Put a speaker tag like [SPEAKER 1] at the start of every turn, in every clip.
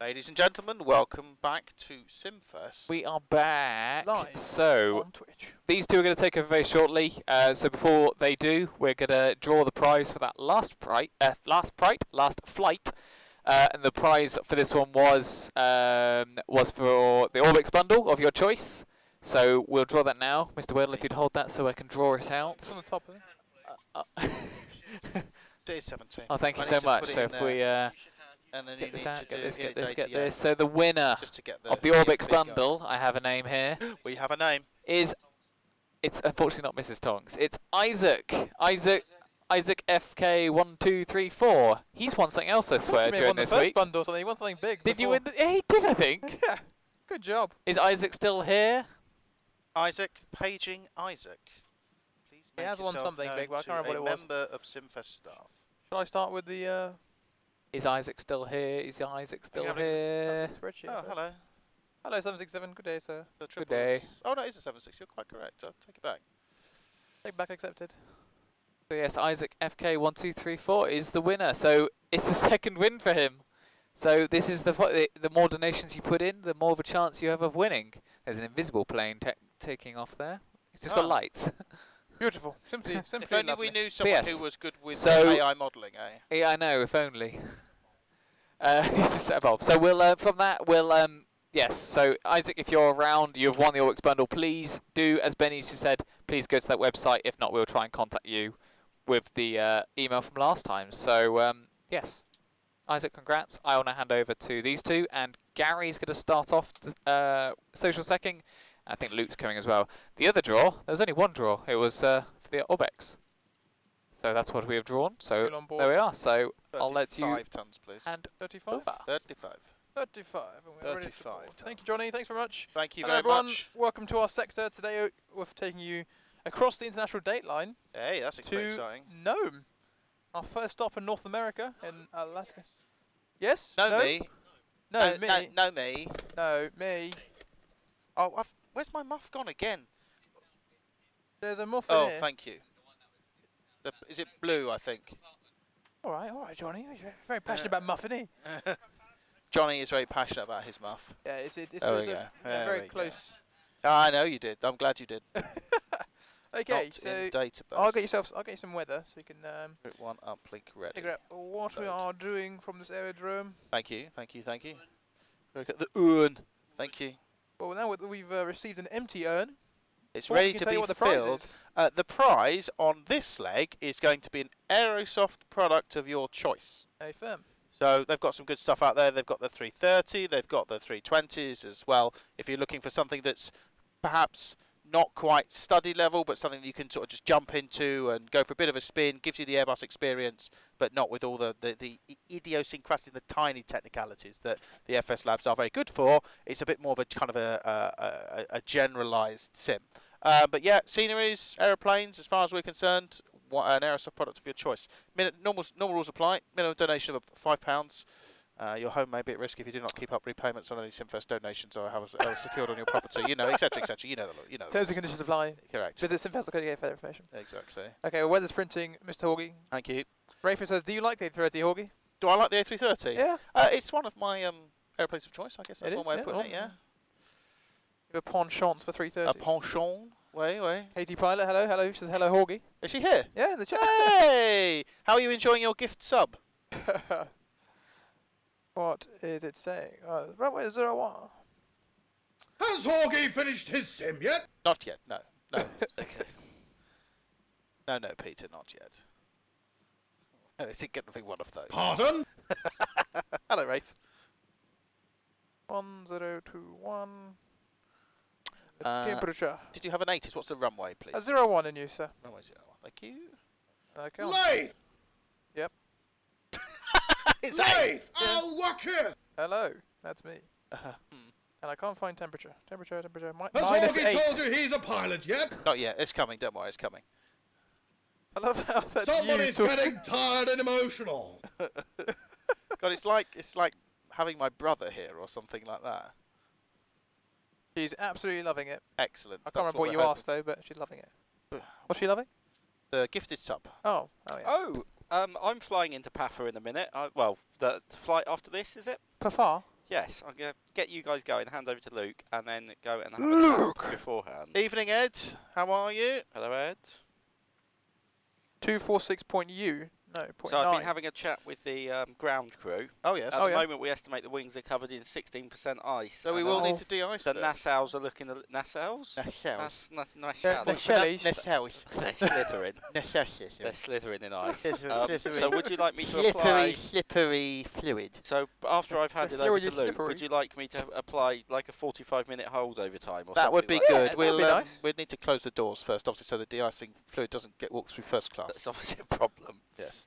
[SPEAKER 1] Ladies and gentlemen, welcome back to SimFest.
[SPEAKER 2] We are back.
[SPEAKER 3] Live
[SPEAKER 2] so
[SPEAKER 3] on Twitch.
[SPEAKER 2] These two are going to take over very shortly. So before they do, we're going to draw the prize for that last flight. And the prize for this one was for the Orbix bundle of your choice. So we'll draw that now, Mr. Whittle. If you'd hold that, so I can draw it out.
[SPEAKER 3] It's on the top of it.
[SPEAKER 1] Day 17.
[SPEAKER 2] Oh, thank you so much. So if we
[SPEAKER 1] and then
[SPEAKER 2] get
[SPEAKER 1] you
[SPEAKER 2] this
[SPEAKER 1] need
[SPEAKER 2] out,
[SPEAKER 1] to
[SPEAKER 2] get
[SPEAKER 1] do
[SPEAKER 2] this. So the winner
[SPEAKER 1] just to get
[SPEAKER 2] of the Orbix bundle, I have a name here.
[SPEAKER 1] We have a name.
[SPEAKER 2] It's unfortunately not Mrs. Tonks. It's Isaac FK1234. He's won something else, I swear, during this week.
[SPEAKER 3] Bundle or something. He won something big.
[SPEAKER 2] Did you win? Yeah, he did, I think.
[SPEAKER 3] Yeah. Good job.
[SPEAKER 2] Is Isaac still here?
[SPEAKER 1] Isaac, paging Isaac. Please make
[SPEAKER 3] he has won something big, but I can't remember what it was.
[SPEAKER 1] Member of SimFest staff.
[SPEAKER 3] Shall I start with the?
[SPEAKER 2] Is Isaac still here? Is Isaac still here?
[SPEAKER 3] Spreadsheet.
[SPEAKER 1] Oh, hello.
[SPEAKER 3] Hello, 767. Good day, sir.
[SPEAKER 2] Good day.
[SPEAKER 1] Oh, no, it is a 76. You're quite correct. I'll take it back.
[SPEAKER 3] Take back accepted.
[SPEAKER 2] So yes, Isaac FK1234 is the winner. So it's the second win for him. So this is the more donations you put in, the more of a chance you have of winning. There's an invisible plane taking off there. It's just got lights.
[SPEAKER 3] Beautiful. Simply
[SPEAKER 1] if only
[SPEAKER 3] lovely.
[SPEAKER 1] we knew someone who was good with AI modelling, eh?
[SPEAKER 2] Yeah, I know. If only. It's just set above. So we'll from that we'll yes. So Isaac, if you're around, you've won the Orbix bundle. Please do, as Benny just said, please go to that website. If not, we'll try and contact you with the email from last time. So yes, Isaac, congrats. I will now hand over to these two, and Gary's going to start off social secking. I think Luke's coming as well. The other draw, there was only one draw. It was for the Orbix. So that's what we have drawn. So there we are. So I'll let you.
[SPEAKER 1] 35 tons, please.
[SPEAKER 2] And
[SPEAKER 3] 35.
[SPEAKER 1] 35.
[SPEAKER 3] 35. And we're ready to board. Thank you, Johnny. Thanks very much.
[SPEAKER 1] Thank you
[SPEAKER 3] Hello,
[SPEAKER 1] very
[SPEAKER 3] everyone.
[SPEAKER 1] much.
[SPEAKER 3] Welcome to our sector. Today we're taking you across the international date line.
[SPEAKER 1] Hey, that's pretty exciting.
[SPEAKER 3] Nome. Our first stop in North America, in Alaska. Yes?
[SPEAKER 1] No, me.
[SPEAKER 3] No, me.
[SPEAKER 1] No, me.
[SPEAKER 3] No, me.
[SPEAKER 1] Oh, where's my muff gone again?
[SPEAKER 3] There's a muffin here.
[SPEAKER 1] Oh, thank you. Is it blue, I think?
[SPEAKER 3] All right, Johnny. You're very passionate about muffin, eh?
[SPEAKER 1] Johnny is very passionate about his muff.
[SPEAKER 3] Yeah, it's
[SPEAKER 1] very
[SPEAKER 3] close.
[SPEAKER 1] I know you did. I'm glad you did.
[SPEAKER 3] Okay,
[SPEAKER 1] Not
[SPEAKER 3] so
[SPEAKER 1] in database.
[SPEAKER 3] I'll get you some weather so you can
[SPEAKER 1] Put one uplink ready.
[SPEAKER 3] figure out what we are doing from this aerodrome.
[SPEAKER 1] Thank you. Look at the urn. Thank you.
[SPEAKER 3] Well, now we've received an empty urn.
[SPEAKER 1] It's ready to be filled. The prize on this leg is going to be an Aerosoft product of your choice.
[SPEAKER 3] A firm.
[SPEAKER 1] So they've got some good stuff out there. They've got the 330, they've got the 320s as well. If you're looking for something that's perhaps not quite study level, but something that you can sort of just jump into and go for a bit of a spin, gives you the Airbus experience, but not with all the idiosyncrasy, the tiny technicalities that the FS Labs are very good for. It's a bit more of a kind of a generalised sim. But yeah, sceneries, aeroplanes, as far as we're concerned, an Aerosoft product of your choice. Normal rules apply. Minimum donation of £5. Your home may be at risk if you do not keep up repayments on any SimFest donations or have secured on your property. You know, etc., etc. You know the law. You know.
[SPEAKER 3] Terms and conditions apply.
[SPEAKER 1] Correct.
[SPEAKER 3] Visit simfest.co.uk for information.
[SPEAKER 1] Exactly.
[SPEAKER 3] Okay, well, weather's printing, Mr. Horgy.
[SPEAKER 1] Thank you.
[SPEAKER 3] Rayford says, do you like the A330, Horgy?
[SPEAKER 1] Do I like the A330?
[SPEAKER 3] Yeah.
[SPEAKER 1] It's one of my airplanes of choice. I guess that's one way of putting it. Yeah.
[SPEAKER 3] You have a penchant for 330s.
[SPEAKER 1] A penchant. Wait.
[SPEAKER 3] Katie Pilot, hello. She says, hello, Horgy.
[SPEAKER 1] Is she here?
[SPEAKER 3] Yeah, in the chat.
[SPEAKER 1] Hey! How are you enjoying your gift sub?
[SPEAKER 3] What is it saying? Runway 01.
[SPEAKER 4] Has Horgy finished his sim yet?
[SPEAKER 1] Not yet, no. No, Peter, not yet. No, it didn't get nothing one of those.
[SPEAKER 4] Pardon?
[SPEAKER 1] Hello, Rafe.
[SPEAKER 3] 1021. Temperature.
[SPEAKER 1] Did you have an 80s? What's the runway, please?
[SPEAKER 3] 01 in use, sir.
[SPEAKER 1] Runway 01. Thank you.
[SPEAKER 3] Okay.
[SPEAKER 4] Layth!
[SPEAKER 3] Yep.
[SPEAKER 4] Layth! I'll walk here!
[SPEAKER 3] Hello, that's me. And I can't find temperature. Temperature.
[SPEAKER 4] Has Horgy told you he's a pilot yet?
[SPEAKER 1] Not yet. It's coming. Don't worry. It's coming.
[SPEAKER 3] I love how that
[SPEAKER 4] Somebody's getting tired and emotional.
[SPEAKER 1] God, it's like having my brother here or something like that.
[SPEAKER 3] She's absolutely loving it.
[SPEAKER 1] Excellent.
[SPEAKER 3] I can't remember what you asked though, but she's loving it. What's she loving?
[SPEAKER 1] The gifted sub.
[SPEAKER 3] Oh yeah.
[SPEAKER 5] Oh, I'm flying into PAFA in a minute. Well, the flight after this, is it?
[SPEAKER 3] PAFA?
[SPEAKER 5] Yes, I'm going to get you guys going, hand over to Luke, and then go and have a chat beforehand.
[SPEAKER 1] Evening, Ed. How are you?
[SPEAKER 5] Hello, Ed.
[SPEAKER 3] 246.U. No, point
[SPEAKER 5] So I've
[SPEAKER 3] 9.
[SPEAKER 5] been having a chat with the ground crew.
[SPEAKER 1] Oh, yes.
[SPEAKER 5] At
[SPEAKER 3] Oh,
[SPEAKER 5] the
[SPEAKER 3] yeah.
[SPEAKER 5] moment, we estimate the wings are covered in 16% ice.
[SPEAKER 1] So we
[SPEAKER 5] and
[SPEAKER 1] will
[SPEAKER 3] Oh.
[SPEAKER 1] need to de-ice
[SPEAKER 5] the
[SPEAKER 1] them.
[SPEAKER 5] Nassau's are looking a Nassau's?
[SPEAKER 1] Nacelles.
[SPEAKER 3] There's the Shelleys.
[SPEAKER 1] Nacelles.
[SPEAKER 5] They're slithering.
[SPEAKER 1] Nacelles.
[SPEAKER 5] They're slithering in ice.
[SPEAKER 1] Slithering.
[SPEAKER 5] So would you like me to apply?
[SPEAKER 1] Slippery fluid.
[SPEAKER 5] So after I've handed over
[SPEAKER 3] fluid
[SPEAKER 5] to
[SPEAKER 3] is
[SPEAKER 5] Luke,
[SPEAKER 3] slippery.
[SPEAKER 5] would you like me to apply like a 45-minute hold over time or
[SPEAKER 1] That would
[SPEAKER 5] something
[SPEAKER 1] be
[SPEAKER 5] like
[SPEAKER 1] good.
[SPEAKER 5] that?
[SPEAKER 1] We'll
[SPEAKER 3] be nice.
[SPEAKER 1] we'd need to close the doors first, obviously, so the de-icing fluid doesn't get walked through first class.
[SPEAKER 5] That's obviously a problem.
[SPEAKER 1] Yes.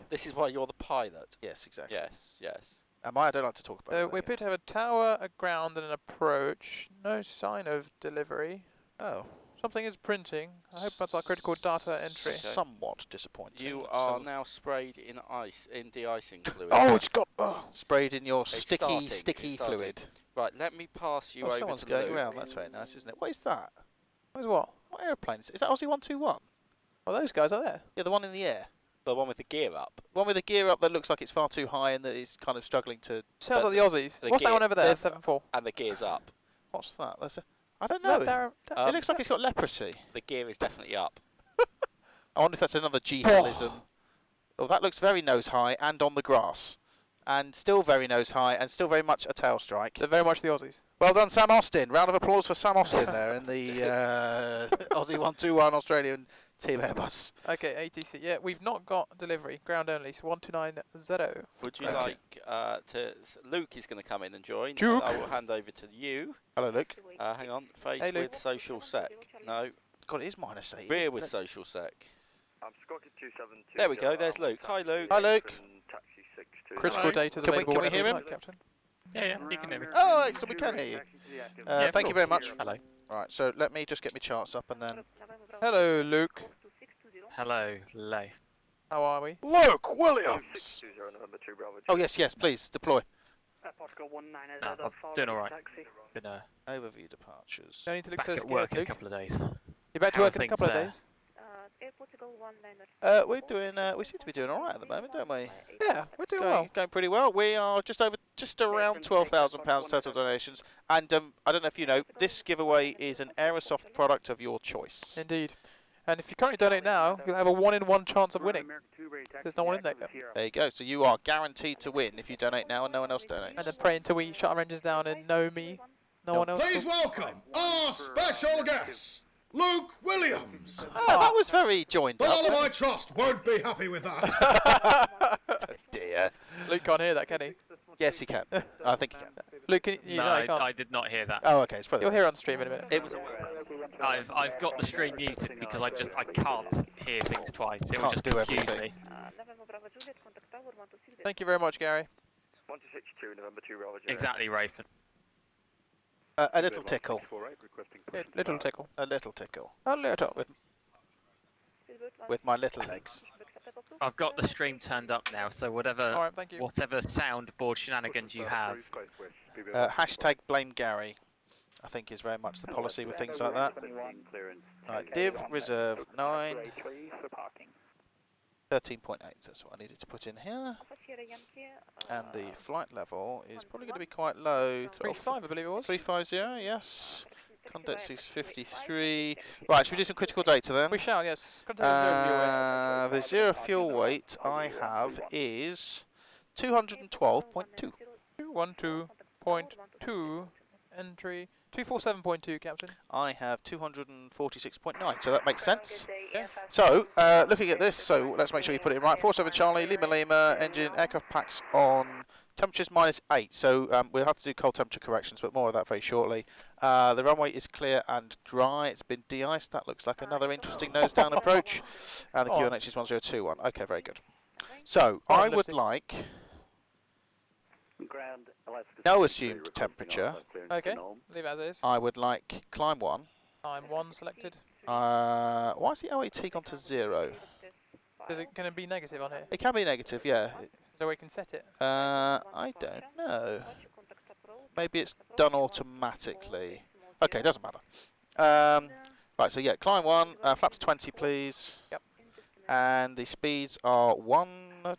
[SPEAKER 5] This is why you're the pilot.
[SPEAKER 1] Yes, exactly.
[SPEAKER 5] Yes, yes.
[SPEAKER 1] I don't like to talk about
[SPEAKER 3] So
[SPEAKER 1] it.
[SPEAKER 3] we appear to have a tower, a ground, and an approach. No sign of delivery.
[SPEAKER 1] Oh.
[SPEAKER 3] Something is printing. I hope that's our critical data entry.
[SPEAKER 5] Okay.
[SPEAKER 1] Somewhat disappointing.
[SPEAKER 5] You are
[SPEAKER 1] So-
[SPEAKER 5] now sprayed in ice, in de-icing fluid.
[SPEAKER 3] Oh, it's got. Oh.
[SPEAKER 1] sprayed in your
[SPEAKER 5] It's
[SPEAKER 1] sticky
[SPEAKER 5] starting.
[SPEAKER 1] fluid.
[SPEAKER 5] Right, let me pass you
[SPEAKER 1] Oh,
[SPEAKER 5] over
[SPEAKER 1] someone's
[SPEAKER 5] to
[SPEAKER 1] going
[SPEAKER 5] Luke.
[SPEAKER 1] around. That's very nice, isn't it? What is that?
[SPEAKER 3] Where's what?
[SPEAKER 1] What aeroplane is it? Is that Aussie 121?
[SPEAKER 3] Oh, those guys are there.
[SPEAKER 1] Yeah, the one in the air.
[SPEAKER 5] The one with the gear up.
[SPEAKER 1] One with the gear up that looks like it's far too high and that is kind of struggling to.
[SPEAKER 3] Sounds
[SPEAKER 5] But
[SPEAKER 3] like the Aussies.
[SPEAKER 5] the
[SPEAKER 3] What's that
[SPEAKER 5] gear-
[SPEAKER 3] one over there?
[SPEAKER 1] they've-
[SPEAKER 3] 7-4.
[SPEAKER 5] And the gear's up.
[SPEAKER 1] What's that? I don't
[SPEAKER 3] Is
[SPEAKER 1] know.
[SPEAKER 3] that Dar-
[SPEAKER 1] It looks like it's got leprosy.
[SPEAKER 5] The gear is definitely up.
[SPEAKER 1] I wonder if that's another jihadism. Oh, that looks very nose high and on the grass. And still very nose high and still very much a tail strike.
[SPEAKER 3] They're very much the Aussies.
[SPEAKER 1] Well done, Sam Austin. Round of applause for Sam Austin there in the Aussie 121 Australian Team Airbus.
[SPEAKER 3] Okay, ATC. Yeah, we've not got delivery. Ground only. So 1290.
[SPEAKER 5] Would you
[SPEAKER 1] Okay.
[SPEAKER 5] like Luke is going to come in and join.
[SPEAKER 3] Duke.
[SPEAKER 5] I will hand over to you.
[SPEAKER 1] Hello, Luke.
[SPEAKER 5] Hang on. Face
[SPEAKER 3] Hey, Luke.
[SPEAKER 5] with social sec. No.
[SPEAKER 1] God, it is -8.
[SPEAKER 5] Rear with social sec.
[SPEAKER 6] I'm Scotty 272.
[SPEAKER 5] There we go. There's Luke. Hi, Luke.
[SPEAKER 1] Hi, Luke.
[SPEAKER 6] Taxi 62.
[SPEAKER 3] Critical
[SPEAKER 7] Hello.
[SPEAKER 3] data is
[SPEAKER 1] Can we-
[SPEAKER 3] available.
[SPEAKER 1] can we
[SPEAKER 3] whenever
[SPEAKER 1] hear
[SPEAKER 3] you'd
[SPEAKER 1] him?
[SPEAKER 3] like, Captain.
[SPEAKER 7] Yeah, you can hear me.
[SPEAKER 1] Oh, excellent. We can hear you.
[SPEAKER 7] Yeah,
[SPEAKER 1] Thank you very much.
[SPEAKER 7] Hello.
[SPEAKER 1] Right, so let me just get my charts up and then.
[SPEAKER 3] Hello, Luke.
[SPEAKER 7] Hello, Layth.
[SPEAKER 3] How are we?
[SPEAKER 1] Luke Williams!
[SPEAKER 6] 620 November 2 Bravo.
[SPEAKER 1] Oh, yes, please, deploy.
[SPEAKER 7] I'm doing alright. Been
[SPEAKER 1] Overview departures.
[SPEAKER 3] No need to look
[SPEAKER 7] back
[SPEAKER 3] so
[SPEAKER 7] at
[SPEAKER 3] scared,
[SPEAKER 7] work in a
[SPEAKER 3] Luke.
[SPEAKER 7] couple of days.
[SPEAKER 3] You're back to
[SPEAKER 7] How are
[SPEAKER 3] work in a
[SPEAKER 7] things
[SPEAKER 3] couple of
[SPEAKER 7] there?
[SPEAKER 3] days.
[SPEAKER 1] We're doing. We seem to be doing all right at the moment, don't we?
[SPEAKER 3] Yeah, we're doing well.
[SPEAKER 1] Going pretty well. We are just around £12,000 total donations, and I don't know if you know, this giveaway is an Aerosoft product of your choice.
[SPEAKER 3] Indeed. And if you currently donate now, you'll have a 1 in 1 chance of winning. There's no one in there yet.
[SPEAKER 1] There you go. So you are guaranteed to win if you donate now and no one else
[SPEAKER 3] And then
[SPEAKER 1] donates.
[SPEAKER 3] pray until we shut our engines down in Nome. No one else.
[SPEAKER 4] Please welcome our special guest, Luke Williams.
[SPEAKER 1] Oh, that was very joined
[SPEAKER 4] The
[SPEAKER 1] up.
[SPEAKER 4] Lullaby Trust won't be happy with that.
[SPEAKER 1] Dear.
[SPEAKER 3] Luke can't hear that, can he?
[SPEAKER 1] Yes, he can. I think he can.
[SPEAKER 3] Luke, can you
[SPEAKER 7] No,
[SPEAKER 3] know, he can't.
[SPEAKER 7] I did not hear that.
[SPEAKER 1] Oh, okay. It's probably.
[SPEAKER 3] You'll hear on stream in a minute.
[SPEAKER 1] It was.
[SPEAKER 7] I've got the stream muted because I can't hear things twice. It will
[SPEAKER 1] Can't
[SPEAKER 7] just
[SPEAKER 1] do
[SPEAKER 7] confuse
[SPEAKER 1] everything.
[SPEAKER 7] me.
[SPEAKER 3] Thank you very much, Gary.
[SPEAKER 6] 1262 November 2 Bravo.
[SPEAKER 7] Exactly, Rafen.
[SPEAKER 1] A little tickle.
[SPEAKER 3] Little tickle.
[SPEAKER 1] A little tickle.
[SPEAKER 3] A little.
[SPEAKER 1] With my little legs.
[SPEAKER 7] I've got the stream turned up now, so
[SPEAKER 3] Alright, thank you.
[SPEAKER 7] whatever soundboard shenanigans you have,
[SPEAKER 1] Hashtag blame Gary. I think is very much the policy with things like that. Right, div reserve 9. 13.8, that's what I needed to put in here. And the flight level is probably going to be quite low.
[SPEAKER 3] 3.5, I believe it was.
[SPEAKER 1] 350, yes. Condex is 53. Right, should we do some critical data then?
[SPEAKER 3] We shall, yes. Continue with zero fuel weight.
[SPEAKER 1] The zero fuel weight I have is 212.2.
[SPEAKER 3] 212.2 entry. 247.2, Captain.
[SPEAKER 1] I have 246.9, so that makes sense.
[SPEAKER 3] Yeah.
[SPEAKER 1] So, looking at this, so let's make sure you put it in right. 47 Charlie, Lima Lima, engine, aircraft packs on, temperatures -8, so we'll have to do cold temperature corrections, but more of that very shortly. The runway is clear and dry, it's been de-iced, that looks like another interesting nose down approach. And the QNH is 1021, okay, very good. So, I would like no assumed temperature.
[SPEAKER 3] Okay, leave as is.
[SPEAKER 1] I would like climb 1.
[SPEAKER 3] Time 1 selected.
[SPEAKER 1] Why has the OAT gone to 0?
[SPEAKER 3] Is it going to be negative on here?
[SPEAKER 1] It can be negative, yeah.
[SPEAKER 3] Is there a way we can set it?
[SPEAKER 1] I don't know. Maybe it's done automatically. Okay, doesn't matter. Right, so yeah, climb 1, flaps 20 please.
[SPEAKER 3] Yep.
[SPEAKER 1] and the speeds are 1.
[SPEAKER 3] Have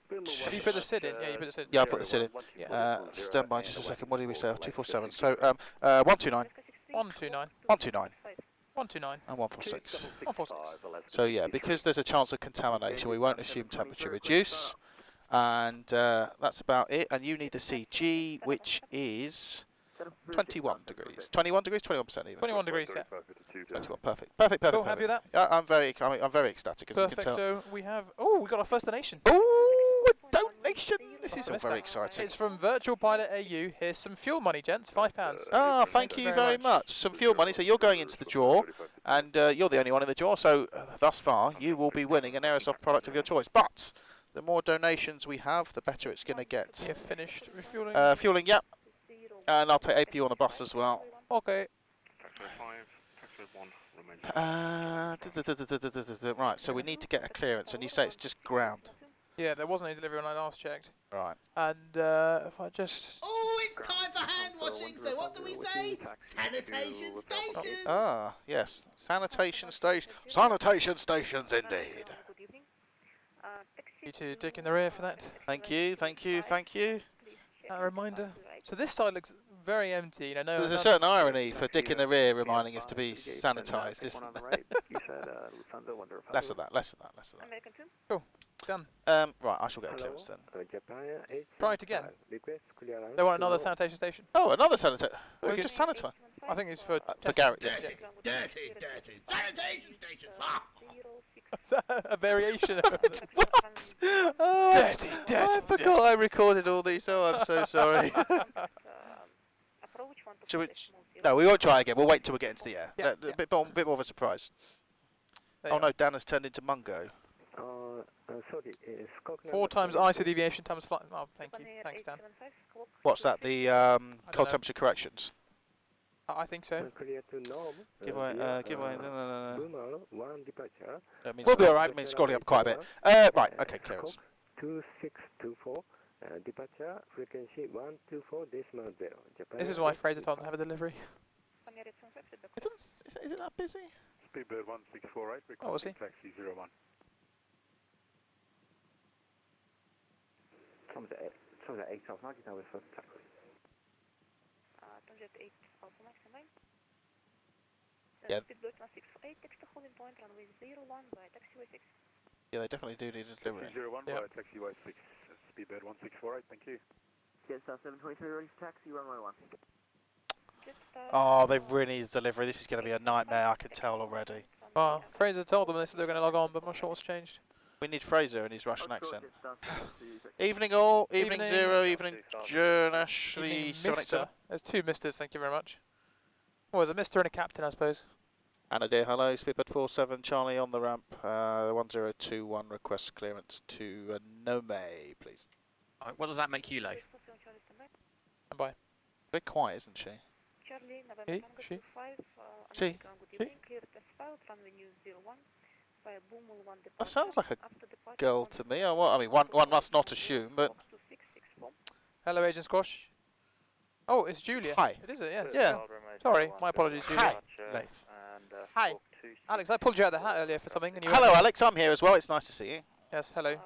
[SPEAKER 3] you put the SID in? Yeah, you put the SID.
[SPEAKER 1] Yeah, I put the SID in.
[SPEAKER 3] Yeah.
[SPEAKER 1] Stand by just a second. What did we say? 247. So 129,
[SPEAKER 3] 129.
[SPEAKER 1] 129,
[SPEAKER 3] 129.
[SPEAKER 1] and 146.
[SPEAKER 3] 146.
[SPEAKER 1] So yeah, because there's a chance of contamination, we won't assume temperature reduce, and that's about it. And you need the CG, which is 21 degrees. 21 degrees, 21% even.
[SPEAKER 3] 21 degrees set.
[SPEAKER 1] 21, perfect, perfect, perfect.
[SPEAKER 3] Cool, happy with that?
[SPEAKER 1] Yeah, I'm very ecstatic, as you can tell.
[SPEAKER 3] Perfecto. We have. Oh, we got our first donation.
[SPEAKER 1] Oh, a donation! This is all very exciting.
[SPEAKER 3] It's from Virtual Pilot AU. Here's some fuel money, gents. £5.
[SPEAKER 1] Ah, thank you very much. Some fuel money. So you're going into the draw, and you're the only one in the draw. So thus far, you will be winning an Aerosoft product of your choice. But the more donations we have, the better it's going to get.
[SPEAKER 3] You've finished refueling.
[SPEAKER 1] Fueling, yep. And I'll take APU on the bus as well.
[SPEAKER 3] Okay.
[SPEAKER 1] Right, so we need to get a clearance, and you say it's just ground.
[SPEAKER 3] Yeah, there wasn't any delivery when I last checked.
[SPEAKER 1] Right.
[SPEAKER 3] And if I just.
[SPEAKER 4] Oh, it's time for hand washing, so what do we say? Sanitation stations!
[SPEAKER 1] Ah, yes. Sanitation station. Sanitation stations, indeed.
[SPEAKER 3] You to dick in the rear for that.
[SPEAKER 1] Thank you, thank you, thank you.
[SPEAKER 3] A reminder. So this side looks very empty. You know, no.
[SPEAKER 1] There's a certain irony for Dick in the rear reminding us to be sanitised, isn't there? Less of that, less of that, less of that.
[SPEAKER 3] Cool. Done.
[SPEAKER 1] Right, I shall get a clearance then.
[SPEAKER 3] Try it again. They want another sanitation station.
[SPEAKER 1] Oh, another sanitation.
[SPEAKER 3] We
[SPEAKER 1] Well,
[SPEAKER 3] could-
[SPEAKER 1] just sanitize.
[SPEAKER 3] I think it's for
[SPEAKER 1] For Garrett, yeah.
[SPEAKER 4] Dirty, dirty, dirty. Sanitation stations! Ah!
[SPEAKER 3] a variation of
[SPEAKER 1] What? Oh,
[SPEAKER 3] dirty, dirty.
[SPEAKER 1] I forgot I recorded all these. Oh, I'm so sorry. Shall we, no, we won't try again. We'll wait till we get into the air.
[SPEAKER 3] Yeah,
[SPEAKER 1] A bit more of a surprise.
[SPEAKER 3] There
[SPEAKER 1] Oh
[SPEAKER 3] you
[SPEAKER 1] no, Dan has turned into Mungo.
[SPEAKER 3] 4 times ISO deviation times flight. Oh, thank you. Thanks, Dan.
[SPEAKER 1] What's that? The cold
[SPEAKER 3] know.
[SPEAKER 1] temperature corrections.
[SPEAKER 3] I think so.
[SPEAKER 1] Give away. No. That means
[SPEAKER 3] We'll be all right.
[SPEAKER 1] That means scrolling up quite a bit. Right. Okay. Clearance.
[SPEAKER 8] 2624. Departure frequency 124.0.
[SPEAKER 3] This is why Fraser told them to have a delivery.
[SPEAKER 1] It doesn't. Is it that busy?
[SPEAKER 9] Speedbird 1648,
[SPEAKER 3] Oh, was he?
[SPEAKER 9] taxi 01.
[SPEAKER 8] Soms at 8 Alpha 90 now with first taxi.
[SPEAKER 10] Jet 8 Alpha Max and 9.
[SPEAKER 1] Yeah.
[SPEAKER 10] Speedbird 1648, text to holding point, runway 01 by taxiway 6.
[SPEAKER 1] Yeah, they definitely do need a delivery.
[SPEAKER 9] Taxi 01
[SPEAKER 3] Yep.
[SPEAKER 9] by taxiway 6. Speedbird 1648, thank you.
[SPEAKER 8] Yes, 723 ready for taxi, runway 1.
[SPEAKER 1] Oh, they really need a delivery. This is going to be a nightmare. I can tell already.
[SPEAKER 3] Oh, Fraser told them they said they were going to log on, but I'm not sure what's changed.
[SPEAKER 1] We need Fraser and his Russian accent. Evening all, evening
[SPEAKER 3] Evening.
[SPEAKER 1] Zero, evening Jern, Ashley,
[SPEAKER 3] Evening,
[SPEAKER 1] 787.
[SPEAKER 3] Mr. There's 2 misters, thank you very much. Oh, there's a mister and a captain, I suppose.
[SPEAKER 1] Anadyr, hello, Speedbird 47, Charlie on the ramp, 1021, request clearance to Nome, please.
[SPEAKER 7] Alright, what does that make you, Layth?
[SPEAKER 3] And bye.
[SPEAKER 1] Very quiet, isn't she?
[SPEAKER 3] He? She?
[SPEAKER 1] She? That sounds like a girl to me. I mean, one must not assume, but...
[SPEAKER 3] Hello, Agent Squash. Oh, it's Julia.
[SPEAKER 1] Hi.
[SPEAKER 3] It is it, yes.
[SPEAKER 1] Yeah.
[SPEAKER 3] Sorry, my apologies, Julia.
[SPEAKER 1] Hi, Layth.
[SPEAKER 3] Hi. Alex, I pulled you out of the hat earlier for something. And you
[SPEAKER 1] Hello,
[SPEAKER 3] went-
[SPEAKER 1] Alex, I'm here as well. It's nice to see you.
[SPEAKER 3] Yes, hello.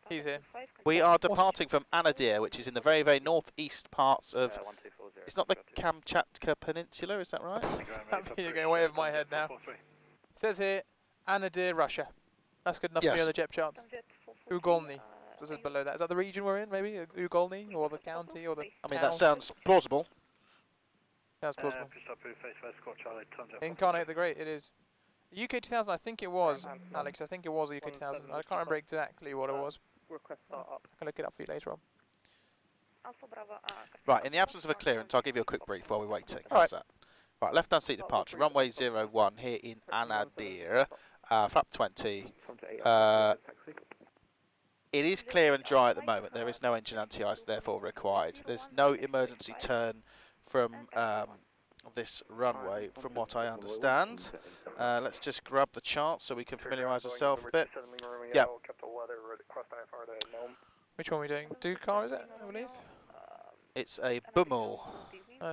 [SPEAKER 3] He's here.
[SPEAKER 1] We are departing from Anadyr, which is in the very, very northeast parts of... It's not the Kamchatka Peninsula, is that right?
[SPEAKER 3] You're going way over my head now. It says here, Anadyr, Russia. That's good enough for me
[SPEAKER 1] Yes.
[SPEAKER 3] on the jet charts. Ugolny. This is below that. Is that the region we're in, maybe? Ugolny? Or the county? Or the
[SPEAKER 1] I mean,
[SPEAKER 3] town?
[SPEAKER 1] that sounds plausible.
[SPEAKER 3] Sounds plausible. Incarnate the Great, it is. UK 2000, I think it was, Alex. I think it was a UK 2000. I can't remember exactly what it was. I can look it up for you later on.
[SPEAKER 1] Right, in the absence of a clearance, I'll give you a quick brief while we're waiting.
[SPEAKER 3] All
[SPEAKER 1] How's that? Right, left-hand seat departure, runway 01 here in Anadyr, flap 20. It is clear and dry at the moment. There is no engine anti-ice therefore required. There's no emergency turn from this runway, from what I understand. Let's just grab the chart so we can familiarise ourselves a bit. Yeah.
[SPEAKER 3] Which one are we doing? Dukar, is it, I believe?
[SPEAKER 1] It's a Bummel.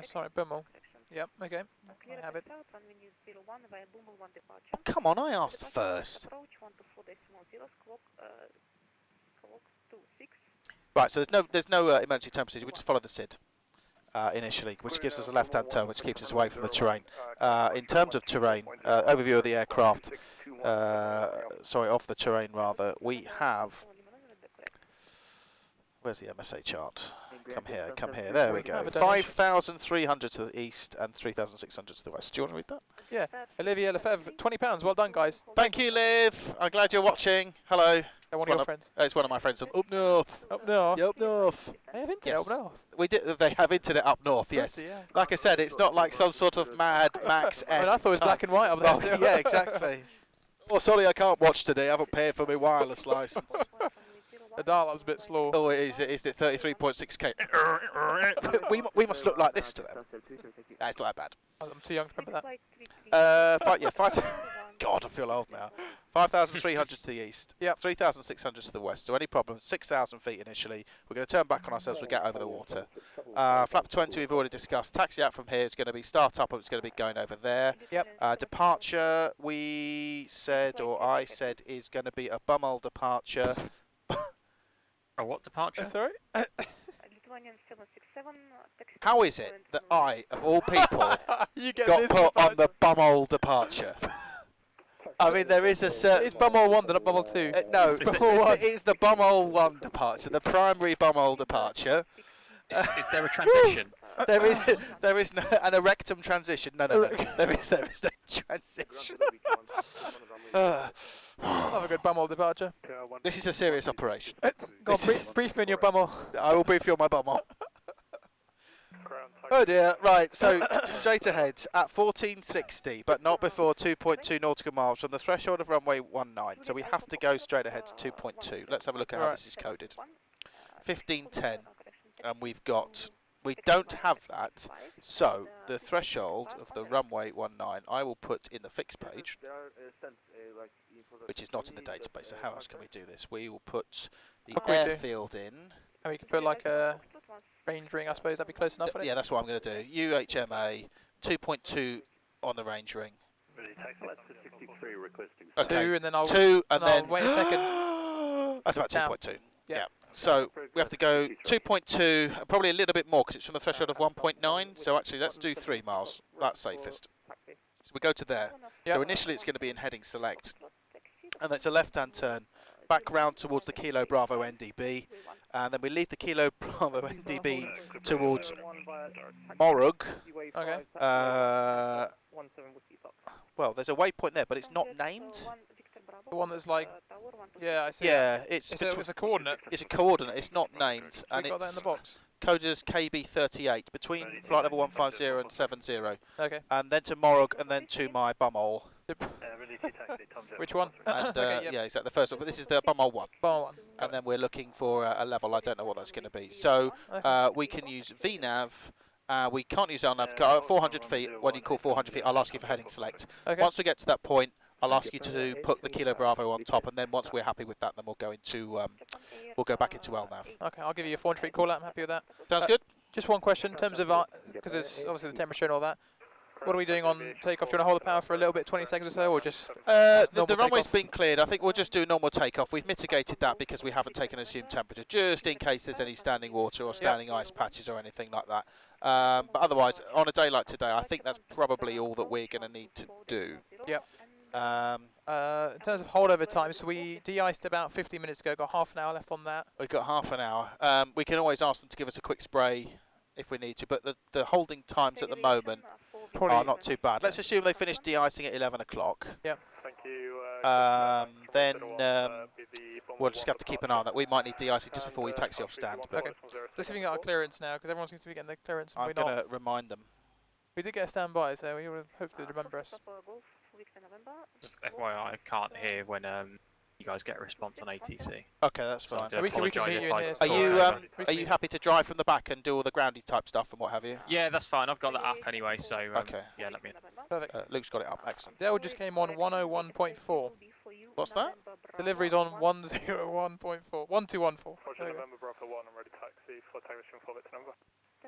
[SPEAKER 3] Sorry, Bummel. Yep, okay.
[SPEAKER 10] Clear
[SPEAKER 3] I have it.
[SPEAKER 10] south, runway 01 via Boomel 1 departure.
[SPEAKER 1] Oh, come on, I asked first.
[SPEAKER 10] Approach 124.0, clock 26.
[SPEAKER 1] Right, so there's no emergency turn procedure. We just follow the SID initially, which gives us a left-hand turn, which keeps us away from the terrain. In terms of terrain, overview of the aircraft, sorry, of the terrain rather, we have. Where's the MSA chart? Come here. There we go. 5,300 to the east and 3,600 to the west. Do you want to read that?
[SPEAKER 3] Yeah. Olivier Lefebvre, £20. Well done, guys.
[SPEAKER 1] Thank you, Liv. I'm glad you're watching. Hello.
[SPEAKER 3] One of your friends.
[SPEAKER 1] It's one of my friends from up north.
[SPEAKER 3] Up north.
[SPEAKER 1] Yeah, up north.
[SPEAKER 3] They have internet up north.
[SPEAKER 1] They have internet up north. Yes.
[SPEAKER 3] Yeah.
[SPEAKER 1] Like I said, it's not like some sort of Mad Max.
[SPEAKER 3] I thought it was black and white up there. Still.
[SPEAKER 1] Yeah, exactly. Oh, sorry, I can't watch today. I haven't paid for my wireless license.
[SPEAKER 3] The dial was a bit slow.
[SPEAKER 1] Oh, is it 33.6k? we must look like this to them. Nah, it's not that bad.
[SPEAKER 3] I'm too young to remember that.
[SPEAKER 1] Five. God, I feel old now. 5,300 to the east.
[SPEAKER 3] Yep.
[SPEAKER 1] 3,600 to the west. So any problems? 6,000 feet initially. We're going to turn back on ourselves. We get over the water. Flap 20 we've already discussed. Taxi out from here is going to be start up, and it's going to be going over there.
[SPEAKER 3] Yep.
[SPEAKER 1] Departure, we said, or I said, is going to be a bumhole departure.
[SPEAKER 7] A what departure?
[SPEAKER 3] Sorry?
[SPEAKER 1] How is it that I, of all people, got put on the bumhole departure? I mean, there is a certain...
[SPEAKER 3] It's bumhole 1, not bumhole 2.
[SPEAKER 1] No, it is the bumhole 1 departure, the primary bumhole departure.
[SPEAKER 7] Is there a transition?
[SPEAKER 1] there is no, an erectum transition. No. There is no transition.
[SPEAKER 3] Have a good bumhole departure.
[SPEAKER 1] This is a serious operation.
[SPEAKER 3] Go on, brief me on your bumhole.
[SPEAKER 1] I will brief you on my bumhole. Oh dear, right, so straight ahead at 1460, but not before 2.2 nautical miles from the threshold of runway 19. So we have to go straight ahead to 2.2. Let's have a look at how this is coded. 1510, and we don't have that, so the threshold of the runway 19 I will put in the fixed page, which is not in the database, so how else can we do this? We will put the airfield in.
[SPEAKER 3] And we can put like a range ring, I suppose, that'd be close enough.
[SPEAKER 1] Yeah, that's what I'm going to do. UHMA 2.2 on the range ring. Okay.
[SPEAKER 3] 2, and then I'll...
[SPEAKER 1] 2, and then...
[SPEAKER 3] wait a second.
[SPEAKER 1] That's about 2.2. Yeah. So we have to go 2.2, probably a little bit more because it's from the threshold of 1.9. So actually, let's do 3 miles. That's safest. So we go to there. So initially, it's going to be in heading select, and that's a left-hand turn back round towards the Kilo Bravo NDB, and then we leave the Kilo Bravo NDB towards Morug.
[SPEAKER 3] Okay.
[SPEAKER 1] Well, there's a waypoint there, but it's not named.
[SPEAKER 3] The one that's like, yeah, I see.
[SPEAKER 1] Yeah,
[SPEAKER 3] it's a coordinate.
[SPEAKER 1] It's a coordinate. It's not named, and
[SPEAKER 3] got that in the box.
[SPEAKER 1] Coded as KB38 between flight level 150 and 70.
[SPEAKER 3] Okay.
[SPEAKER 1] And then to Morug, and then to my bumhole.
[SPEAKER 3] Which one?
[SPEAKER 1] And
[SPEAKER 3] okay,
[SPEAKER 1] yeah, exactly. The first one, but this is the bumhole 1.
[SPEAKER 3] Bumhole 1.
[SPEAKER 1] And then we're looking for a level. I don't know what that's going to be. So we can use VNav. We can't use LNAV. 400 feet. When you call 400 feet, I'll ask you for heading select.
[SPEAKER 3] Okay.
[SPEAKER 1] Once we get to that point, I'll ask you to put the Kilo Bravo on top, and then once we're happy with that, then we'll go into we'll go back into LNAV.
[SPEAKER 3] Okay, I'll give you a 400 feet call out. I'm happy with that.
[SPEAKER 1] Sounds good.
[SPEAKER 3] Just one question in terms of because it's obviously the temperature and all that. What are we doing on takeoff? Do you want to hold the power for a little bit, 20 seconds or so, or just...
[SPEAKER 1] the runway's been cleared. I think we'll just do normal takeoff. We've mitigated that because we haven't taken assumed temperature, just in case there's any standing water or standing ice patches or anything like that. But otherwise, on a day like today, I think that's probably all that we're going to need to do.
[SPEAKER 3] Yep. In terms of holdover time, so we de-iced about 15 minutes ago, got half an hour left on that.
[SPEAKER 1] We've got half an hour. We can always ask them to give us a quick spray if we need to, but the holding times at the moment are not too bad. Let's assume they finish de-icing at 11 o'clock.
[SPEAKER 3] Yep.
[SPEAKER 9] Thank you.
[SPEAKER 1] Then we'll just have to keep an eye on that. We might need de-icing just before we taxi off stand. But
[SPEAKER 3] okay. Let's see if we got our clearance now, because everyone seems to be getting their clearance.
[SPEAKER 1] I'm going to remind them.
[SPEAKER 3] We did get a standby, so we will hopefully remember us.
[SPEAKER 7] Just FYI, I can't hear when you guys get a response on ATC.
[SPEAKER 1] Okay, that's fine.
[SPEAKER 3] We can meet you in here.
[SPEAKER 1] Are you happy to drive from the back and do all the groundy type stuff and what have you?
[SPEAKER 7] Yeah, that's fine. I've got that up anyway, so
[SPEAKER 1] okay.
[SPEAKER 7] Yeah, let me in.
[SPEAKER 3] Perfect.
[SPEAKER 1] Luke's got it up. Excellent.
[SPEAKER 3] Dell just came on 101.4.
[SPEAKER 1] What's that?
[SPEAKER 3] Delivery's on 101.4. 1214.
[SPEAKER 9] November Bravo 1, I'm ready to taxi for time machine for number.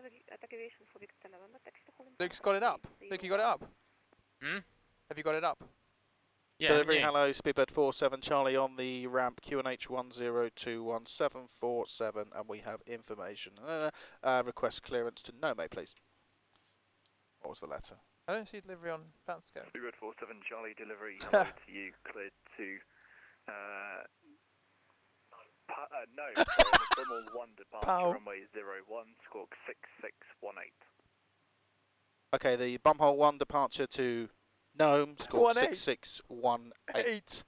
[SPEAKER 10] Attack Aviation 4 Victor November, taxi to holding
[SPEAKER 3] Luke's got it up. Luke, you got it up?
[SPEAKER 7] Hmm?
[SPEAKER 3] Have you got it up?
[SPEAKER 7] Yeah.
[SPEAKER 1] Delivery,
[SPEAKER 7] yeah.
[SPEAKER 1] hello, Speedbird 47 Charlie on the ramp QNH 10211747, and we have information. Request clearance to Nome, please. What was the letter?
[SPEAKER 3] I don't see delivery on Fansco.
[SPEAKER 6] Speedbird 47 Charlie, delivery, hello to you, cleared to, no, sorry, on the Brummel 1 departure,
[SPEAKER 3] PAOM.
[SPEAKER 6] runway 01, squawk 6618.
[SPEAKER 1] Okay, the Bumhole 1 departure to Nome, squawk
[SPEAKER 3] 18.
[SPEAKER 1] 6618.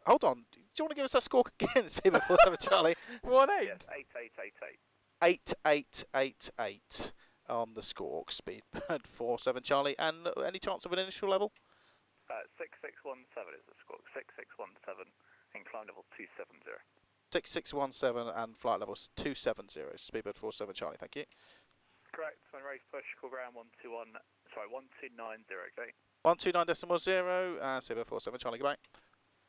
[SPEAKER 1] Hold on, do you want to give us that squawk again, Speedbird 47 Charlie?
[SPEAKER 3] 18.
[SPEAKER 6] Yes, 8888.
[SPEAKER 1] 8888 on the squawk, Speedbird 47 Charlie, and any chance of an initial level?
[SPEAKER 6] 6617 is the squawk, 6617, and climb level 270.
[SPEAKER 1] 6617 and flight level 270, Speedbird 47 Charlie, thank you.
[SPEAKER 6] Correct, when ready to push, call ground 129, okay?
[SPEAKER 1] 129.0, Speedbird 47 Charlie, goodbye.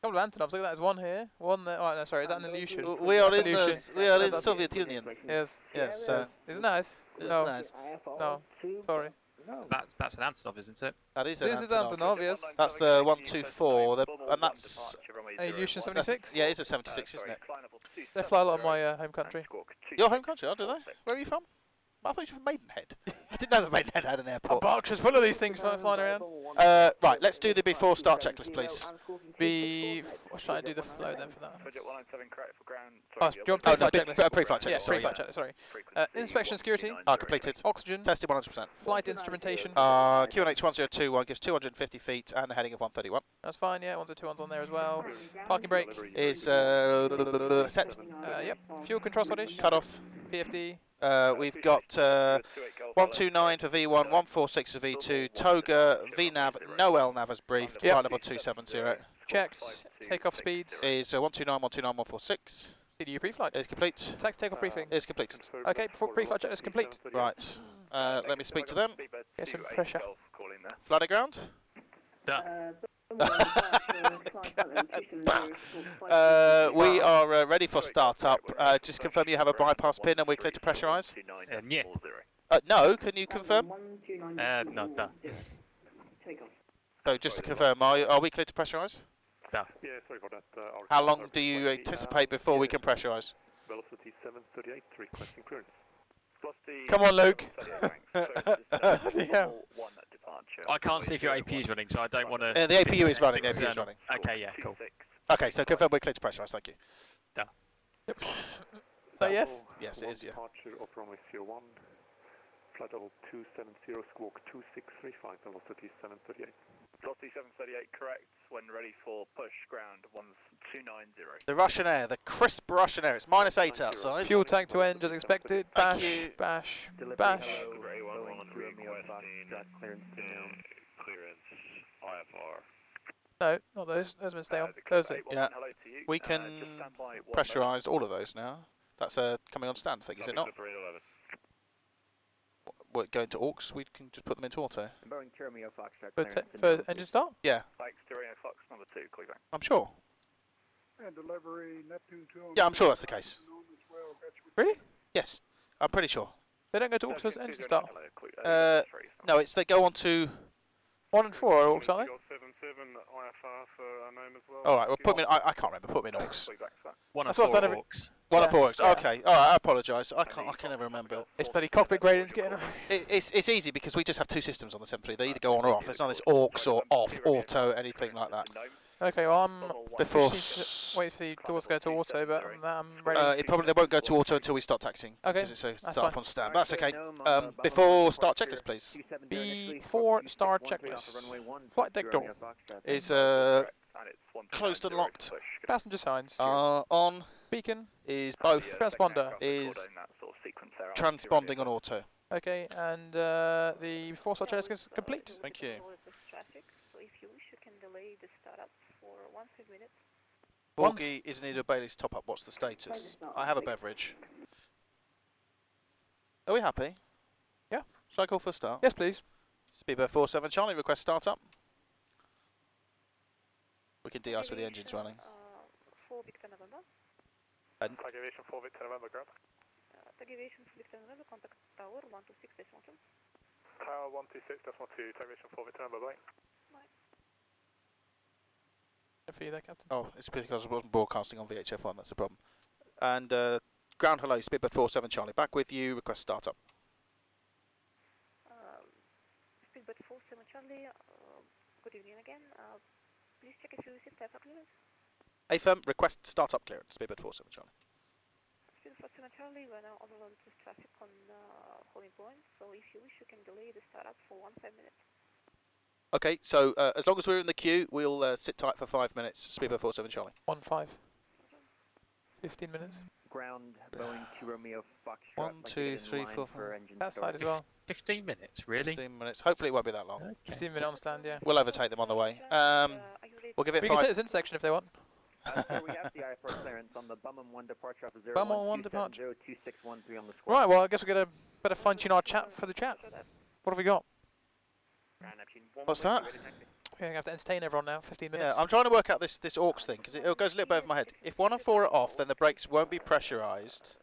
[SPEAKER 3] Couple of Antonovs, look at that, there's one here, one there. Oh, no, sorry, is that an illusion?
[SPEAKER 1] We are
[SPEAKER 3] That's
[SPEAKER 1] in
[SPEAKER 3] illusion.
[SPEAKER 1] the Soviet Union.
[SPEAKER 3] Yes.
[SPEAKER 1] Yes,
[SPEAKER 3] Yes. Is it nice?
[SPEAKER 1] it's
[SPEAKER 3] No.
[SPEAKER 1] nice.
[SPEAKER 3] No. Sorry.
[SPEAKER 7] That's an Antonov, isn't it?
[SPEAKER 1] That is
[SPEAKER 3] This
[SPEAKER 1] an
[SPEAKER 3] is
[SPEAKER 1] Antonov.
[SPEAKER 3] Antonov, yes.
[SPEAKER 1] That's the 124, and that's
[SPEAKER 3] Illusion
[SPEAKER 1] that's-
[SPEAKER 3] 76?
[SPEAKER 1] yeah, it's a 76, isn't it?
[SPEAKER 3] They fly a lot in my home country.
[SPEAKER 1] Your home country? Oh, do they? Where are you from? I thought you were from Maidenhead. I didn't know that Maidenhead had an
[SPEAKER 3] A
[SPEAKER 1] airport.
[SPEAKER 3] box is full of these things flying around.
[SPEAKER 1] Right, let's do the before start checklist, please.
[SPEAKER 3] What should I do the flow then for that?
[SPEAKER 6] Budget 197 correct for ground.
[SPEAKER 3] Oh, do you want
[SPEAKER 1] Oh, no,
[SPEAKER 3] pre-flight checklist?
[SPEAKER 1] pre-flight checklist,
[SPEAKER 3] Yeah,
[SPEAKER 1] sorry,
[SPEAKER 3] pre-flight checklist, sorry. Inspection security,
[SPEAKER 1] Completed.
[SPEAKER 3] oxygen,
[SPEAKER 1] Tested 100%.
[SPEAKER 3] flight instrumentation.
[SPEAKER 1] QNH 1021 gives 250 feet and a heading of 131.
[SPEAKER 3] That's fine, yeah, 102's on there as well. Parking brake,
[SPEAKER 1] Is set.
[SPEAKER 3] yep. Fuel control sortage,
[SPEAKER 1] Cut off.
[SPEAKER 3] PFD,
[SPEAKER 1] We've got 129 for V1, 146 for V2, Toga, VNAV, no LNAV as briefed,
[SPEAKER 3] Yep.
[SPEAKER 1] flight level 270.
[SPEAKER 3] checked, takeoff speeds,
[SPEAKER 1] Is 129, 129, 146.
[SPEAKER 3] CDU pre-flight.
[SPEAKER 1] Is complete.
[SPEAKER 3] Tax takeoff briefing.
[SPEAKER 1] Is completed.
[SPEAKER 3] Okay, pre-flight checklist complete.
[SPEAKER 1] Right. Let me speak to them.
[SPEAKER 3] Get some pressure.
[SPEAKER 1] Flight of ground. We are ready for startup. Just confirm you have a bypass pin and we're clear to pressurise.
[SPEAKER 7] Yeah.
[SPEAKER 1] No, can you confirm?
[SPEAKER 7] No.
[SPEAKER 1] So just to confirm, are we clear to pressurise?
[SPEAKER 9] Yeah, sorry about that.
[SPEAKER 1] How long do you anticipate before we can pressurise?
[SPEAKER 9] Velocity 738, requesting clearance.
[SPEAKER 3] Come on, Luke.
[SPEAKER 6] Yeah.
[SPEAKER 7] I can't see if your AP is running, so I don't want to.
[SPEAKER 1] The APU is running. The APU is running.
[SPEAKER 7] Okay, yeah, cool.
[SPEAKER 1] Okay, so confirm we're clear to pressurise. Thank you.
[SPEAKER 3] So yes?
[SPEAKER 1] Yes, it is. Yeah.
[SPEAKER 9] Departure of runway 01, flight level 270, squawk 2635, velocity 738.
[SPEAKER 6] Velocity 738 correct. When ready for push, ground 1290.
[SPEAKER 1] The Russian air, the crisp Russian air. It's -8 outside.
[SPEAKER 3] Fuel tank to end as expected. Bash,
[SPEAKER 1] you.
[SPEAKER 3] bash, bash.
[SPEAKER 6] Clearance IFR.
[SPEAKER 3] No, not those. Those men stay on. Those are.
[SPEAKER 1] Yeah. We can pressurise all of those now. That's coming on stand, I think, is it not? We're going to AUX, we can just put them into auto.
[SPEAKER 3] For engine start?
[SPEAKER 1] Yeah,
[SPEAKER 6] Thanks to Reno Fox number 2, clear back.
[SPEAKER 1] I'm sure.
[SPEAKER 9] And delivery, Neptune 2.
[SPEAKER 1] Yeah, I'm sure that's the case.
[SPEAKER 3] Really?
[SPEAKER 1] Yes, I'm pretty sure.
[SPEAKER 3] They don't go to AUX for engine start.
[SPEAKER 1] No, it's they go on to.
[SPEAKER 3] 1 and 4 are AUX, aren't they?
[SPEAKER 9] 77 IFR for Nome as well.
[SPEAKER 1] All right, well, put me. I can't remember. Put me in AUX.
[SPEAKER 7] One
[SPEAKER 3] That's
[SPEAKER 7] of
[SPEAKER 3] what
[SPEAKER 7] four
[SPEAKER 3] I've done
[SPEAKER 7] orcs.
[SPEAKER 1] One
[SPEAKER 3] Yeah.
[SPEAKER 1] of 4 AUX.
[SPEAKER 3] Yeah.
[SPEAKER 1] Okay. All right. I apologise. I can never remember.
[SPEAKER 3] It's bloody cockpit gradings getting.
[SPEAKER 1] It's easy because we just have two systems on the 73. They either go on or off. There's none of this AUX or off, auto, anything like that.
[SPEAKER 3] Okay, well I'm
[SPEAKER 1] Before
[SPEAKER 3] wait for the doors to go to auto, but I'm ready.
[SPEAKER 1] they won't go to auto until we start taxing.
[SPEAKER 3] Okay,
[SPEAKER 1] Because it's
[SPEAKER 3] that's
[SPEAKER 1] start up
[SPEAKER 3] fine.
[SPEAKER 1] on stand. That's okay. Before start checklist, please.
[SPEAKER 3] Before start checklist. Flight deck door.
[SPEAKER 1] Is closed and locked.
[SPEAKER 3] Passenger signs.
[SPEAKER 1] On
[SPEAKER 3] Beacon.
[SPEAKER 1] is both.
[SPEAKER 3] Transponder.
[SPEAKER 1] Is transponding on auto.
[SPEAKER 3] Okay, and the before start checklist is complete.
[SPEAKER 1] Thank you.
[SPEAKER 10] Traffic, so if you wish, you can delay the startup for 1 minutes.
[SPEAKER 1] Horgy is needed a Bailey's top up. What's the status? I have a beverage. Are we happy?
[SPEAKER 3] Yeah.
[SPEAKER 1] Shall I call for a start?
[SPEAKER 3] Yes, please.
[SPEAKER 1] Speedbird 47 Charlie, request start up. We can de-ice with the engines running.
[SPEAKER 10] 4 Victor November.
[SPEAKER 1] And
[SPEAKER 9] Aviation 4 Victor November, ground.
[SPEAKER 10] Aviation Victor November, contact Tower 126.2.
[SPEAKER 9] Tower 126.2, Aviation 4 Victor November, bye.
[SPEAKER 3] For you there, Captain.
[SPEAKER 1] Oh, it's because I wasn't broadcasting on VHF1, that's the problem. And ground hello, Speedbird 47 Charlie, back with you, request startup.
[SPEAKER 10] Speedbird 47 Charlie, good evening again. Please check if you received TAFA clearance.
[SPEAKER 1] AFM, request startup clearance, Speedbird 47 Charlie.
[SPEAKER 10] Speedbird 47 Charlie, we're now overloaded with traffic on holding point, so if you wish you can delay the startup for 5 minutes.
[SPEAKER 1] Okay, so as long as we're in the queue, we'll sit tight for 5 minutes, Speedbird 47 Charlie.
[SPEAKER 3] 1-5. 15 minutes.
[SPEAKER 8] Ground, Boeing 2 Romeo Foxtrot.
[SPEAKER 1] 1, 2, 3, 4, 5.
[SPEAKER 3] That side as well.
[SPEAKER 7] 15 minutes, really?
[SPEAKER 1] 15 minutes. Hopefully it won't be that long.
[SPEAKER 7] Okay.
[SPEAKER 3] 15 minutes on stand, yeah.
[SPEAKER 1] We'll overtake them on the way. We'll give it
[SPEAKER 3] We
[SPEAKER 1] 5.
[SPEAKER 3] can take this intersection if they want.
[SPEAKER 8] Sir, we have the IFR clearance on the Bumham 1 departure off of 0
[SPEAKER 3] Bumham 1 departure.
[SPEAKER 8] 2613 on the squad.
[SPEAKER 3] Right, well, I guess we're going to better fine-tune our chat for the chat. What have we got?
[SPEAKER 1] What's that?
[SPEAKER 3] We're going to have to entertain everyone now, 15 minutes.
[SPEAKER 1] Yeah, I'm trying to work out this AUX thing, because it goes a little bit over my head. If 1 and 4 are off, then the brakes won't be pressurised.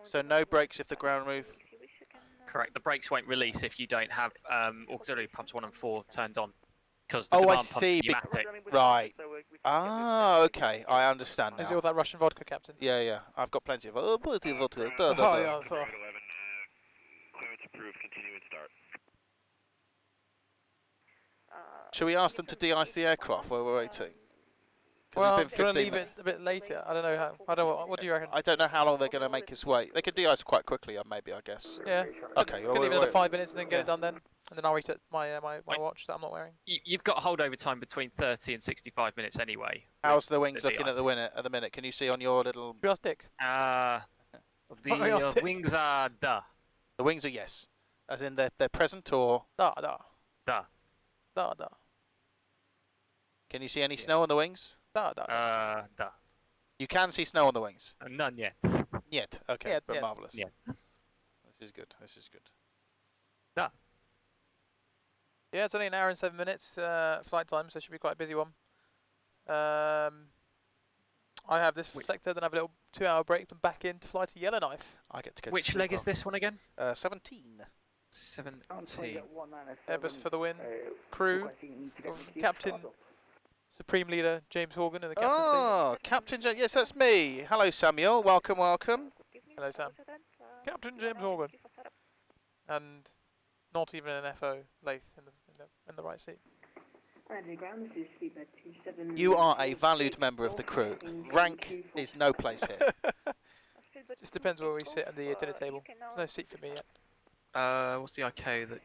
[SPEAKER 1] So no brakes if the ground move...
[SPEAKER 7] Correct, the brakes won't release if you don't have auxiliary pumps 1 and 4 turned on. Because
[SPEAKER 1] Oh,
[SPEAKER 7] the
[SPEAKER 1] I
[SPEAKER 7] demand
[SPEAKER 1] see.
[SPEAKER 7] pumps pneumatic.
[SPEAKER 1] Right. Ah, okay. I understand now.
[SPEAKER 3] Is it all that Russian vodka, Captain?
[SPEAKER 1] Yeah, yeah. I've got plenty of vodka.
[SPEAKER 3] Yeah, I thought.
[SPEAKER 9] Clearance approved, continue and start.
[SPEAKER 1] Should we ask them to de-ice the aircraft while we're waiting?
[SPEAKER 3] Well,
[SPEAKER 1] it's
[SPEAKER 3] I'm
[SPEAKER 1] been
[SPEAKER 3] going to
[SPEAKER 1] 15
[SPEAKER 3] leave it a bit later. I don't know how. I don't know. What do you reckon?
[SPEAKER 1] I don't know how long they're going to make us wait. They could de-ice quite quickly, maybe, I guess.
[SPEAKER 3] Yeah.
[SPEAKER 1] Okay.
[SPEAKER 3] Could leave another 5 minutes and then get it done then. And then I'll reset my my watch that I'm not wearing.
[SPEAKER 7] You've got holdover time between 30 and 65 minutes anyway.
[SPEAKER 1] How's the wings
[SPEAKER 7] The
[SPEAKER 1] looking at the minute? Can you see on your little...
[SPEAKER 3] Your stick.
[SPEAKER 7] The wings are duh.
[SPEAKER 1] The wings are yes. As in they're present or...
[SPEAKER 3] Da.
[SPEAKER 1] Can you see any snow on the wings?
[SPEAKER 3] Da.
[SPEAKER 7] Duh.
[SPEAKER 1] You can see snow on the wings?
[SPEAKER 7] None yet.
[SPEAKER 1] Yet. Okay,
[SPEAKER 3] Yet,
[SPEAKER 1] but
[SPEAKER 3] yet.
[SPEAKER 1] marvellous.
[SPEAKER 7] Yeah.
[SPEAKER 1] This is good. This is good.
[SPEAKER 7] Duh.
[SPEAKER 3] Yeah, it's only an hour and 7 minutes flight time, so it should be quite a busy one. I have this sector, then I have a little 2-hour break, then back in to fly to Yellowknife.
[SPEAKER 1] I get to go
[SPEAKER 7] Which
[SPEAKER 1] to
[SPEAKER 7] leg is this one again?
[SPEAKER 1] 17.
[SPEAKER 7] 17.
[SPEAKER 3] Airbus for the win. Crew, Captain, Supreme Leader James Horgan in the captain's seat.
[SPEAKER 1] Oh, Captain James. Yes, that's me. Hello, Samuel. Welcome, welcome.
[SPEAKER 3] Hello, Sam. Captain James Horgan. And not even an FO, Layth in the right seat.
[SPEAKER 1] You are a valued member of the crew. Rank is no place here.
[SPEAKER 3] Just depends where we sit at the dinner table. There's no seat for me yet.
[SPEAKER 7] What's the IK that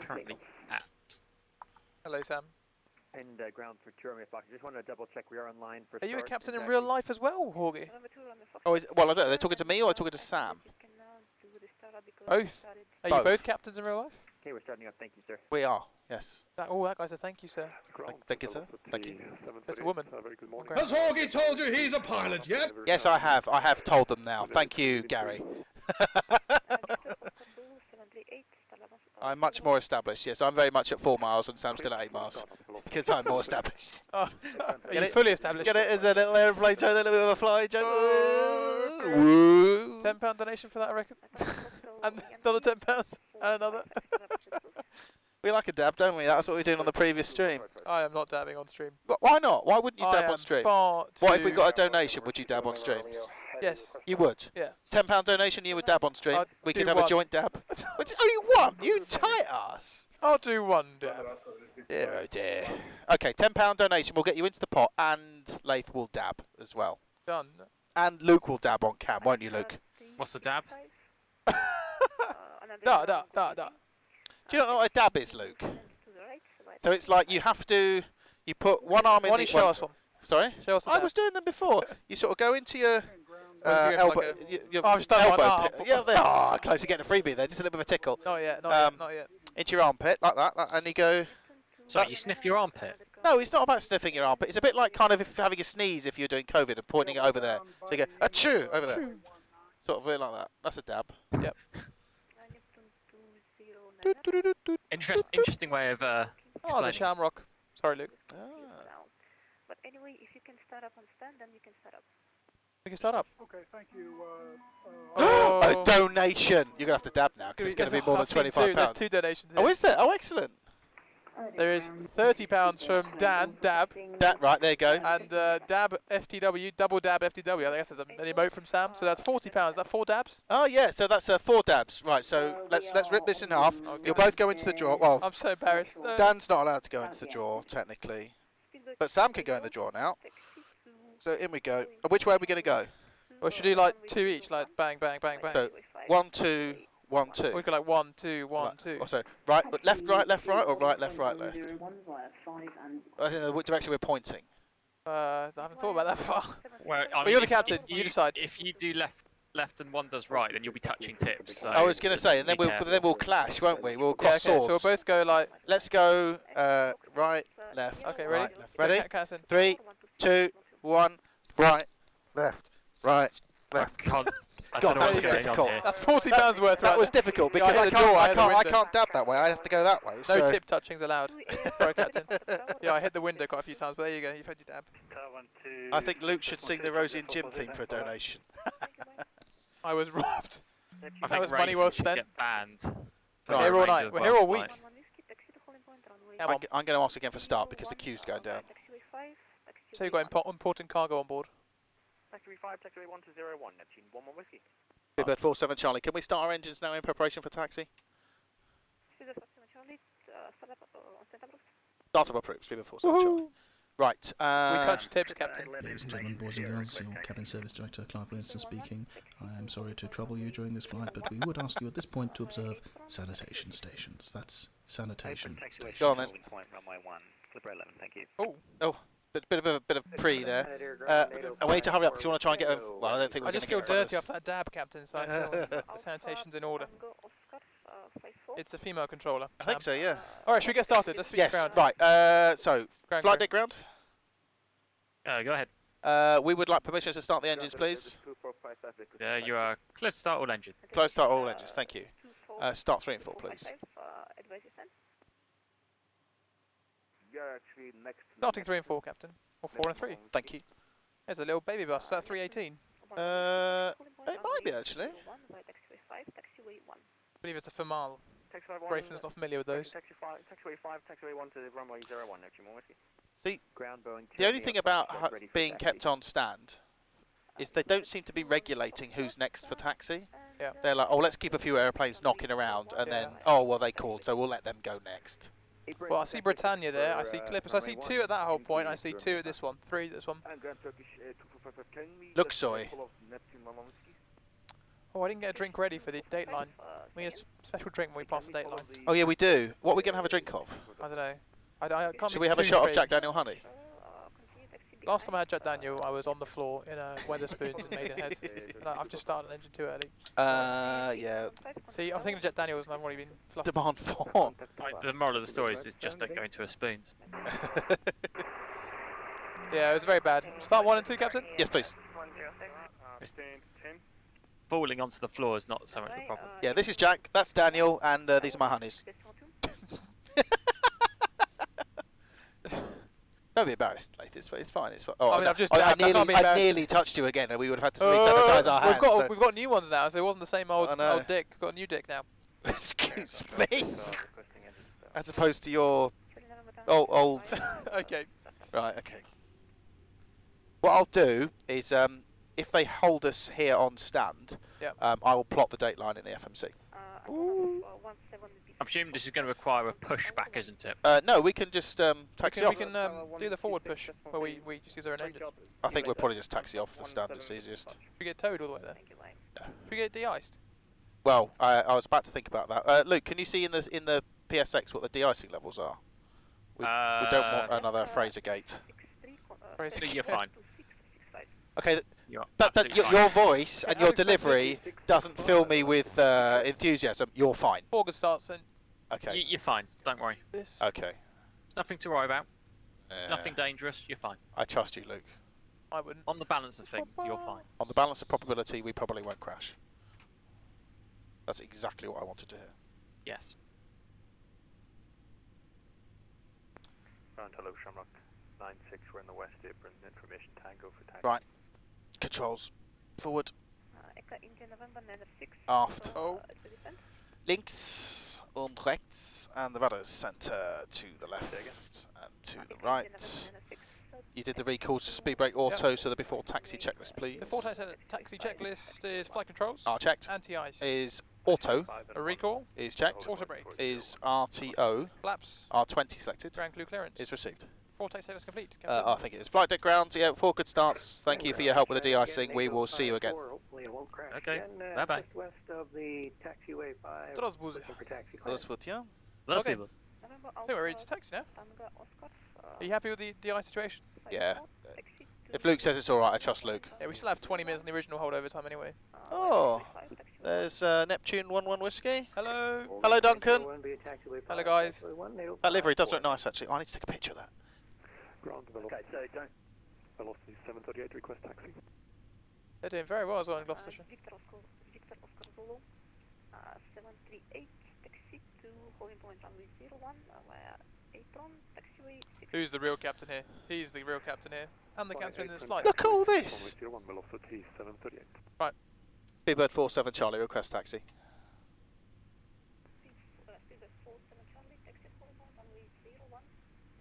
[SPEAKER 7] currently at?
[SPEAKER 3] Hello, Sam.
[SPEAKER 8] And ground for 2 Romeo Fox. Just want to double check we are online for
[SPEAKER 3] Are you a
[SPEAKER 8] start.
[SPEAKER 3] captain in real life as well, Horgy?
[SPEAKER 1] Oh, well, I don't know. They're talking to me or are they talking to Sam?
[SPEAKER 3] Both. Are you both captains in real life?
[SPEAKER 8] Okay, we're starting up. Thank you, sir.
[SPEAKER 1] We are, yes.
[SPEAKER 3] That guy's a thank you, sir.
[SPEAKER 1] Thank you, sir. Thank you.
[SPEAKER 3] That's a woman.
[SPEAKER 4] Has Horgy told you he's a pilot yet?
[SPEAKER 1] Yes, I have. I have told them now. Thank you, Gary. I'm much more established. Yes, I'm very much at 4 miles and Sam's still at 8 miles. Because I'm more established.
[SPEAKER 3] Oh, are you fully established?
[SPEAKER 1] Get it as a little airplane joke, a little bit of a fly joke. Woo.
[SPEAKER 3] £10 donation for that, I reckon. And another £10 and another.
[SPEAKER 1] We like a dab, don't we? That's what we were doing on the previous stream.
[SPEAKER 3] I am not dabbing on stream.
[SPEAKER 1] But why not? Why wouldn't you dab on stream?
[SPEAKER 3] Far
[SPEAKER 1] What if we got a donation? Would you dab on stream?
[SPEAKER 3] Yes.
[SPEAKER 1] You would?
[SPEAKER 3] Yeah.
[SPEAKER 1] £10 donation, you would dab on stream. We could have a joint dab. Only one? You tight ass.
[SPEAKER 3] I'll do one dab.
[SPEAKER 1] Dear, oh dear. Okay, £10 donation will get you into the pot, and Layth will dab as well.
[SPEAKER 3] Done.
[SPEAKER 1] And Luke will dab on cam, won't you, Luke?
[SPEAKER 7] What's the dab?
[SPEAKER 3] Da.
[SPEAKER 1] Do you not know what a dab is, Luke? So it's like you have to, you put one arm in
[SPEAKER 3] Why
[SPEAKER 1] the...
[SPEAKER 3] don't you show us one?
[SPEAKER 1] Sorry?
[SPEAKER 3] Show us a
[SPEAKER 1] I
[SPEAKER 3] dab.
[SPEAKER 1] was doing them before. You sort of go into your elbow... your
[SPEAKER 3] I've just done one.
[SPEAKER 1] elbow pit. Yeah, they are close to getting a freebie there, just a little bit of a tickle.
[SPEAKER 3] Not yet, not yet.
[SPEAKER 1] Into your armpit, like that, and you go...
[SPEAKER 7] So you sniff your armpit?
[SPEAKER 1] No, it's not about sniffing your armpit. It's a bit like kind of if having a sneeze if you're doing COVID and pointing it over there. So you go, achoo, over there. Sort of really like that. That's a dab.
[SPEAKER 3] Yep.
[SPEAKER 7] Interesting way of
[SPEAKER 3] Oh,
[SPEAKER 7] explaining.
[SPEAKER 3] there's a shamrock. Sorry, Luke.
[SPEAKER 10] But anyway, if you can start up on stand, then you can start up.
[SPEAKER 3] We can start up.
[SPEAKER 6] Okay, thank you.
[SPEAKER 1] A donation! You're going to have to dab now, because it's going to be more than
[SPEAKER 3] I've seen
[SPEAKER 1] £25.
[SPEAKER 3] There's 2 donations
[SPEAKER 1] Oh,
[SPEAKER 3] here.
[SPEAKER 1] is there? Oh, excellent.
[SPEAKER 3] There is £30 from Dan, Dab.
[SPEAKER 1] Right, there you go.
[SPEAKER 3] And Dab FTW, double Dab FTW. I guess there's an emote from Sam. So that's £40. Is that 4 dabs?
[SPEAKER 1] Oh, yeah, so that's 4 dabs. Right, so let's rip this in half. You'll both go into the draw. Well,
[SPEAKER 3] I'm so embarrassed.
[SPEAKER 1] Dan's not allowed to go into the draw, technically. But Sam can go in the draw now. So in we go. Which way are we going to go?
[SPEAKER 3] Or should we do like 2 each, like bang, bang, bang, bang?
[SPEAKER 1] So 1, 2, 1, 2.
[SPEAKER 3] Or we could like 1, 2, 1, 2.
[SPEAKER 1] Oh, so right, left, right, or right, left, left? As in the direction we're pointing.
[SPEAKER 3] I haven't thought about that far.
[SPEAKER 7] Well,
[SPEAKER 3] But you're the captain. You decide.
[SPEAKER 7] If you do left and one does right, then you'll be touching tips. So
[SPEAKER 1] I was going to say, and then we'll clash, won't we? We'll cross swords.
[SPEAKER 3] So we'll both go like.
[SPEAKER 1] Let's go right, left.
[SPEAKER 3] Okay, ready?
[SPEAKER 1] Right, left. Ready?
[SPEAKER 3] Catson.
[SPEAKER 1] 3, 2, 1. Right, left, right,
[SPEAKER 7] I
[SPEAKER 1] left.
[SPEAKER 7] can't. I
[SPEAKER 1] God,
[SPEAKER 7] don't know
[SPEAKER 1] that
[SPEAKER 7] what's
[SPEAKER 1] was
[SPEAKER 7] going
[SPEAKER 1] difficult.
[SPEAKER 7] on here.
[SPEAKER 3] That's £40 worth.
[SPEAKER 1] That
[SPEAKER 3] right
[SPEAKER 1] was
[SPEAKER 3] there.
[SPEAKER 1] difficult
[SPEAKER 3] Yeah,
[SPEAKER 1] because
[SPEAKER 3] I hit the door, I hit the
[SPEAKER 1] I
[SPEAKER 3] window.
[SPEAKER 1] can't dab that way. I have to go that way.
[SPEAKER 3] No
[SPEAKER 1] So
[SPEAKER 3] tip touchings allowed. Sorry, Captain. Yeah, I hit the window quite a few times, but there you go. You've had your dab.
[SPEAKER 1] I think Luke should sing the Rosie and Jim theme for a donation.
[SPEAKER 3] I was robbed.
[SPEAKER 7] I
[SPEAKER 3] That
[SPEAKER 7] think
[SPEAKER 3] was money well
[SPEAKER 7] Layth should
[SPEAKER 3] spent.
[SPEAKER 7] get banned.
[SPEAKER 3] We're here all night. We're here all week.
[SPEAKER 1] I'm going to ask again for start because the queue's going down.
[SPEAKER 3] So you've got important cargo on board.
[SPEAKER 8] Taxiway 5, taxiway 1201, Neptune 1 whiskey.
[SPEAKER 1] Bluebird 47 Charlie, can we start our engines now in preparation for taxi? Startup approved, Bluebird 47 Charlie. Right.
[SPEAKER 3] We touched tips, Captain.
[SPEAKER 11] Ladies and gentlemen, boys and girls, your cabin service director, Clive Winston speaking. I am sorry to trouble you during this flight, but we would ask you at this point to observe sanitation stations. That's sanitation stations.
[SPEAKER 1] Go on then.
[SPEAKER 3] Oh.
[SPEAKER 1] Bit of pre there. And we need to hurry up because we want to try and get a... Well, I don't think we're
[SPEAKER 3] I just
[SPEAKER 1] going
[SPEAKER 3] feel
[SPEAKER 1] to get
[SPEAKER 3] dirty after that dab, Captain, so I feel sanitation's in order. It's a female controller.
[SPEAKER 1] I think so, yeah.
[SPEAKER 3] Alright, should we get started? Let's speak
[SPEAKER 1] Yes,
[SPEAKER 3] ground.
[SPEAKER 1] right. So,
[SPEAKER 3] Ground,
[SPEAKER 1] flight deck ground.
[SPEAKER 7] Go ahead.
[SPEAKER 1] We would like permission to start the engines, please.
[SPEAKER 7] You are clear to start all engine.
[SPEAKER 1] Close start all engines, thank you. Start 3 and 4, please.
[SPEAKER 3] Starting 3 and 4, Captain. Or 4 and 3.
[SPEAKER 1] Thank you.
[SPEAKER 3] There's a little baby bus. That's 318.
[SPEAKER 1] It might be, actually.
[SPEAKER 3] I believe it's a Famal. Brayfon's not familiar with those.
[SPEAKER 8] Taxiway 5, taxiway 1 to runway 01, Neptune 1 whiskey.
[SPEAKER 1] See,
[SPEAKER 8] Ground Boeing
[SPEAKER 1] the only thing about being kept on stand is they don't seem to be regulating who's next for taxi.
[SPEAKER 3] Yeah.
[SPEAKER 1] They're like, oh, let's keep a few airplanes knocking around, and then, oh, well, they called, so we'll let them go next.
[SPEAKER 3] Well, I see Britannia there, I see Clippers, I see 2 at that whole point, I see 2 at this one, 3 at this one.
[SPEAKER 1] Luxoy.
[SPEAKER 3] Oh, I didn't get a drink ready for the dateline. We need a special drink when we pass the dateline.
[SPEAKER 1] Oh, yeah, we do. What are we going to have a drink of?
[SPEAKER 3] I don't know. I can't
[SPEAKER 1] Should
[SPEAKER 3] be
[SPEAKER 1] we have a
[SPEAKER 3] too
[SPEAKER 1] shot of
[SPEAKER 3] crazy.
[SPEAKER 1] Jack Daniel Honey?
[SPEAKER 3] Last time I had Jack Daniel, I was on the floor in a Weatherspoons and Maidenhead. And I've just started an engine too early.
[SPEAKER 1] Yeah.
[SPEAKER 3] See, I'm thinking of Jack Daniels and I've already been fluffed.
[SPEAKER 1] Demand for.
[SPEAKER 7] The moral of the story is just don't go into a spoons.
[SPEAKER 3] Yeah, it was very bad. Start 1 and 2, Captain?
[SPEAKER 1] Yes, please.
[SPEAKER 7] Falling onto the floor is not so much a problem.
[SPEAKER 1] Yeah, this is Jack, that's Daniel, and these are my honeys. Don't be embarrassed, Layth. It's fine. It's fine. Oh,
[SPEAKER 3] I mean, I've just
[SPEAKER 1] I
[SPEAKER 3] dabbed,
[SPEAKER 1] I nearly touched you again, and we would have had to re-sanitize our hands.
[SPEAKER 3] We've got new ones now, so it wasn't the same old dick. We've got a new dick now.
[SPEAKER 1] Excuse me. As opposed to your old.
[SPEAKER 3] Okay.
[SPEAKER 1] Right. Okay. What I'll do is, if they hold us here on stand, I will plot the date line in the FMC.
[SPEAKER 7] I'm assuming this is going to require a pushback, isn't it?
[SPEAKER 1] No, we can just taxi off.
[SPEAKER 3] We can do the forward push, where we just use our own engine.
[SPEAKER 1] I think we'll probably just taxi off the stand. It's easiest.
[SPEAKER 3] Should we get towed all the way there?
[SPEAKER 1] No.
[SPEAKER 3] Should we get de-iced?
[SPEAKER 1] Well, I was about to think about that. Luke, can you see in the PSX what the de-icing levels are? We don't want another Fraser Gate.
[SPEAKER 7] You're fine.
[SPEAKER 1] Okay, but your voice and your delivery doesn't fill me with enthusiasm. You're fine.
[SPEAKER 3] August starts in.
[SPEAKER 1] Okay.
[SPEAKER 7] You're fine. Don't worry.
[SPEAKER 1] Okay.
[SPEAKER 7] Nothing to worry about. Nothing dangerous. You're fine.
[SPEAKER 1] I trust you, Luke.
[SPEAKER 3] I wouldn't.
[SPEAKER 7] On the balance of things, you're fine.
[SPEAKER 1] On the balance of probability, we probably won't crash. That's exactly what I wanted to hear.
[SPEAKER 7] Yes.
[SPEAKER 9] Ground, hello, Shamrock 96. We're in the West Apron. Information Tango for taxi.
[SPEAKER 1] Right. Controls. Forward.
[SPEAKER 10] Echo India November 906.
[SPEAKER 1] Aft.
[SPEAKER 3] Oh.
[SPEAKER 10] To descend.
[SPEAKER 1] Links und rechts, and the rudder centre to the left and to the right. You did the recalls to speed brake auto, so the before taxi checklist, please.
[SPEAKER 3] Before taxi checklist is flight controls.
[SPEAKER 1] Are checked.
[SPEAKER 3] Anti-ice.
[SPEAKER 1] Is auto.
[SPEAKER 3] A recall.
[SPEAKER 1] Is checked.
[SPEAKER 3] Auto brake.
[SPEAKER 1] Is RTO.
[SPEAKER 3] Flaps.
[SPEAKER 1] R20 selected.
[SPEAKER 3] Ground clue clearance.
[SPEAKER 1] Is received.
[SPEAKER 3] Before taxi checklist complete.
[SPEAKER 1] I think it is. Flight deck ground. Yeah, 4 good starts. Thank you for your help with the de-icing. We will see you again.
[SPEAKER 7] Okay. Bye bye.
[SPEAKER 8] West of the taxiway 5.
[SPEAKER 1] Здравствуйте.
[SPEAKER 3] Okay. I think we're ready to taxi now. Are you happy with the DI situation?
[SPEAKER 1] Yeah. If Luke says it's alright, I trust Luke.
[SPEAKER 3] Yeah, we still have 20 minutes on the original holdover time anyway.
[SPEAKER 1] Oh, there's Neptune 11 Whiskey.
[SPEAKER 3] Hello.
[SPEAKER 1] Hello, Duncan.
[SPEAKER 3] Hello, guys.
[SPEAKER 1] That livery does look nice, actually. I need to take a picture of that.
[SPEAKER 9] Ground velocity.
[SPEAKER 8] Okay, so don't.
[SPEAKER 9] Velocity 738, request taxi.
[SPEAKER 3] They're doing very well as well in Gloucestershire.
[SPEAKER 10] Victor Oscar Zulu. 738 taxi to holding point runway 01 via apron taxiway 6.
[SPEAKER 3] Who's the real captain here? He's the real captain here. And the captain in this flight.
[SPEAKER 1] Look at all this!
[SPEAKER 9] Runway 01, velocity 738.
[SPEAKER 3] Right.
[SPEAKER 1] Speedbird 47 Charlie, request taxi.
[SPEAKER 10] Speedbird 47 Charlie, taxi holding point runway 01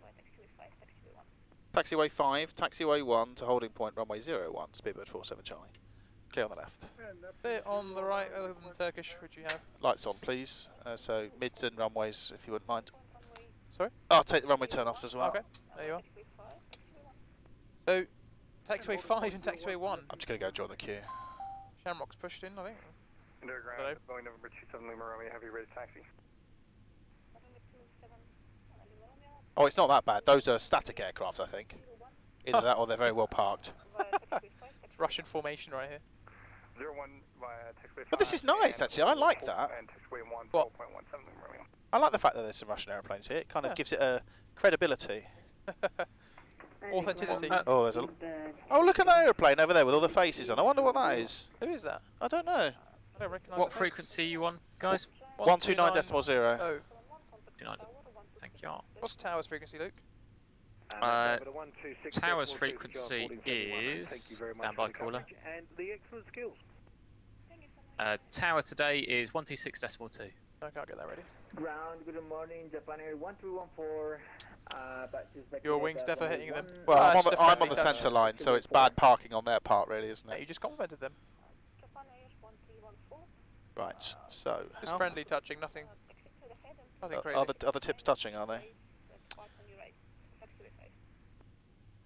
[SPEAKER 10] via taxiway 5, taxiway 1.
[SPEAKER 1] Taxiway 5, taxiway 1 to holding point runway 01, Speedbird 47 Charlie. Clear on the left.
[SPEAKER 3] Bit on the right, other than Turkish, would you have?
[SPEAKER 1] Lights on, please. So mids and runways, if you wouldn't mind.
[SPEAKER 3] Sorry?
[SPEAKER 1] I'll take the runway turn-offs as well.
[SPEAKER 3] Okay, there you are. So, taxiway 5 and taxiway 1.
[SPEAKER 1] I'm just going to go join the queue.
[SPEAKER 3] Shamrock's pushed in, I think.
[SPEAKER 6] Underground, Boeing November 27 Lima Romeo, heavy ready taxi.
[SPEAKER 1] Oh, it's not that bad. Those are static aircraft, I think. Either that or they're very well parked.
[SPEAKER 3] Russian formation right here.
[SPEAKER 6] 01 via taxiway 5.
[SPEAKER 1] But this is nice, actually. I like that.
[SPEAKER 6] And taxiway 1,
[SPEAKER 3] What?
[SPEAKER 6] 12.17 Lima Romeo.
[SPEAKER 1] I like the fact that there's some Russian airplanes here. It kind of gives it a credibility.
[SPEAKER 3] Authenticity.
[SPEAKER 1] Oh, there's a... Oh, look at that airplane over there with all the faces on. I wonder what that is.
[SPEAKER 3] Who is that?
[SPEAKER 1] I don't know.
[SPEAKER 3] I don't recognise
[SPEAKER 7] What
[SPEAKER 3] the face.
[SPEAKER 7] frequency you on, guys?
[SPEAKER 1] 129.0.
[SPEAKER 3] Oh.
[SPEAKER 7] 29. Thank you.
[SPEAKER 3] What's tower's frequency, Luke?
[SPEAKER 7] Tower's frequency is... Stand by, caller.
[SPEAKER 8] And the excellent skills.
[SPEAKER 7] Tower today is 126.2.
[SPEAKER 3] I can't get that ready.
[SPEAKER 8] Ground, good morning, Japan Air 1314.
[SPEAKER 3] Your wings definitely hitting them.
[SPEAKER 1] Well,
[SPEAKER 3] Ah,
[SPEAKER 1] I'm
[SPEAKER 3] it's
[SPEAKER 1] on
[SPEAKER 3] the
[SPEAKER 1] the, I'm on
[SPEAKER 3] friendly
[SPEAKER 1] the
[SPEAKER 3] touch.
[SPEAKER 1] centre line, so it's bad parking on their part, really, isn't
[SPEAKER 3] No,
[SPEAKER 1] it?
[SPEAKER 3] you just complimented them.
[SPEAKER 1] Right, so...
[SPEAKER 3] Just friendly touching, nothing. Nothing crazy.
[SPEAKER 1] Are the tips touching, are they?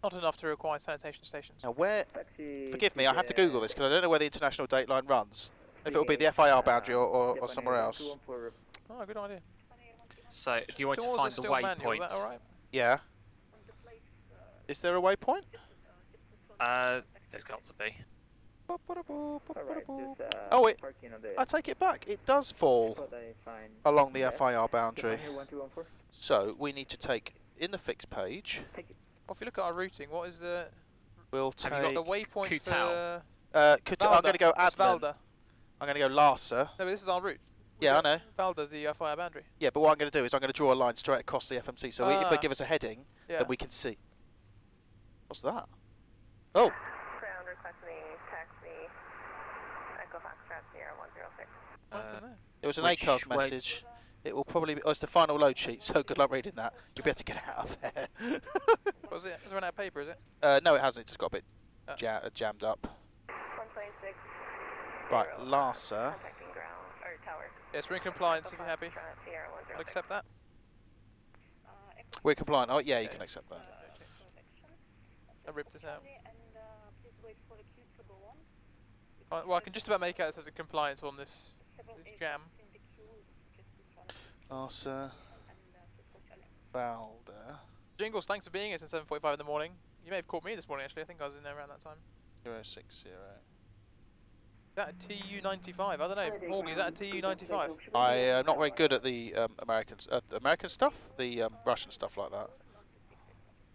[SPEAKER 3] Not enough to require sanitation stations.
[SPEAKER 1] Now, where... Forgive me, I have to Google this, because I don't know where the international date line runs. If it will be the FIR boundary or somewhere else.
[SPEAKER 3] Oh, good idea.
[SPEAKER 7] So, do you want to
[SPEAKER 3] Doors
[SPEAKER 7] find
[SPEAKER 3] are
[SPEAKER 7] the
[SPEAKER 3] still manual, is
[SPEAKER 7] waypoint?
[SPEAKER 3] that alright?
[SPEAKER 1] Yeah. Is there a waypoint?
[SPEAKER 7] There's got to be.
[SPEAKER 1] Oh, I take it back. It does fall along the FIR boundary. So we need to take in the fixed page.
[SPEAKER 3] Well, if you look at our routing, what is the...
[SPEAKER 1] We'll take.
[SPEAKER 3] Have you got the waypoint
[SPEAKER 7] Kutau?
[SPEAKER 3] for...
[SPEAKER 1] I'm going to go
[SPEAKER 3] It's
[SPEAKER 1] Admin.
[SPEAKER 3] Valda.
[SPEAKER 1] I'm going to go Larsa.
[SPEAKER 3] No, but this is our route.
[SPEAKER 1] Yeah, I know.
[SPEAKER 3] Valda's the fire boundary.
[SPEAKER 1] Yeah, but what I'm going to do is I'm going to draw a line straight across the FMC. So if they
[SPEAKER 3] Ah.
[SPEAKER 1] give us a heading,
[SPEAKER 3] Yeah.
[SPEAKER 1] then we can see. What's that? Oh.
[SPEAKER 10] Ground requesting taxi. Echo Foxtrot Sierra 106.
[SPEAKER 1] It was an
[SPEAKER 7] Which
[SPEAKER 1] ACARS
[SPEAKER 7] way-
[SPEAKER 1] message. It will probably be... Oh, it's the final load sheet, so good luck reading that. You'll be able to get it out of there.
[SPEAKER 3] Was it? It's run out of paper, is it?
[SPEAKER 1] No, it hasn't. It just got a bit jammed up.
[SPEAKER 10] 126.
[SPEAKER 1] Right, Larsa.
[SPEAKER 10] Contacting ground or tower.
[SPEAKER 3] Yes, we're in compliance if you're happy.
[SPEAKER 10] Sierra
[SPEAKER 3] I'll
[SPEAKER 10] 106.
[SPEAKER 3] accept that.
[SPEAKER 1] We're compliant. Oh, yeah, you can accept that.
[SPEAKER 3] I ripped this out.
[SPEAKER 10] And please wait for the queue to go on.
[SPEAKER 3] Well, I can just about make out it says a compliance on this jam.
[SPEAKER 1] Larsa. Valda.
[SPEAKER 3] Jingles, thanks for being here since 7:45 in the morning. You may have caught me this morning actually. I think I was in there around that time.
[SPEAKER 1] 060.
[SPEAKER 3] Is that a TU-95? I don't know. Horgy, is that a TU-95?
[SPEAKER 1] I am not very good at the American stuff, the Russian stuff like that.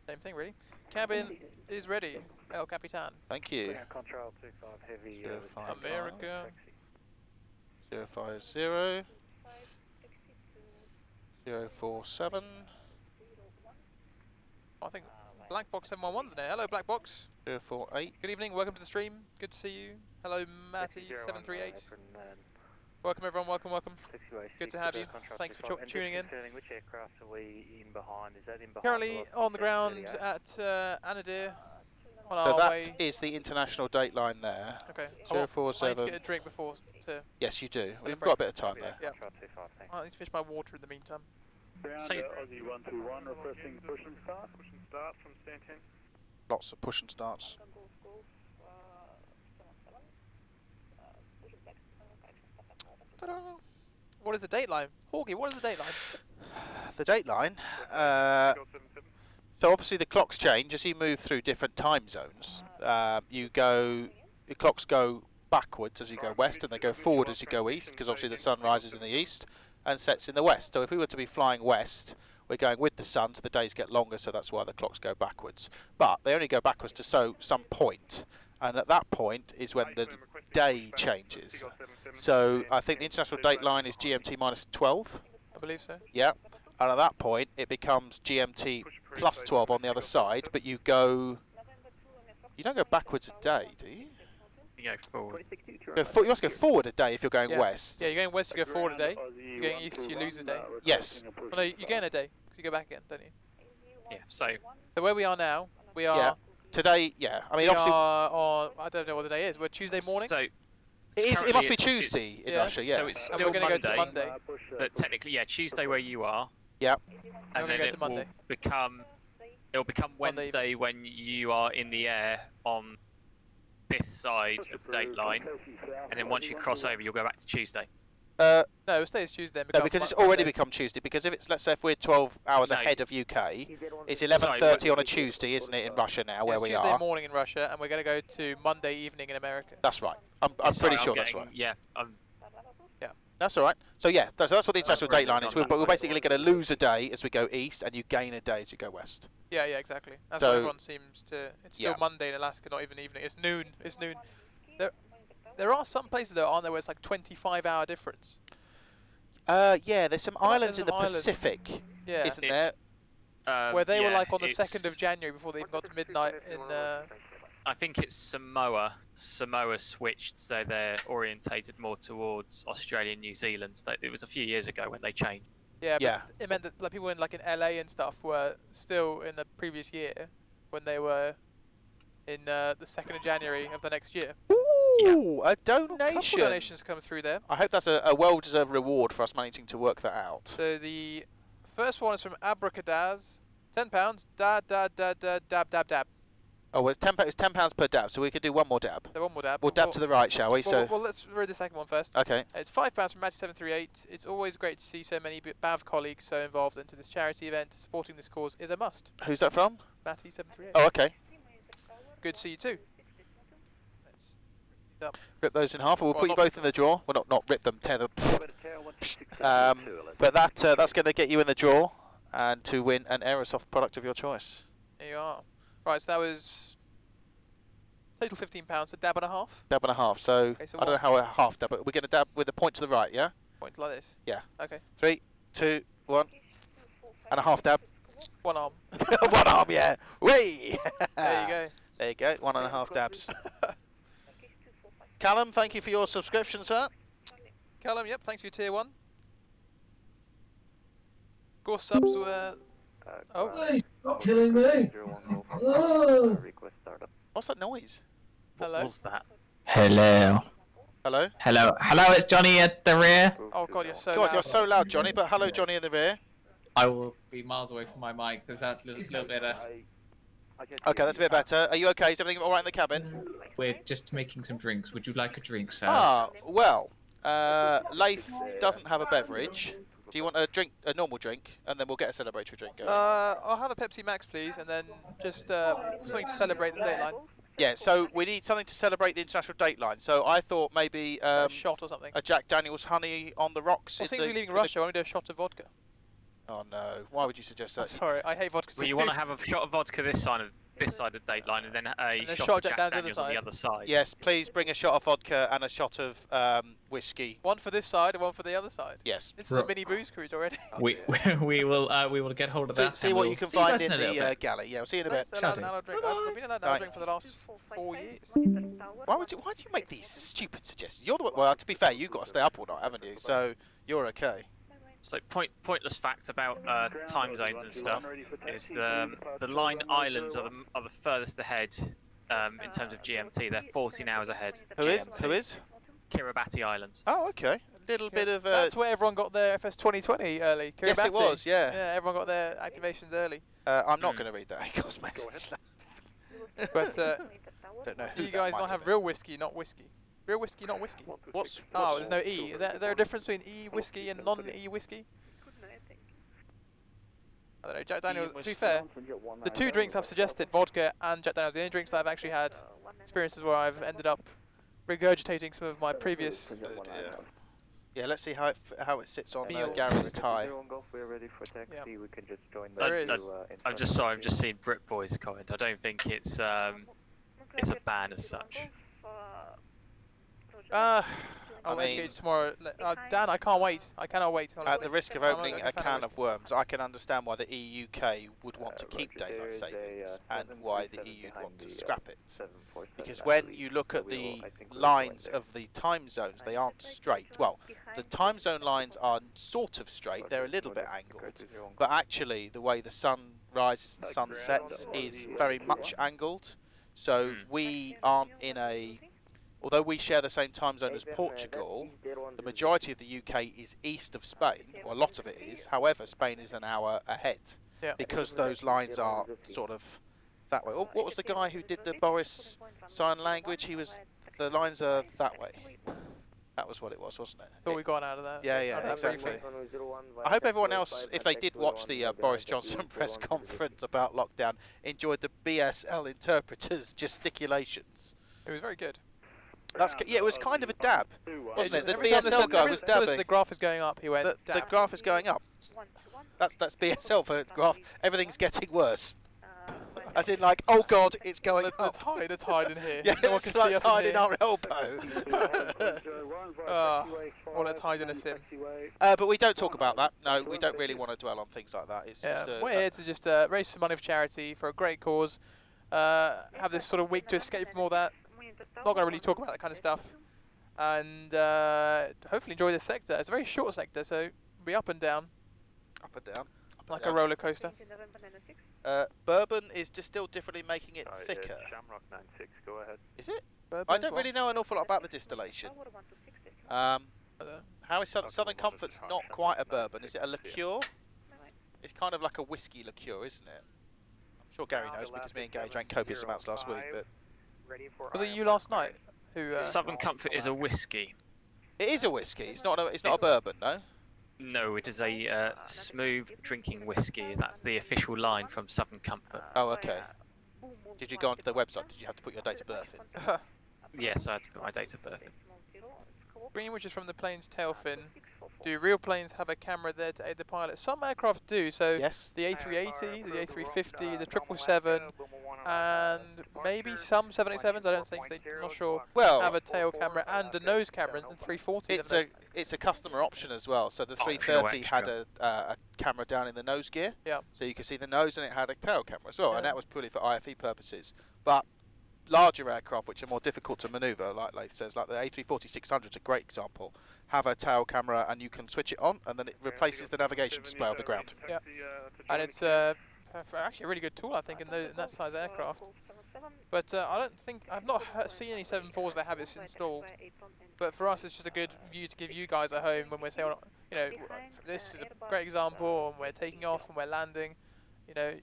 [SPEAKER 3] Same thing, really. Cabin is ready. El Capitan.
[SPEAKER 1] Thank you.
[SPEAKER 9] Control 25 heavy.
[SPEAKER 1] 055.
[SPEAKER 3] America.
[SPEAKER 1] 050. 047.
[SPEAKER 3] I think Black Box 711's in there. Hello, Black Box.
[SPEAKER 1] 048.
[SPEAKER 3] Good evening. Welcome to the stream. Good to see you. Hello, Matty 738. Welcome everyone. Welcome. Good to have you. Thanks for tuning in.
[SPEAKER 8] Which aircraft are we in behind? Is that in behind?
[SPEAKER 3] Currently on the ground at Anadyr.
[SPEAKER 1] So that is the international date line there.
[SPEAKER 3] Okay.
[SPEAKER 1] 047.
[SPEAKER 3] I need to get a drink before.
[SPEAKER 1] Yes, you do. We've got a bit of time there.
[SPEAKER 3] Yeah. I need to finish my water in the meantime.
[SPEAKER 6] So Aussie 121 requesting push and start. Push and start from Stanton.
[SPEAKER 1] Lots of push and starts.
[SPEAKER 3] What is the date line? Horgy, what is the date line?
[SPEAKER 1] The date line? So obviously the clocks change as you move through different time zones. The clocks go backwards as you go west, and they go forward as you go east, because obviously the sun rises in the east and sets in the west. So if we were to be flying west, we're going with the sun, so the days get longer, so that's why the clocks go backwards. But they only go backwards to some point, and at that point is when the day changes. So I think the international date line is GMT minus 12.
[SPEAKER 3] I believe so.
[SPEAKER 1] Yeah, and at that point it becomes GMT plus 12 on the other side, but you don't go backwards a day, do you?
[SPEAKER 7] You go forward.
[SPEAKER 1] You must go forward a day if you're going west.
[SPEAKER 3] Yeah, you're going west, you go forward a day. You're going east, you lose a day.
[SPEAKER 1] Yes.
[SPEAKER 3] Well, no, you gain a day, because you go back again, don't you?
[SPEAKER 7] Yeah, so
[SPEAKER 3] where we are now, we are...
[SPEAKER 1] Yeah. Today, yeah. I mean, obviously...
[SPEAKER 3] on, I don't know what the day is. We're Tuesday morning?
[SPEAKER 7] So
[SPEAKER 1] it must be Tuesday in Russia, yeah.
[SPEAKER 7] So it's still
[SPEAKER 3] we're going to go to Monday.
[SPEAKER 7] But technically, yeah, Tuesday where you are.
[SPEAKER 1] Yeah.
[SPEAKER 7] And then it will become Wednesday when you are in the air on this side of the date line, and then once you cross over, you'll go back to Tuesday.
[SPEAKER 3] No, it stays Tuesday.
[SPEAKER 1] No, because it's already become Tuesday. Because if it's, let's say, if we're 12 hours ahead of UK, it's 11:30 on a Tuesday, isn't it, in Russia now, where we are?
[SPEAKER 3] Tuesday morning in Russia, and we're going to go to Monday evening in America.
[SPEAKER 1] That's right. I'm pretty sure that's right.
[SPEAKER 7] Yeah.
[SPEAKER 1] That's all right. So yeah, that's what the international date line is. We're basically going to lose a day as we go east, and you gain a day as you go west.
[SPEAKER 3] Yeah, exactly. That's what everyone seems to. It's still Monday in Alaska, not even evening. It's noon. It's noon. There are some places though, aren't there, where it's like 25-hour difference?
[SPEAKER 1] Yeah, there's some islands in the Pacific, isn't there?
[SPEAKER 3] Where they were like on the 2nd of January before they even got to midnight in.
[SPEAKER 7] I think it's Samoa. Samoa switched, so they're orientated more towards Australia and New Zealand. It was a few years ago when they changed.
[SPEAKER 3] Yeah, but it meant that like people in LA and stuff were still in the previous year when they were in the 2nd of January of the next year.
[SPEAKER 1] Ooh, a donation!
[SPEAKER 3] A couple donations come through there.
[SPEAKER 1] I hope that's a well-deserved reward for us managing to work that out.
[SPEAKER 3] So the first one is from Abracadaz, £10. Dab.
[SPEAKER 1] Oh, well, it's £10 per dab, so we could do one more dab.
[SPEAKER 3] So one more dab.
[SPEAKER 1] We'll dab to the right, shall we?
[SPEAKER 3] Well, let's read the second one first.
[SPEAKER 1] Okay.
[SPEAKER 3] It's £5 from Matty738. It's always great to see so many BAV colleagues so involved into this charity event. Supporting this cause is a must.
[SPEAKER 1] Who's that from?
[SPEAKER 3] Matty738.
[SPEAKER 1] Oh, okay.
[SPEAKER 3] Good to see you too.
[SPEAKER 1] Rip those in half, and we'll put you both in the draw. Well, not rip them, tear them. But that's going to get you in the draw, and to win an Aerosoft product of your choice.
[SPEAKER 3] There you are. Right, so that was total £15, so dab and a half.
[SPEAKER 1] Dab and a half. So,
[SPEAKER 3] okay, so
[SPEAKER 1] I don't know how a half dab, but we're going to dab with the point to the right, yeah?
[SPEAKER 3] Point like this.
[SPEAKER 1] Yeah.
[SPEAKER 3] Okay.
[SPEAKER 1] 3, 2, 1, and a half dab.
[SPEAKER 3] One arm.
[SPEAKER 1] One arm, yeah. Whee!
[SPEAKER 3] There you go.
[SPEAKER 1] There you go. 1.5 dabs. Callum, thank you for your subscription, sir.
[SPEAKER 3] Callum, yep, thanks for your tier 1. Of course, subs were.
[SPEAKER 12] Hey, stop killing me!
[SPEAKER 1] What's that noise?
[SPEAKER 3] Hello.
[SPEAKER 7] What was that?
[SPEAKER 12] Hello.
[SPEAKER 1] Hello.
[SPEAKER 12] Hello, it's Johnny at the rear.
[SPEAKER 3] Oh god, you're so
[SPEAKER 1] God,
[SPEAKER 3] loud.
[SPEAKER 1] you're so loud, Johnny, but hello, Johnny in the rear.
[SPEAKER 12] I will be miles away from my mic. There's that little bit of...
[SPEAKER 1] Okay, that's a bit better. Are you okay? Is everything alright in the cabin?
[SPEAKER 12] We're just making some drinks. Would you like a drink, sir?
[SPEAKER 1] Ah, well, Layth doesn't have a beverage. Do you want a drink, a normal drink, and then we'll get a celebratory drink going?
[SPEAKER 3] I'll have a Pepsi Max, please, and then just something to celebrate the dateline.
[SPEAKER 1] Yeah, so we need something to celebrate the international dateline. So I thought maybe
[SPEAKER 3] a shot or something.
[SPEAKER 1] A Jack Daniel's honey on the rocks.
[SPEAKER 3] Well, since we're leaving Russia, I want to do a shot of vodka.
[SPEAKER 1] Oh no! Why would you suggest that?
[SPEAKER 3] I'm sorry, I hate vodka.
[SPEAKER 7] Well, you want to have a shot of vodka this side of this side of Dateline, and then a
[SPEAKER 3] a
[SPEAKER 7] shot
[SPEAKER 3] shot
[SPEAKER 7] of Jack Daniels on the other side.
[SPEAKER 1] Yes, please bring a shot of vodka and a shot of whiskey.
[SPEAKER 3] One for this side and one for the other side.
[SPEAKER 1] Yes.
[SPEAKER 3] This is a mini booze cruise already.
[SPEAKER 12] We will get hold of that.
[SPEAKER 1] See what you can find in the galley. Yeah, we'll see you in a bit.
[SPEAKER 3] I've been allowed to drink for the last 4 years.
[SPEAKER 1] Why do you make these stupid suggestions? You're the one, well, to be fair, you've got to stay up all night, haven't you? So you're okay.
[SPEAKER 7] So pointless fact about time zones and stuff is the line islands are the furthest ahead in terms of GMT. They're 14 hours ahead.
[SPEAKER 1] Who is?
[SPEAKER 7] Kiribati Islands.
[SPEAKER 1] Oh, okay. A little bit of.
[SPEAKER 3] That's where everyone got their FS 2020 early. Kiribati.
[SPEAKER 1] Yes, it was. Yeah.
[SPEAKER 3] Yeah, everyone got their activations early.
[SPEAKER 1] I'm not going to read that.
[SPEAKER 3] But
[SPEAKER 1] don't know.
[SPEAKER 3] Do you guys not have real whiskey, not whiskey? Real whiskey, not whiskey. Oh, there's no E. Is there a difference between E whiskey and non-E whiskey? I don't know. Jack Daniels. To be fair, the two drinks I've suggested, vodka and Jack Daniels, the only drinks I've actually had experiences where I've ended up regurgitating some of my previous.
[SPEAKER 1] Yeah, let's see how it sits on Gary's tie.
[SPEAKER 7] I'm just sorry. I'm just seeing Brit Boys comment. I don't think it's a ban as such.
[SPEAKER 3] I'll educate you tomorrow. Dan, I can't wait. I cannot wait. Honestly.
[SPEAKER 1] At the risk of opening a can of worms, I can understand why the EUK would want to keep daylight savings and why the EU would want to scrap it. Because when you look at the lines of the time zones, they aren't straight. Well, the time zone lines are sort of straight. They're a little bit angled. But actually, the way the sun rises and sun sets is very much angled. So we aren't in a... Although we share the same time zone as Portugal, the majority of the UK is east of Spain, or a lot of it is. However, Spain is an hour ahead because those lines are sort of that way. Oh, what was the guy who did the Boris sign language? The lines are that way. That was what it was, wasn't it?
[SPEAKER 3] Thought we got out of that.
[SPEAKER 1] Yeah, exactly. I hope everyone else, if they did watch the Boris Johnson press conference about lockdown, enjoyed the BSL interpreters' gesticulations.
[SPEAKER 3] It was very good.
[SPEAKER 1] Yeah, it was kind of a dab, wasn't it? The BSL guy was dabbing.
[SPEAKER 3] The graph is going up, he went dab.
[SPEAKER 1] The graph is going up. That's BSL for graph. Everything's getting worse. As in, like, oh God, it's going up.
[SPEAKER 3] Let's hide in here.
[SPEAKER 1] Yeah,
[SPEAKER 3] no one can see
[SPEAKER 1] let's
[SPEAKER 3] us
[SPEAKER 1] hide in our elbow.
[SPEAKER 3] Or let's hide in a sim.
[SPEAKER 1] But we don't talk about that. No, we don't really want to dwell on things like that. It's just,
[SPEAKER 3] we're here to just raise some money for charity for a great cause. Have this sort of week to escape from all that. Not going to really talk about that kind of stuff, and hopefully enjoy this sector. It's a very short sector, so it'll be up and down.
[SPEAKER 1] Up and down.
[SPEAKER 3] Like a roller coaster.
[SPEAKER 1] Bourbon is distilled differently, making it thicker.
[SPEAKER 9] Shamrock 96, go ahead.
[SPEAKER 1] Is it? I don't really know an awful lot about the distillation. How is Southern Comfort's not quite a bourbon? Is it a liqueur? It's kind of like a whiskey liqueur, isn't it? I'm sure Gary knows because me and Gary drank copious amounts last week. But
[SPEAKER 3] was it you last night who?
[SPEAKER 7] Southern Comfort is a whiskey.
[SPEAKER 1] It is a whiskey. It's not a bourbon, no.
[SPEAKER 7] No, it is a smooth drinking whiskey. That's the official line from Southern Comfort.
[SPEAKER 1] Oh, okay. Did you go onto their website? Did you have to put your date of birth in?
[SPEAKER 7] Yes, I had to put my date of birth in.
[SPEAKER 3] Bringing which is from the plane's tail fin. Do real planes have a camera there to aid the pilot? Some aircraft do. So
[SPEAKER 1] yes.
[SPEAKER 3] The A380, the A350, the 777, and maybe some 787s. I don't think I'm not sure.
[SPEAKER 1] Well,
[SPEAKER 3] have a tail camera and a nose camera in the 340.
[SPEAKER 1] It's a customer option as well. So the 330 had a camera down in the nose gear.
[SPEAKER 3] Yeah.
[SPEAKER 1] So you could see the nose, and it had a tail camera as well, and that was purely for IFE purposes. But larger aircraft, which are more difficult to manoeuvre, like Layth says, like the A340-600 is a great example, have a tail camera and you can switch it on and then it replaces the navigation display on the ground.
[SPEAKER 3] Yeah, and it's actually a really good tool, I think, in that size aircraft. But I've not seen any 747s that have this installed. But for us, it's just a good view to give you guys at home when we're saying, you know, this is a great example, and we're taking off and we're landing, you know.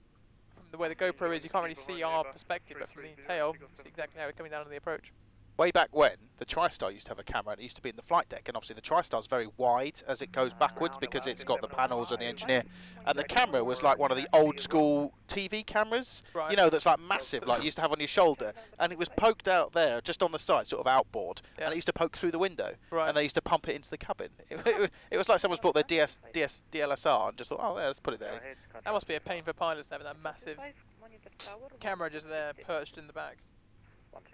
[SPEAKER 3] The way the GoPro is, you can't really see our perspective, but from the tail, you see exactly how we're coming down on the approach.
[SPEAKER 1] Way back when, the TriStar used to have a camera, and it used to be in the flight deck, and obviously the TriStar is very wide as it goes backwards because it's got the panels and the engineer, and the camera was like one of the old school TV cameras, you know, that's like massive, like you used to have on your shoulder, and it was poked out there, just on the side, sort of outboard, and it used to poke through the window, and they used to pump it into the cabin. It was like someone's brought their DSLR and just thought, oh, yeah, let's put it there.
[SPEAKER 3] That must be a pain for pilots having that massive camera just there, perched in the back.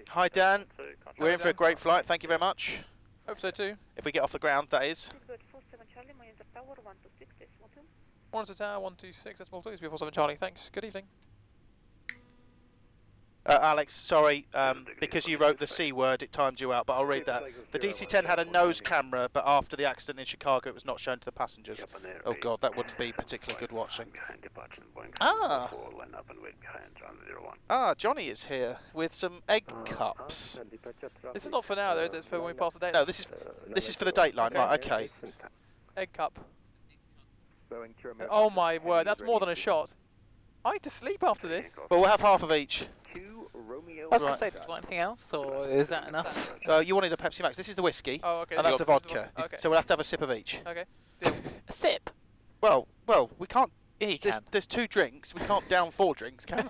[SPEAKER 1] Hi Dan, we're in for a great flight, thank you very much.
[SPEAKER 3] Hope so too.
[SPEAKER 1] If we get off the ground, that is.
[SPEAKER 3] 1 to tower, 126, that's multiple, 47 Charlie, thanks, good evening.
[SPEAKER 1] Alex, sorry, because you wrote the C word, it timed you out, but I'll read that. The DC-10 had a nose camera, but after the accident in Chicago, it was not shown to the passengers. Oh God, that wouldn't be particularly good watching. Johnny is here with some egg cups.
[SPEAKER 3] This is not for now, though, is it? It's for when we pass the date.
[SPEAKER 1] No, this is for the dateline, right? Okay.
[SPEAKER 3] Egg cup. Oh my word, that's more than a shot. I need to sleep after this.
[SPEAKER 1] Well, we'll have half of each.
[SPEAKER 2] I was going to say, do you want anything else, or is that enough?
[SPEAKER 1] You wanted a Pepsi Max. This is the whiskey,
[SPEAKER 3] oh, okay.
[SPEAKER 1] and that's the vodka.
[SPEAKER 3] Okay.
[SPEAKER 1] So we'll have to have a sip of each.
[SPEAKER 3] Okay. Deal.
[SPEAKER 2] A sip?
[SPEAKER 1] Well, we can't.
[SPEAKER 2] Yeah, you can.
[SPEAKER 1] There's 2 drinks. We can't down 4 drinks, can we?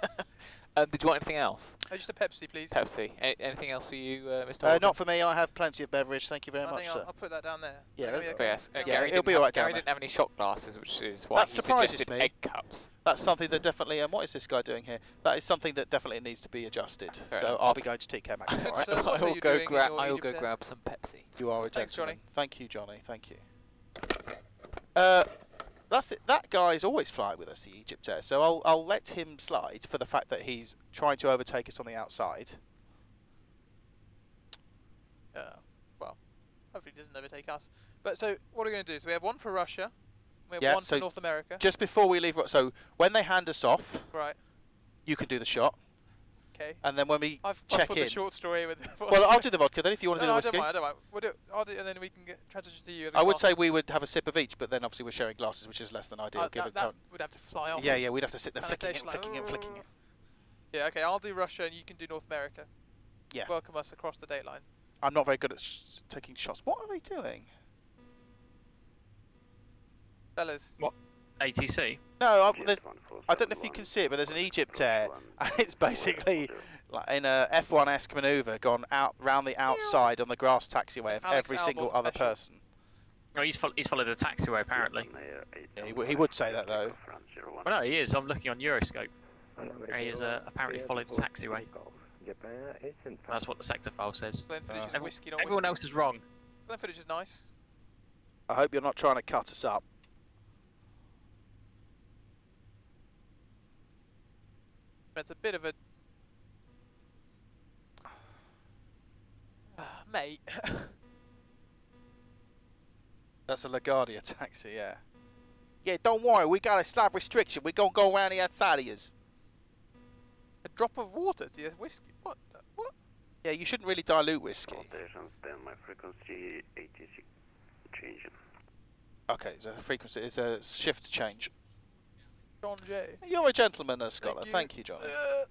[SPEAKER 2] Did you want anything else?
[SPEAKER 3] Just a Pepsi, please.
[SPEAKER 2] Pepsi. Anything else for you, Mr. Horgy?
[SPEAKER 1] Not for me. I have plenty of beverage. Thank you very much, sir.
[SPEAKER 3] I'll put that down there.
[SPEAKER 1] Yeah.
[SPEAKER 2] Yes.
[SPEAKER 1] Yeah, it'll be alright down
[SPEAKER 2] Gary
[SPEAKER 1] there.
[SPEAKER 2] didn't have any shot glasses, which is why
[SPEAKER 1] That
[SPEAKER 2] he
[SPEAKER 1] surprises
[SPEAKER 2] suggested
[SPEAKER 1] me.
[SPEAKER 2] egg cups.
[SPEAKER 1] That's something that definitely. What is this guy doing here? That is something that definitely needs to be adjusted. So I'll be going to TK Maxx. All right.
[SPEAKER 3] So what are you doing in your
[SPEAKER 2] I will go
[SPEAKER 3] Egypt
[SPEAKER 2] grab some Pepsi.
[SPEAKER 1] You are a
[SPEAKER 3] Thanks,
[SPEAKER 1] gentleman.
[SPEAKER 3] Johnny.
[SPEAKER 1] Thank you, Johnny. Thank you. That's it. That guy's always flying with us, the Egyptair. So I'll let him slide for the fact that he's trying to overtake us on the outside.
[SPEAKER 3] Well, hopefully he doesn't overtake us. But so what are we going to do? So we have one for Russia. We have
[SPEAKER 1] Yeah,
[SPEAKER 3] one
[SPEAKER 1] so
[SPEAKER 3] for North America.
[SPEAKER 1] Just before we leave, so when they hand us off,
[SPEAKER 3] Right.
[SPEAKER 1] you can do the shot.
[SPEAKER 3] Okay.
[SPEAKER 1] And then when we
[SPEAKER 3] I've
[SPEAKER 1] check
[SPEAKER 3] put
[SPEAKER 1] in,
[SPEAKER 3] the short story with.
[SPEAKER 1] well, I'll do the vodka then if you want to do the
[SPEAKER 3] I
[SPEAKER 1] whiskey.
[SPEAKER 3] don't mind. We'll do it. I'll do it, and then we can transition to you.
[SPEAKER 1] I would say we would have a sip of each, but then obviously we're sharing glasses, which is less than ideal. Given
[SPEAKER 3] that would have to fly off.
[SPEAKER 1] Yeah, we'd have to sit there flicking it,
[SPEAKER 3] Sanitation,
[SPEAKER 1] flicking it, flicking it.
[SPEAKER 3] Yeah, okay. I'll do Russia, and you can do North America.
[SPEAKER 1] Yeah.
[SPEAKER 3] Welcome us across the date line.
[SPEAKER 1] I'm not very good at taking shots. What are they doing?
[SPEAKER 3] Fellas.
[SPEAKER 7] What? ATC?
[SPEAKER 1] No, I don't know if you can see it, but there's an Egyptair, and it's basically like in a F1-esque manoeuvre gone out round the outside on the grass taxiway of
[SPEAKER 3] Alex
[SPEAKER 1] every single other person.
[SPEAKER 7] Oh, he's followed the taxiway apparently.
[SPEAKER 1] Yeah, he would say that though.
[SPEAKER 7] Well, no, he is. I'm looking on Euroscope. He is apparently followed the taxiway. That's what the sector file says. Everyone else is wrong.
[SPEAKER 3] That footage is nice.
[SPEAKER 1] I hope you're not trying to cut us up.
[SPEAKER 3] It's a bit of a... mate.
[SPEAKER 1] That's a LaGuardia taxi, yeah. Yeah, don't worry, we got a slab restriction. We're going to go around the outside of yours.
[SPEAKER 3] A drop of water to your whiskey? What? What?
[SPEAKER 1] Yeah, you shouldn't really dilute whiskey.
[SPEAKER 9] My frequency 86 changing.
[SPEAKER 1] Okay, so frequency is a shift change.
[SPEAKER 3] John J.
[SPEAKER 1] You're a gentleman, Scholar. Thank you, Johnny.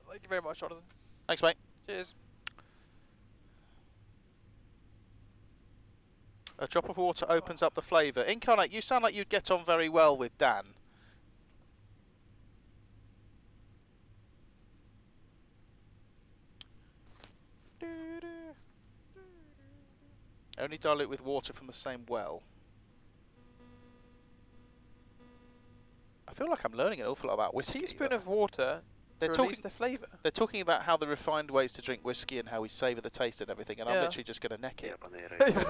[SPEAKER 3] Thank you very much, Jonathan.
[SPEAKER 1] Thanks, mate.
[SPEAKER 3] Cheers.
[SPEAKER 1] A drop of water opens up the flavour. Incarnate, you sound like you'd get on very well with Dan. Only dilute with water from the same well. I feel like I'm learning an awful lot about whiskey.
[SPEAKER 3] Teaspoon of water to release the flavour.
[SPEAKER 1] They're talking about how the refined ways to drink whiskey and how we savour the taste and everything, and I'm literally just going to neck it.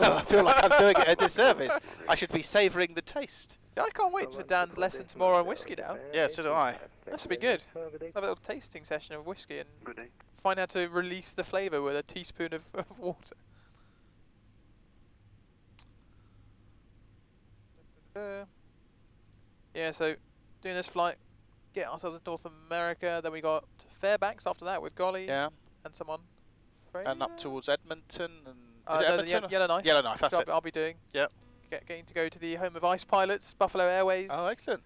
[SPEAKER 1] I feel like I'm doing it a disservice. I should be savouring the taste.
[SPEAKER 3] Yeah, I can't wait for Dan's lesson tomorrow on whiskey now.
[SPEAKER 1] Yeah, so do I.
[SPEAKER 3] That should be good. Have a little tasting session of whiskey and find out how to release the flavour with a teaspoon of water. Yeah, so doing this flight, get ourselves to North America, then we got Fairbanks after that with Golly and someone.
[SPEAKER 1] And up towards Edmonton and
[SPEAKER 3] Edmonton? Yellowknife.
[SPEAKER 1] Yellowknife, that's it.
[SPEAKER 3] I'll be doing.
[SPEAKER 1] Yep.
[SPEAKER 3] Getting to go to the home of ice pilots, Buffalo Airways.
[SPEAKER 1] Oh, excellent.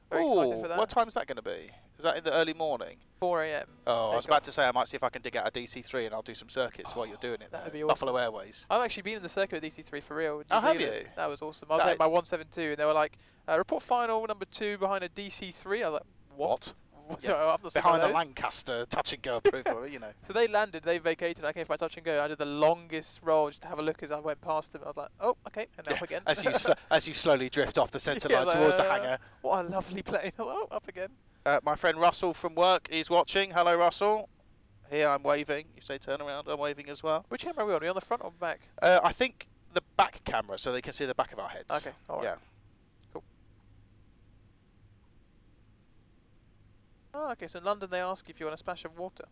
[SPEAKER 3] Very excited for that.
[SPEAKER 1] What time is that going to be? Is that in the early morning?
[SPEAKER 3] 4 AM.
[SPEAKER 1] Oh, I was about to say I might see if I can dig out a DC-3 and I'll do some circuits while you're doing it.
[SPEAKER 3] That'd be awesome.
[SPEAKER 1] Buffalo Airways.
[SPEAKER 3] I've actually been in the circuit with DC-3 for real.
[SPEAKER 1] Oh, have you?
[SPEAKER 3] That was awesome. I was at my 172 and they were like, report final number 2 behind a DC-3. I was like, what? So I've not seen
[SPEAKER 1] behind
[SPEAKER 3] one
[SPEAKER 1] the
[SPEAKER 3] of those.
[SPEAKER 1] Lancaster touch and go approved, you know.
[SPEAKER 3] So they landed, they vacated, I came for my touch and go. I did the longest roll just to have a look as I went past them. I was like, oh, okay, and up again.
[SPEAKER 1] As you slowly drift off the centre line towards the hangar.
[SPEAKER 3] What a lovely plane. Oh, up again.
[SPEAKER 1] My friend Russell from work is watching. Hello, Russell. Here, I'm waving. You say turn around, I'm waving as well.
[SPEAKER 3] Which camera are we on? Are we on the front or back?
[SPEAKER 1] I think the back camera, so they can see the back of our heads.
[SPEAKER 3] Okay, alright.
[SPEAKER 1] Yeah.
[SPEAKER 3] Cool. Oh, okay, so in London they ask if you want a splash of water.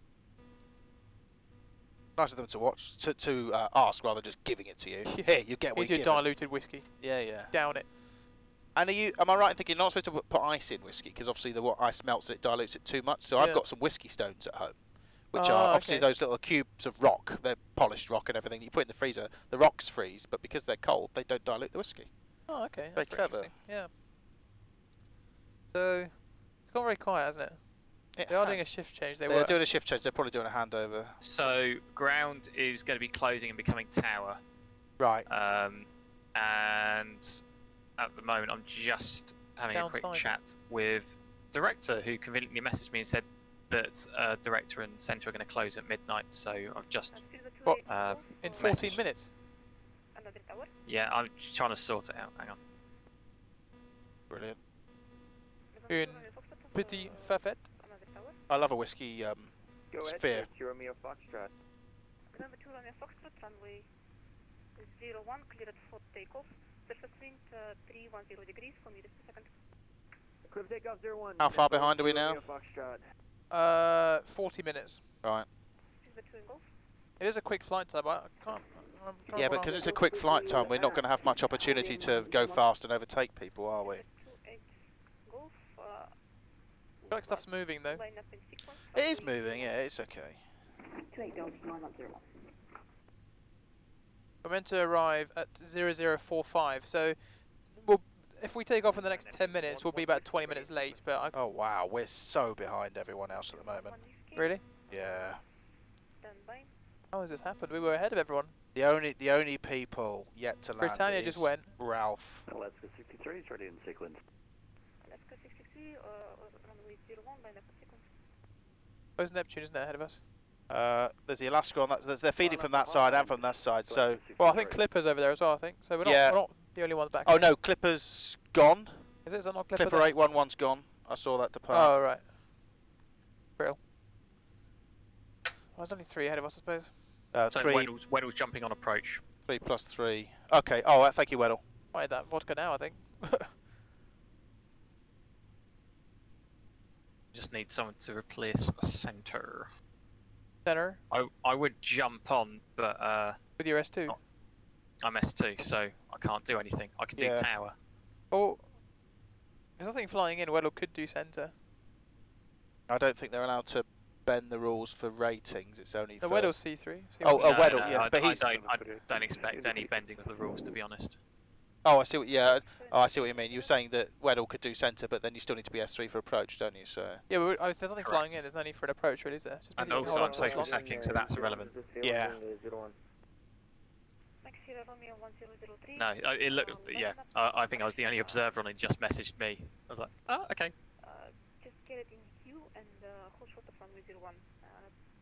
[SPEAKER 1] Nice of them to watch, to ask rather than just giving it to you. Here, you get what
[SPEAKER 3] Here's
[SPEAKER 1] you
[SPEAKER 3] your diluted whiskey.
[SPEAKER 1] Yeah, yeah.
[SPEAKER 3] Down it.
[SPEAKER 1] And am I right in thinking you're not supposed to put ice in whiskey, because obviously the ice melts and it dilutes it too much? So I've got some whiskey stones at home, which are obviously those little cubes of rock. They're polished rock and everything. You put in the freezer, the rocks freeze, but because they're cold, they don't dilute the whiskey.
[SPEAKER 3] Oh, okay.
[SPEAKER 1] Very clever.
[SPEAKER 3] Yeah. So, it's gone very quiet, hasn't it? They are doing a shift change.
[SPEAKER 1] They're doing a shift change. They're probably doing a handover.
[SPEAKER 7] So ground is going to be closing and becoming tower.
[SPEAKER 1] Right.
[SPEAKER 7] And at the moment, I'm just having a quick chat with director, who conveniently messaged me and said that director and centre are going to close at midnight. So I've just
[SPEAKER 3] in 14 minutes.
[SPEAKER 7] Yeah, I'm trying to sort it out. Hang on.
[SPEAKER 1] Brilliant.
[SPEAKER 3] Une petite fafette.
[SPEAKER 1] I love a whiskey sphere.
[SPEAKER 8] Romeo Foxtrot.
[SPEAKER 10] November 2 Romeo Foxtrot, runway 01, cleared for takeoff. Surface wind 310 degrees, 4 meters per second.
[SPEAKER 8] Clear takeoff 01.
[SPEAKER 1] How far behind are we now?
[SPEAKER 3] 40 minutes.
[SPEAKER 1] Right.
[SPEAKER 3] It is a quick flight time, but I can't
[SPEAKER 1] yeah, but because it's a quick flight time, we're not going to have much opportunity to go fast and overtake people, are we?
[SPEAKER 3] I feel like stuff's moving though.
[SPEAKER 1] It is moving, yeah, it's okay.
[SPEAKER 3] We're meant to arrive at 0045, so if we take off in the next 10 minutes, we'll be about 20 minutes late. But
[SPEAKER 1] oh wow, we're so behind everyone else at the moment.
[SPEAKER 3] Really?
[SPEAKER 1] Yeah.
[SPEAKER 3] How has this happened? We were ahead of everyone.
[SPEAKER 1] The only people yet to land
[SPEAKER 3] Britannia just went.
[SPEAKER 1] Ralph.
[SPEAKER 9] Alaska 63 is ready in sequence.
[SPEAKER 10] Alaska 63, runway 01 by Neptune sequence.
[SPEAKER 3] Where's Neptune, isn't it, ahead of us?
[SPEAKER 1] There's the Alaska on that. They're feeding from that side and from that side. So.
[SPEAKER 3] Well, I think Clipper's over there as well. I think so. We're not the only ones back.
[SPEAKER 1] Oh no, Clipper's gone.
[SPEAKER 3] Is that not Clipper?
[SPEAKER 1] Clipper 811's gone. I saw that depart.
[SPEAKER 3] Oh right. Brill. Well, there's only 3 ahead of us, I suppose.
[SPEAKER 7] So
[SPEAKER 1] 3.
[SPEAKER 7] Weddle's jumping on approach.
[SPEAKER 1] 3 plus 3. Okay. Oh, thank you, Weddle.
[SPEAKER 3] I had that vodka now, I think.
[SPEAKER 7] Just need someone to replace a centre.
[SPEAKER 3] Centre?
[SPEAKER 7] I would jump on, but
[SPEAKER 3] with your S2?
[SPEAKER 7] I'm S2, so I can't do anything. I can do tower.
[SPEAKER 3] Oh, there's nothing flying in. Weddle could do centre.
[SPEAKER 1] I don't think they're allowed to bend the rules for ratings. It's only for...
[SPEAKER 3] Weddle's C3.
[SPEAKER 1] Weddle, yeah.
[SPEAKER 7] I
[SPEAKER 1] But
[SPEAKER 7] don't expect any bending of the rules, to be honest.
[SPEAKER 1] Oh, I see what. Yeah. Oh, I see what you mean. You were saying that Weddle could do centre, but then you still need to be S3 for approach, don't you? So.
[SPEAKER 3] Yeah, but if there's nothing flying in, there's no need for an approach, really, is there? Just
[SPEAKER 7] and also, I'm social sacking, so that's irrelevant.
[SPEAKER 1] Yeah.
[SPEAKER 7] No, it looked. Yeah, I think I was the only observer, and it just messaged me. I was like, oh, okay.
[SPEAKER 10] Just get it in queue and hold short of runway 01.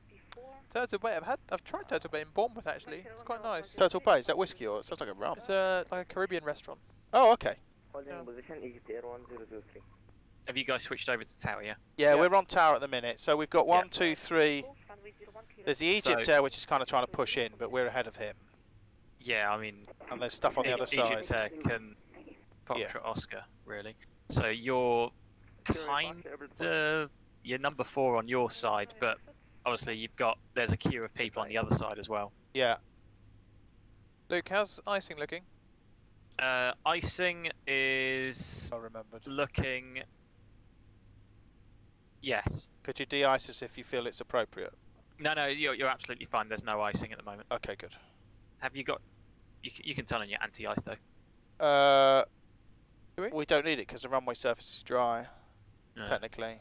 [SPEAKER 10] Before.
[SPEAKER 3] Turtle Bay. I've tried Turtle Bay in Bournemouth actually. It's quite nice.
[SPEAKER 1] Turtle Bay, is that whiskey or it sounds like a rum?
[SPEAKER 3] It's like a Caribbean restaurant.
[SPEAKER 1] Oh, okay.
[SPEAKER 8] Position Air 1003.
[SPEAKER 7] Have you guys switched over to tower? Yeah.
[SPEAKER 1] Yeah, we're on tower at the minute. So we've got 1, 2, 3. There's the Egypt Air, which is kind of trying to push in, but we're ahead of him.
[SPEAKER 7] Yeah, I mean.
[SPEAKER 1] And there's stuff on the other side.
[SPEAKER 7] Egypt Air can Foxtrot Oscar, really. So you're kind of you're number 4 on your side, but obviously there's a queue of people on the other side as well.
[SPEAKER 1] Yeah.
[SPEAKER 3] Luke, how's icing looking?
[SPEAKER 7] Icing is looking. Yes.
[SPEAKER 1] Could you de-ice us if you feel it's appropriate?
[SPEAKER 7] No, you're absolutely fine. There's no icing at the moment.
[SPEAKER 1] Okay, good.
[SPEAKER 7] Have you got? You can turn on your anti-ice though.
[SPEAKER 1] We don't need it because the runway surface is dry.
[SPEAKER 7] No.
[SPEAKER 1] Technically.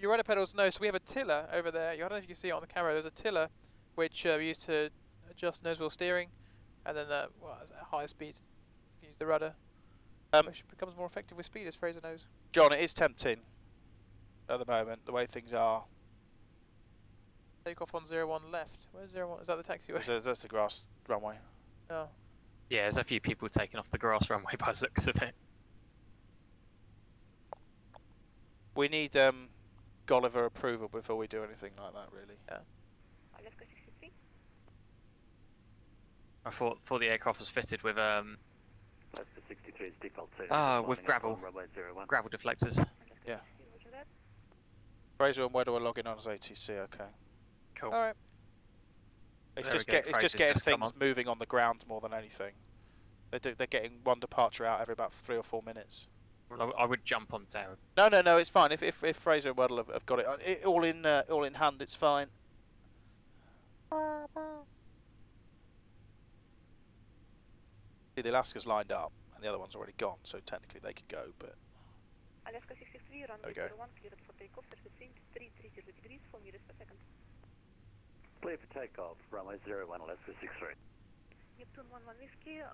[SPEAKER 3] Your rudder pedals, no, so we have a tiller over there. I don't know if you can see it on the camera. There's a tiller which we use to adjust nose wheel steering, and then at higher speeds use the rudder, which becomes more effective with speed, as Fraser knows.
[SPEAKER 1] John, it is tempting at the moment, the way things are.
[SPEAKER 3] Take off on 01 left. Where's 01? Is that the taxiway?
[SPEAKER 1] That's the grass runway.
[SPEAKER 3] Oh.
[SPEAKER 7] Yeah, there's a few people taking off the grass runway by the looks of it.
[SPEAKER 1] We need Gulliver approval before we do anything like that, really.
[SPEAKER 3] Yeah.
[SPEAKER 10] Alaska 63.
[SPEAKER 7] I thought the aircraft was fitted with
[SPEAKER 9] Alaska 63 is default.
[SPEAKER 7] with gravel deflectors.
[SPEAKER 1] Yeah. Fraser and Weddle are logging on as ATC. Okay.
[SPEAKER 7] Cool.
[SPEAKER 3] All right.
[SPEAKER 1] It's
[SPEAKER 7] There
[SPEAKER 1] just
[SPEAKER 7] we go,
[SPEAKER 1] it's just
[SPEAKER 7] Fraser's
[SPEAKER 1] getting
[SPEAKER 7] just come
[SPEAKER 1] things
[SPEAKER 7] on.
[SPEAKER 1] moving on the ground more than anything. They're getting one departure out every about 3 or 4 minutes.
[SPEAKER 7] Well, I would jump on tower.
[SPEAKER 1] No, it's fine. If Fraser and Weddle have got it all in hand, it's fine. See, the Alaska's lined up, and the other one's already gone, so technically they could go, but.
[SPEAKER 10] Alaska 63, runway 01, cleared for takeoff, surface wind 330 degrees, 4 meters per second.
[SPEAKER 9] Clear for takeoff, runway 01, Alaska 63.
[SPEAKER 10] Neptune 11 Whiskey,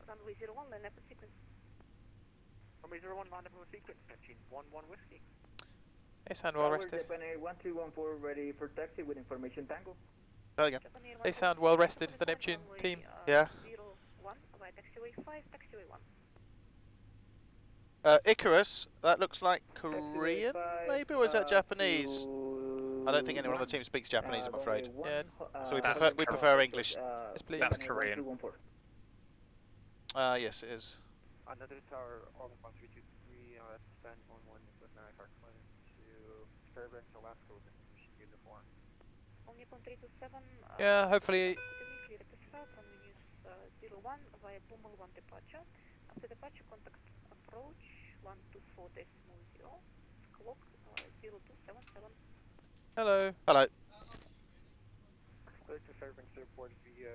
[SPEAKER 10] runway 01, line up in sequence.
[SPEAKER 8] Runway 01, line up in sequence, Neptune 11 Whiskey.
[SPEAKER 3] They sound well rested.
[SPEAKER 8] Japan 1214 ready for taxi with information tango.
[SPEAKER 1] There you go.
[SPEAKER 3] They sound well rested, the Neptune team.
[SPEAKER 1] Yeah.
[SPEAKER 10] 01, via taxiway 5, taxiway 1.
[SPEAKER 1] Icarus, that looks like Korean, maybe, or is that Japanese? I don't think anyone on the team speaks Japanese, I'm afraid.
[SPEAKER 3] Yeah.
[SPEAKER 1] So we prefer English.
[SPEAKER 3] Yes, please.
[SPEAKER 7] That's Korean.
[SPEAKER 1] Yes, it is.
[SPEAKER 9] Another tower, August 1323, stand on 1 with 9 car climb to Fairbanks, Alaska with information uniform.
[SPEAKER 10] Only 327.
[SPEAKER 3] Yeah, hopefully.
[SPEAKER 10] Clear at the south, runway news 01 via Pummel 1 departure. After departure, contact approach 124.0, clock 0277.
[SPEAKER 3] Hello.
[SPEAKER 1] Hello.
[SPEAKER 9] Clear to Fairbanks Airport via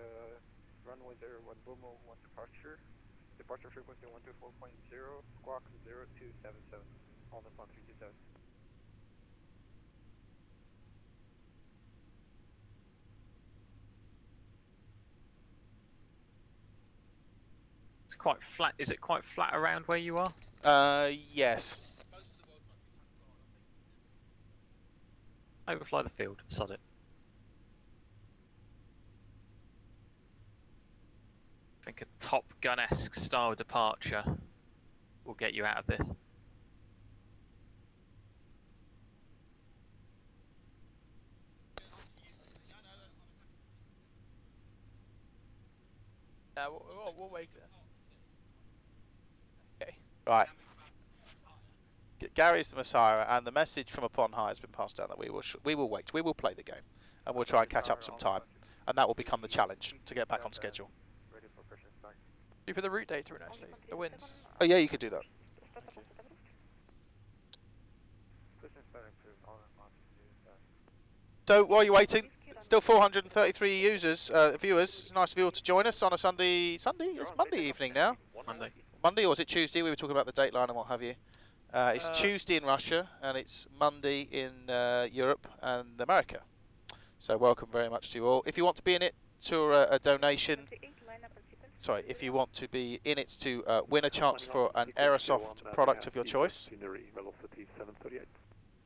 [SPEAKER 9] runway 01 Pummel 1 departure. Departure frequency 124.0, squawk 0277, almost 1327.
[SPEAKER 7] It's quite flat. Is it quite flat around where you are?
[SPEAKER 1] Yes.
[SPEAKER 7] Overfly the field. Sod it. I think a Top Gun-esque style departure will get you out of this.
[SPEAKER 3] Yeah, we'll wait. Okay.
[SPEAKER 1] Right. Gary's the Messiah, and the message from Upon High has been passed down that we will wait. We will play the game, and we'll try and catch up some time, and that will become the challenge to get back on schedule.
[SPEAKER 3] You put the route data in actually, the winds.
[SPEAKER 1] Oh yeah, you could do that. So while you're waiting, still 433 users, viewers. It's nice of you all to join us on a Sunday. It's Monday evening now. Monday, or is it Tuesday? We were talking about the dateline and what have you. It's Tuesday in Russia, and it's Monday in Europe and America. So welcome very much to you all. If you want to be in it to a donation, sorry, if you want to be in it to win a chance for an Aerosoft product of your choice.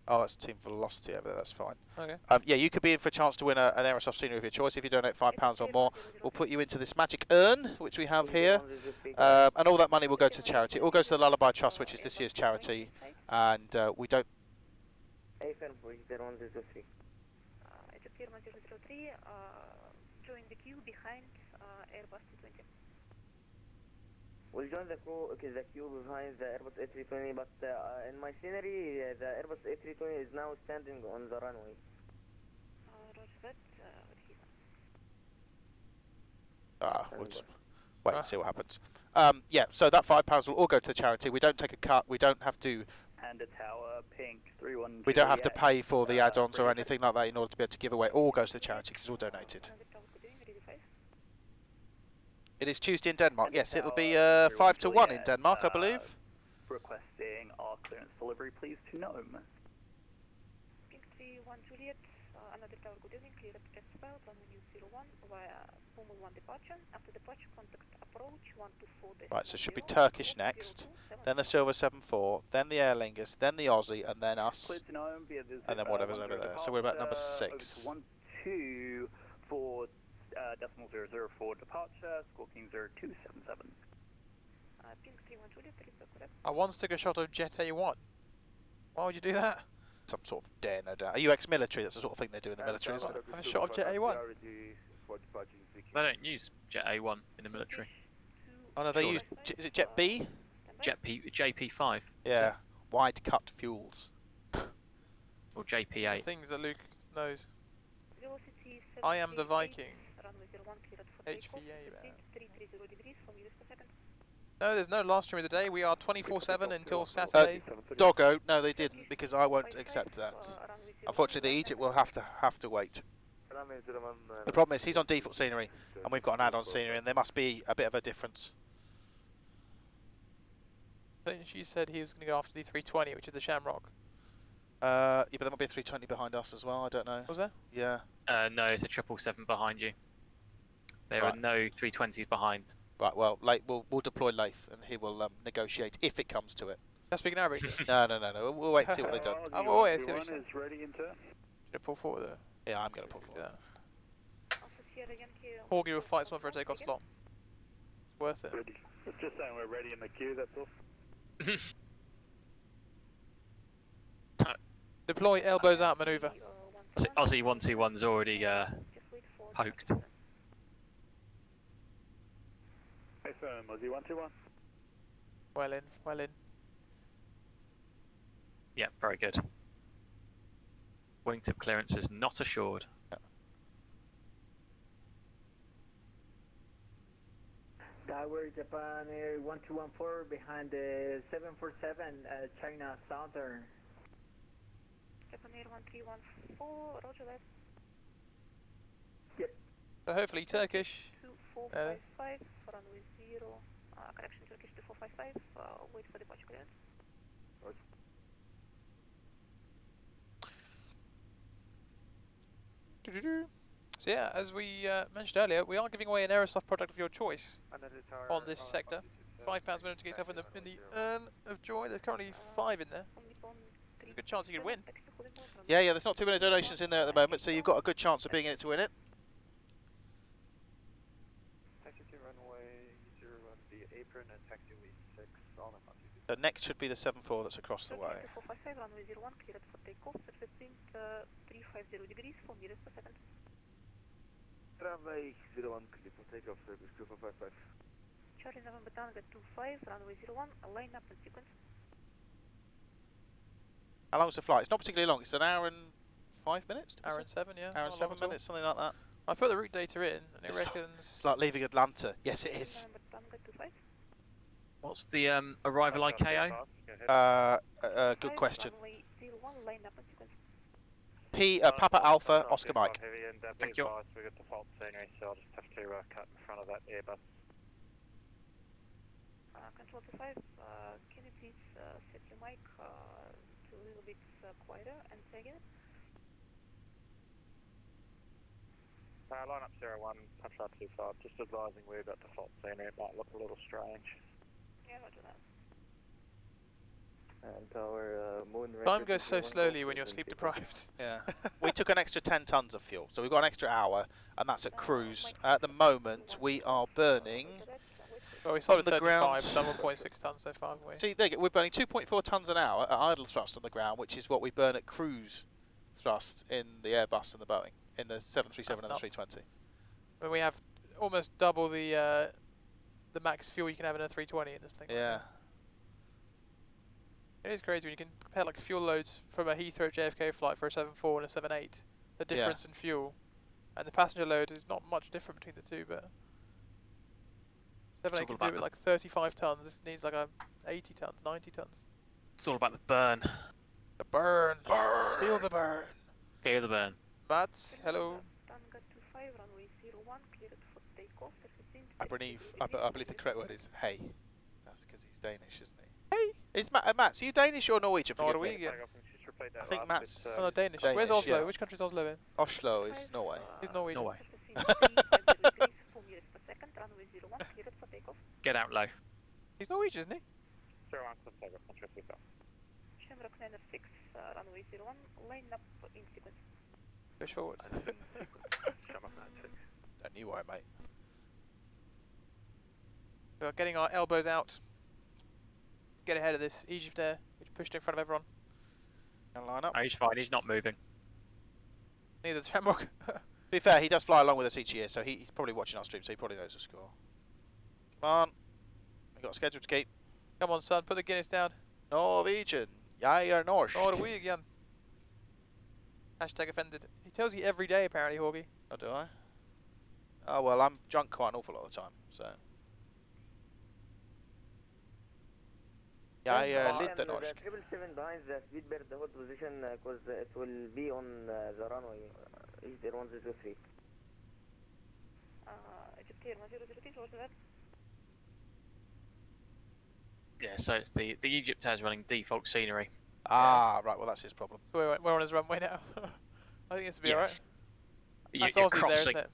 [SPEAKER 1] Oh, that's Team Velocity over there, that's fine.
[SPEAKER 3] Okay.
[SPEAKER 1] Yeah, you could be in for a chance to win an Aerosoft scenery of your choice. If you donate £5 or more, we'll put you into this magic urn, which we have here. And all that money will go to charity. It all goes to the Lullaby Trust, which is this year's charity. And we don't...
[SPEAKER 10] Join the queue behind Airbus 220.
[SPEAKER 13] We'll join the queue behind the Airbus A320, but in my scenery, the Airbus A320 is now standing on the runway.
[SPEAKER 10] Roger that.
[SPEAKER 1] we'll just wait and see what happens. Yeah, so that £5 will all go to the charity. We don't take a cut. We don't have to...
[SPEAKER 6] And a tower, pink, 31.
[SPEAKER 1] We don't have to pay for the add-ons or anything like that in order to be able to give away. It all goes to the charity because it's all donated. It is Tuesday in Denmark. Yes, it'll be 5 to 1 in Denmark, I believe.
[SPEAKER 6] Requesting our clearance delivery, please, to Nome.
[SPEAKER 10] Pink 31 Juliet, another tower, good evening, clear at S5, runway news 01 via Pummel 1 departure. After departure, contact approach 124.
[SPEAKER 1] Right, so it should be Turkish next, then the Silver 74, then the Aer Lingus, then the Aussie, and then us, and then whatever's over there. So we're about number 6.
[SPEAKER 6] 12 for decimal 004 departure, squawking 0277.
[SPEAKER 10] Pink 31 Juliet,
[SPEAKER 3] I once took a shot of Jet A1. Why would you do that?
[SPEAKER 1] Some sort of dare, no doubt. Are you ex-military? That's the sort of thing they do in the military, isn't it?
[SPEAKER 3] Have a shot of Jet A1.
[SPEAKER 7] They don't use Jet A1 in the military.
[SPEAKER 1] Oh no, they use. Is it Jet B?
[SPEAKER 7] JP5.
[SPEAKER 1] Yeah. Wide cut fuels.
[SPEAKER 7] Or JP8.
[SPEAKER 3] Things that Luke knows. I am the Viking. HVA man. No, there's no last stream of the day. We are 24/7 until Saturday.
[SPEAKER 1] Doggo, no, they didn't because I won't accept that. Unfortunately, Egypt will have to wait. The problem is he's on default scenery, and we've got an add-on scenery, and there must be a bit of a difference.
[SPEAKER 3] She said he was going to go after the 320, which is the Shamrock.
[SPEAKER 1] Yeah, but there might be a 320 behind us as well. I don't know.
[SPEAKER 3] Was there?
[SPEAKER 1] Yeah.
[SPEAKER 7] No, it's a 777 behind you. There are no 320s behind.
[SPEAKER 1] Right. Well, we'll deploy Layth, and he will negotiate if it comes to it.
[SPEAKER 3] That's speaking Arabic.
[SPEAKER 1] No. We'll wait and see what they've done.
[SPEAKER 3] I'll always see what
[SPEAKER 6] is ready in turn.
[SPEAKER 3] Should I pull forward there?
[SPEAKER 1] Yeah, I'm going to pull forward.
[SPEAKER 3] Yeah. Horgy will fight someone for a takeoff slot. It's worth it.
[SPEAKER 6] Ready. Just saying we're ready in the queue, that's all.
[SPEAKER 3] Deploy elbows out maneuver.
[SPEAKER 7] Aussie 121's already poked.
[SPEAKER 6] Hey firm, Aussie 121.
[SPEAKER 3] Well in, well in.
[SPEAKER 7] Yeah, very good. Wingtip clearance is not assured.
[SPEAKER 13] Tower Japan Air 1214 behind the 747 China Southern.
[SPEAKER 10] Japan Air 1314, roger that.
[SPEAKER 13] Yep.
[SPEAKER 3] So hopefully Turkish.
[SPEAKER 10] 2455, runway 0. Correction, Turkish 2455, wait for departure clearance.
[SPEAKER 3] So yeah, as we mentioned earlier, we are giving away an Aerosoft product of your choice on this sector. £5 minimum to get yourself in the urn of joy. There's currently 5 in there. There's a good chance you can win.
[SPEAKER 1] Yeah, there's not too many donations in there at the moment, so you've got a good chance of being in it to win it.
[SPEAKER 9] Taxi to runway 01, the apron and taxiway 6 on and on.
[SPEAKER 1] The next should be the 74 that's across the way.
[SPEAKER 10] 455, runway 01, cleared for takeoff, surface wind 350 degrees, 4 meters per second.
[SPEAKER 13] Runway 01, cleared for takeoff, service 2455.
[SPEAKER 10] Charlie November Tango 25, runway 01, line up and sequence.
[SPEAKER 1] How long's the flight? It's not particularly long. It's an hour and 5 minutes.
[SPEAKER 3] Hour and 7, yeah.
[SPEAKER 1] Hour and 7 minutes, something like that.
[SPEAKER 3] I put the route data in, and it reckons.
[SPEAKER 1] It's like leaving Atlanta. Yes, it is.
[SPEAKER 7] What's the arrival IKO?
[SPEAKER 1] Good question.
[SPEAKER 10] Runway 01, line up and sequence.
[SPEAKER 1] Papa Alpha Oscar Mike.
[SPEAKER 7] Thank you.
[SPEAKER 6] We got default scenery, so I'll just have to cut in front of that Airbus.
[SPEAKER 10] Control to 5, can you please set your mic to a little bit quieter and say again?
[SPEAKER 6] Line up 01, punch out 25, just advising we've got default scenery, it might look a little strange.
[SPEAKER 10] Yeah, roger that.
[SPEAKER 13] And our moon
[SPEAKER 3] Time goes so slowly when you're sleep deprived.
[SPEAKER 1] Yeah. We took an extra 10 tons of fuel, so we've got an extra hour, and that's at cruise. At the moment, we are burning.
[SPEAKER 3] Well, we started
[SPEAKER 1] on the
[SPEAKER 3] 35,
[SPEAKER 1] ground.
[SPEAKER 3] done 1.6 tons so far, haven't we?
[SPEAKER 1] See, there you go. We're burning 2.4 tons an hour at idle thrust on the ground, which is what we burn at cruise thrust in the Airbus and the Boeing, in the 737 and the 320.
[SPEAKER 3] But we have almost double the max fuel you can have in a 320 in this thing.
[SPEAKER 1] Yeah.
[SPEAKER 3] It is crazy when you can compare like fuel loads from a Heathrow JFK flight for a 7.4 and a 7.8. The difference in fuel, and the passenger load is not much different between the two, but 7.8 can do it with like 35 tons. This needs like 80 tons, 90 tons.
[SPEAKER 7] It's all about the burn.
[SPEAKER 3] The burn. Burn. Feel the burn.
[SPEAKER 7] Feel the burn.
[SPEAKER 3] Mats, hello.
[SPEAKER 10] Tango 25, runway 01, cleared for takeoff, surface wind.
[SPEAKER 1] I believe the correct word is hey. That's because he's Danish, isn't he? Hey! Is Mats, are you Danish or Norwegian?
[SPEAKER 3] Norwegian.
[SPEAKER 1] I think Mats.
[SPEAKER 3] Oh, no, Danish. Where's Oslo? Yeah. Which country is Oslo in?
[SPEAKER 1] Oslo is Norway.
[SPEAKER 3] He's Norwegian.
[SPEAKER 7] Norway. Get out low.
[SPEAKER 3] He's Norwegian, isn't he?
[SPEAKER 10] Shamrock 906, runway 01, line up in sequence.
[SPEAKER 3] Push forward.
[SPEAKER 1] Don't you worry, mate.
[SPEAKER 3] We're getting our elbows out to get ahead of this Egypt Air, which pushed in front of everyone.
[SPEAKER 1] Line up.
[SPEAKER 7] Oh, he's fine. He's not moving.
[SPEAKER 3] Neither's Shamrock.
[SPEAKER 1] To be fair, he does fly along with us each year, so he's probably watching our stream, so he probably knows the score. Come on. We've got a schedule to keep.
[SPEAKER 3] Come on, son. Put the Guinness down.
[SPEAKER 1] Norwegian. Yeah, Norsk.
[SPEAKER 3] Norwegian. Hashtag offended. He tells you every day, apparently, Horgy.
[SPEAKER 1] Oh, do I? Oh, well, I'm drunk quite an awful lot of the time, so... Yeah, lit the Norsk.
[SPEAKER 13] 777 behind the speedbird, hold position, because it will be on the runway. Is there 103?
[SPEAKER 10] Egypt 1003, what's that?
[SPEAKER 7] Yeah, so it's the Egypt has running default scenery.
[SPEAKER 1] Ah, right, well, that's his problem.
[SPEAKER 3] So we're on his runway now. I think it's to be alright.
[SPEAKER 7] You're
[SPEAKER 3] Aussie
[SPEAKER 7] crossing.
[SPEAKER 3] there, isn't it?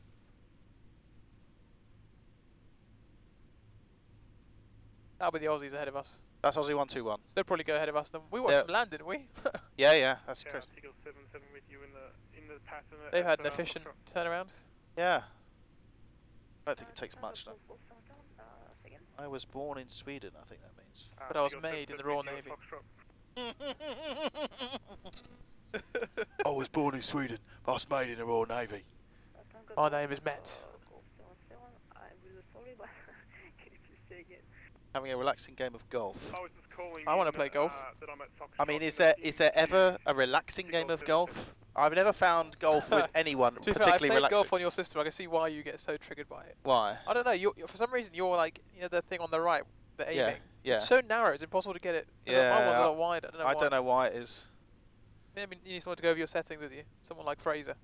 [SPEAKER 3] That'll be the Aussies ahead of us.
[SPEAKER 1] That's Aussie 121.
[SPEAKER 3] So they'll probably go ahead of us. Then we watched them land, didn't we?
[SPEAKER 1] Yeah, that's
[SPEAKER 9] yeah,
[SPEAKER 1] correct.
[SPEAKER 9] Eagle 77 with you in the pattern.
[SPEAKER 3] They've had an efficient turnaround.
[SPEAKER 1] Yeah. I don't think it takes much, though. I was born in Sweden, I think that means.
[SPEAKER 3] But I was made in the Royal Navy.
[SPEAKER 1] I was born in Sweden, but I was made in the Royal Navy.
[SPEAKER 3] My name is Matt.
[SPEAKER 10] I'm really sorry, but can you please say again?
[SPEAKER 1] Having a relaxing game of golf.
[SPEAKER 3] I want to play golf.
[SPEAKER 1] I mean, is there ever a relaxing game of golf? I've never found golf with anyone
[SPEAKER 3] To be fair,
[SPEAKER 1] particularly
[SPEAKER 3] I played
[SPEAKER 1] relaxing.
[SPEAKER 3] golf on your system. I can see why you get so triggered by it.
[SPEAKER 1] Why?
[SPEAKER 3] I don't know. You're, for some reason, you're like, you know, the thing on the right, the aiming.
[SPEAKER 1] Yeah.
[SPEAKER 3] It's so narrow. It's impossible to get it.
[SPEAKER 1] Yeah.
[SPEAKER 3] My one's a lot wide. I don't know why.
[SPEAKER 1] it is.
[SPEAKER 3] Maybe you need someone to go over your settings with you. Someone like Fraser.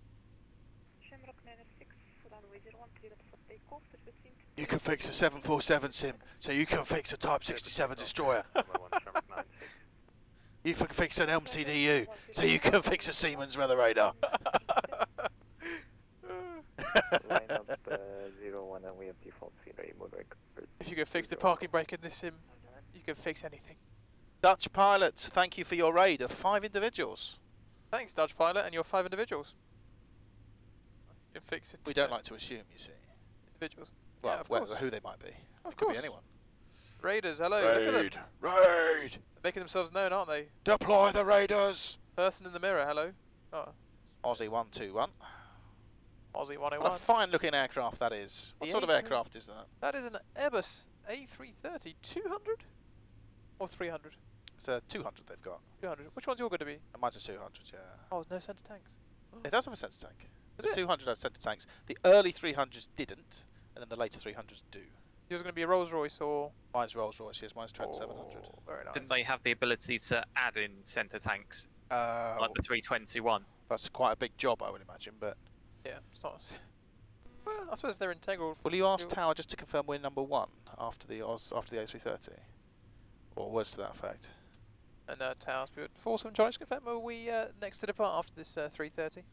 [SPEAKER 10] Shamrock 96, runway 01, cleared for takeoff.
[SPEAKER 1] You can fix a 747 sim, so you can fix a Type 67 destroyer. You can fix an MTDU, so you can fix a Siemens weather radar.
[SPEAKER 8] Line up 01 and we have default scenery mode record.
[SPEAKER 3] If you can fix the parking brake in this sim, you can fix anything.
[SPEAKER 1] Dutch pilots, thank you for your raid of 5 individuals.
[SPEAKER 3] Thanks, Dutch pilot, and your 5 individuals. You can fix it.
[SPEAKER 1] We don't like to assume, you see.
[SPEAKER 3] Individuals.
[SPEAKER 1] Well,
[SPEAKER 3] yeah, of course.
[SPEAKER 1] who they might be.
[SPEAKER 3] Of
[SPEAKER 1] Could
[SPEAKER 3] course.
[SPEAKER 1] be anyone.
[SPEAKER 3] Raiders, hello. Look at them.
[SPEAKER 1] Raid!
[SPEAKER 3] They're making themselves known, aren't they?
[SPEAKER 1] Deploy the raiders!
[SPEAKER 3] Person in the mirror, hello. Oh.
[SPEAKER 1] Aussie 121.
[SPEAKER 3] Aussie
[SPEAKER 1] What a
[SPEAKER 3] 101.
[SPEAKER 1] fine looking aircraft that is. What
[SPEAKER 3] The
[SPEAKER 1] sort of
[SPEAKER 3] A3
[SPEAKER 1] aircraft is that?
[SPEAKER 3] That is an Airbus A330. 200? Or 300?
[SPEAKER 1] It's a 200 they've got.
[SPEAKER 3] 200. Which one's your going to be?
[SPEAKER 1] Mine's a 200, yeah.
[SPEAKER 3] Oh, no centre tanks.
[SPEAKER 1] It does have a centre tank.
[SPEAKER 3] Is
[SPEAKER 1] The
[SPEAKER 3] it?
[SPEAKER 1] 200 has centre tanks. The early 300s didn't, and then the later 300s do.
[SPEAKER 3] Yours going to be a Rolls Royce or?
[SPEAKER 1] Mine's Rolls Royce, yes, mine's Trent 700.
[SPEAKER 3] Very nice.
[SPEAKER 7] Didn't they have the ability to add in centre tanks
[SPEAKER 1] Uh,
[SPEAKER 7] like the 321?
[SPEAKER 1] That's quite a big job, I would imagine, but...
[SPEAKER 3] Yeah, it's not. Well, I suppose if they're integral.
[SPEAKER 1] Will you ask Tower just to confirm we're number 1 after the A330? Or words to that effect?
[SPEAKER 3] And Tower's good. 47 Charlie, confirm, are we next to depart after this 330?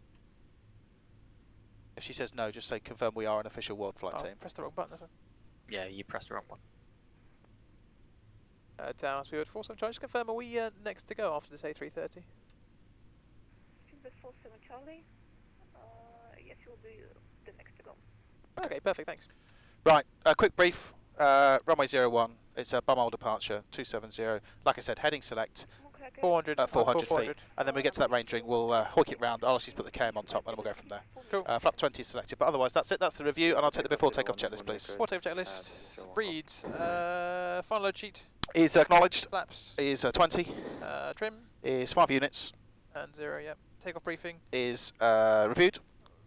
[SPEAKER 1] If she says no, just say confirm we are an official Worldflight team.
[SPEAKER 3] Press the wrong button, that's one.
[SPEAKER 7] Yeah, you pressed the wrong one.
[SPEAKER 3] Tower's good. 47 Charlie, confirm, are we next to go after this A330?
[SPEAKER 10] Speedbird 47 Charlie. Yes, you'll be the next to go.
[SPEAKER 3] Okay, perfect, thanks.
[SPEAKER 1] Right, a quick brief. Runway 01, it's a bumhole departure, 270. Like I said, heading select.
[SPEAKER 3] 400.
[SPEAKER 1] 400 feet. And then we get to that range ring, we'll hook it round. I'll ask you to put the KM on top, and then we'll go from there.
[SPEAKER 3] Cool.
[SPEAKER 1] Flap 20 is selected, but otherwise that's it. That's the review, and I'll take the before takeoff checklist, please.
[SPEAKER 3] Before takeoff checklist reads final load sheet.
[SPEAKER 1] Is acknowledged.
[SPEAKER 3] Flaps.
[SPEAKER 1] Is 20.
[SPEAKER 3] Trim.
[SPEAKER 1] Is 5 units.
[SPEAKER 3] And 0, yep. Takeoff briefing.
[SPEAKER 1] Is reviewed.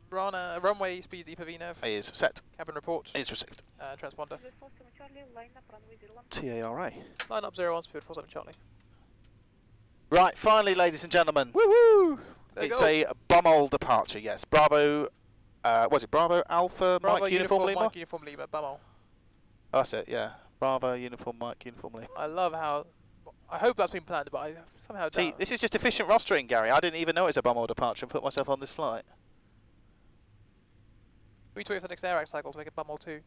[SPEAKER 3] Runway speeds EPV-nav.
[SPEAKER 1] Is set.
[SPEAKER 3] Cabin report.
[SPEAKER 1] Is received.
[SPEAKER 3] Transponder.
[SPEAKER 1] TARA.
[SPEAKER 3] Line up 01, speed 47 Charlie.
[SPEAKER 1] Right, finally, ladies and gentlemen.
[SPEAKER 3] Woo-woo!
[SPEAKER 1] It's a bumhole departure, yes. Bravo, was it Bravo Alpha
[SPEAKER 3] Bravo
[SPEAKER 1] Mike Uniform Lima?
[SPEAKER 3] Mike Uniform Lima, bumhole.
[SPEAKER 1] Oh, that's it, yeah. Bravo Uniform Mike Uniform Lima.
[SPEAKER 3] I love how... I hope that's been planned, but I somehow
[SPEAKER 1] See,
[SPEAKER 3] don't.
[SPEAKER 1] this is just efficient rostering, Gary. I didn't even know it was a bumhole departure and put myself on this flight.
[SPEAKER 3] We wait for the next air cycle to make a bumhole too.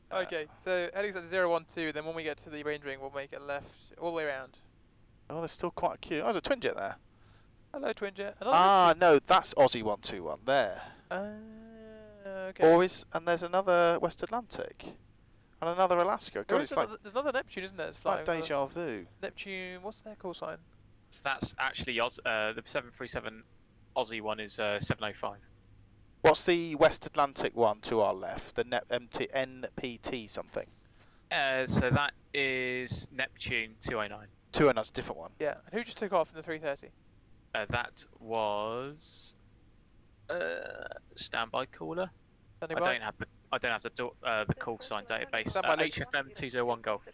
[SPEAKER 3] Okay, so heading at 012, then when we get to the range ring, we'll make it left all the way around.
[SPEAKER 1] Oh, there's still quite a queue. Oh, there's a twin jet there.
[SPEAKER 3] Hello, twin jet.
[SPEAKER 1] No, that's Aussie 121 there.
[SPEAKER 3] Okay.
[SPEAKER 1] And there's another West Atlantic. And another Alaska. God, it's like
[SPEAKER 3] there's another Neptune, isn't there? It's
[SPEAKER 1] like
[SPEAKER 3] flying.
[SPEAKER 1] deja vu.
[SPEAKER 3] Neptune, what's their call sign?
[SPEAKER 7] So that's actually the 737 Aussie one is 705.
[SPEAKER 1] What's the West Atlantic one to our left? The NPT something.
[SPEAKER 7] So that is Neptune 209.
[SPEAKER 1] 209, that's a different one.
[SPEAKER 3] Yeah. And who just took off in the 330?
[SPEAKER 7] That was standby caller. I don't have the call sign database. HFM 201 Golf.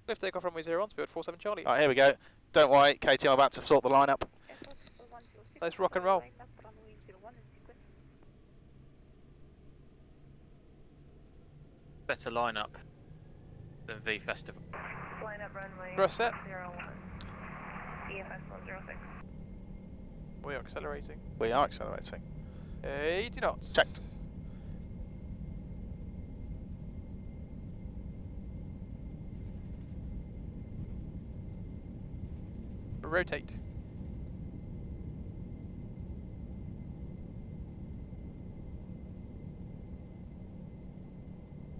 [SPEAKER 3] Lift takeoff runway 01, speed 47 Charlie.
[SPEAKER 1] Alright, here we go. Don't worry, KT, I'm about to sort the lineup.
[SPEAKER 3] Let's rock and roll.
[SPEAKER 7] Better lineup than V Festival.
[SPEAKER 10] Lineup runway
[SPEAKER 3] Press set.
[SPEAKER 10] 01. EFS 106.
[SPEAKER 3] We are accelerating.
[SPEAKER 1] We are accelerating.
[SPEAKER 3] 80 knots.
[SPEAKER 1] Checked.
[SPEAKER 3] Rotate.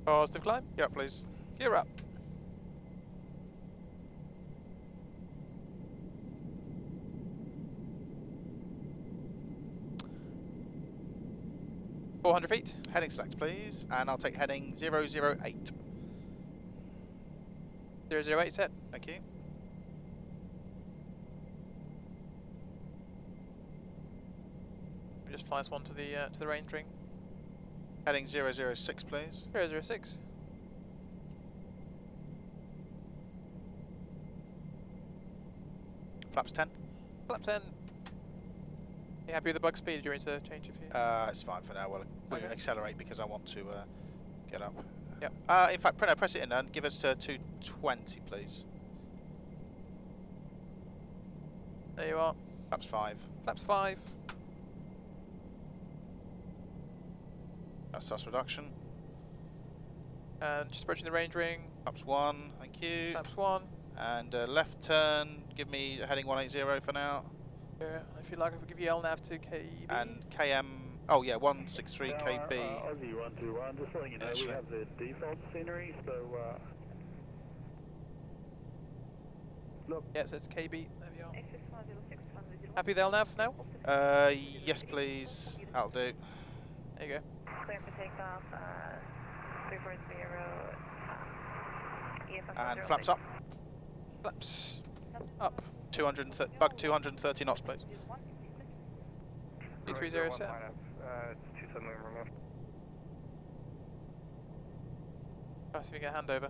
[SPEAKER 3] Positive climb.
[SPEAKER 1] Yeah, please.
[SPEAKER 3] Gear up. $400 feet.
[SPEAKER 1] Heading select, please. And I'll take heading 008.
[SPEAKER 3] 008 set.
[SPEAKER 1] Thank you.
[SPEAKER 3] Just fly us one to the range ring.
[SPEAKER 1] Heading 006, please.
[SPEAKER 3] 006.
[SPEAKER 1] Flaps 10.
[SPEAKER 3] Flap 10. You happy with the bug speed? Do you want me to change it for you?
[SPEAKER 1] It's fine for now. We'll accelerate because I want to get up.
[SPEAKER 3] Yep.
[SPEAKER 1] In fact, Preno, press it in and give us 220, please.
[SPEAKER 3] There you are.
[SPEAKER 1] Flaps 5.
[SPEAKER 3] Flaps 5.
[SPEAKER 1] That's thrust reduction.
[SPEAKER 3] And just approaching the range ring.
[SPEAKER 1] Flaps 1, thank you.
[SPEAKER 3] Flaps 1.
[SPEAKER 1] And left turn, give me heading 180 for now.
[SPEAKER 3] Yeah, if you like, I will give you LNAV to KB.
[SPEAKER 1] And KM, oh yeah, 163 KB.
[SPEAKER 6] Aussie 121, just letting you know we have the default scenery, so
[SPEAKER 3] look. Yeah, so it's KB, there we are. Happy with LNAV now?
[SPEAKER 1] Yes please, that'll do.
[SPEAKER 3] There you go.
[SPEAKER 10] Clear for takeoff, 340, EFS
[SPEAKER 1] And flaps up.
[SPEAKER 3] Flaps up.
[SPEAKER 1] 230 knots, please.
[SPEAKER 3] 230 set.
[SPEAKER 6] It's 27 removed.
[SPEAKER 3] Nice if you get a handover.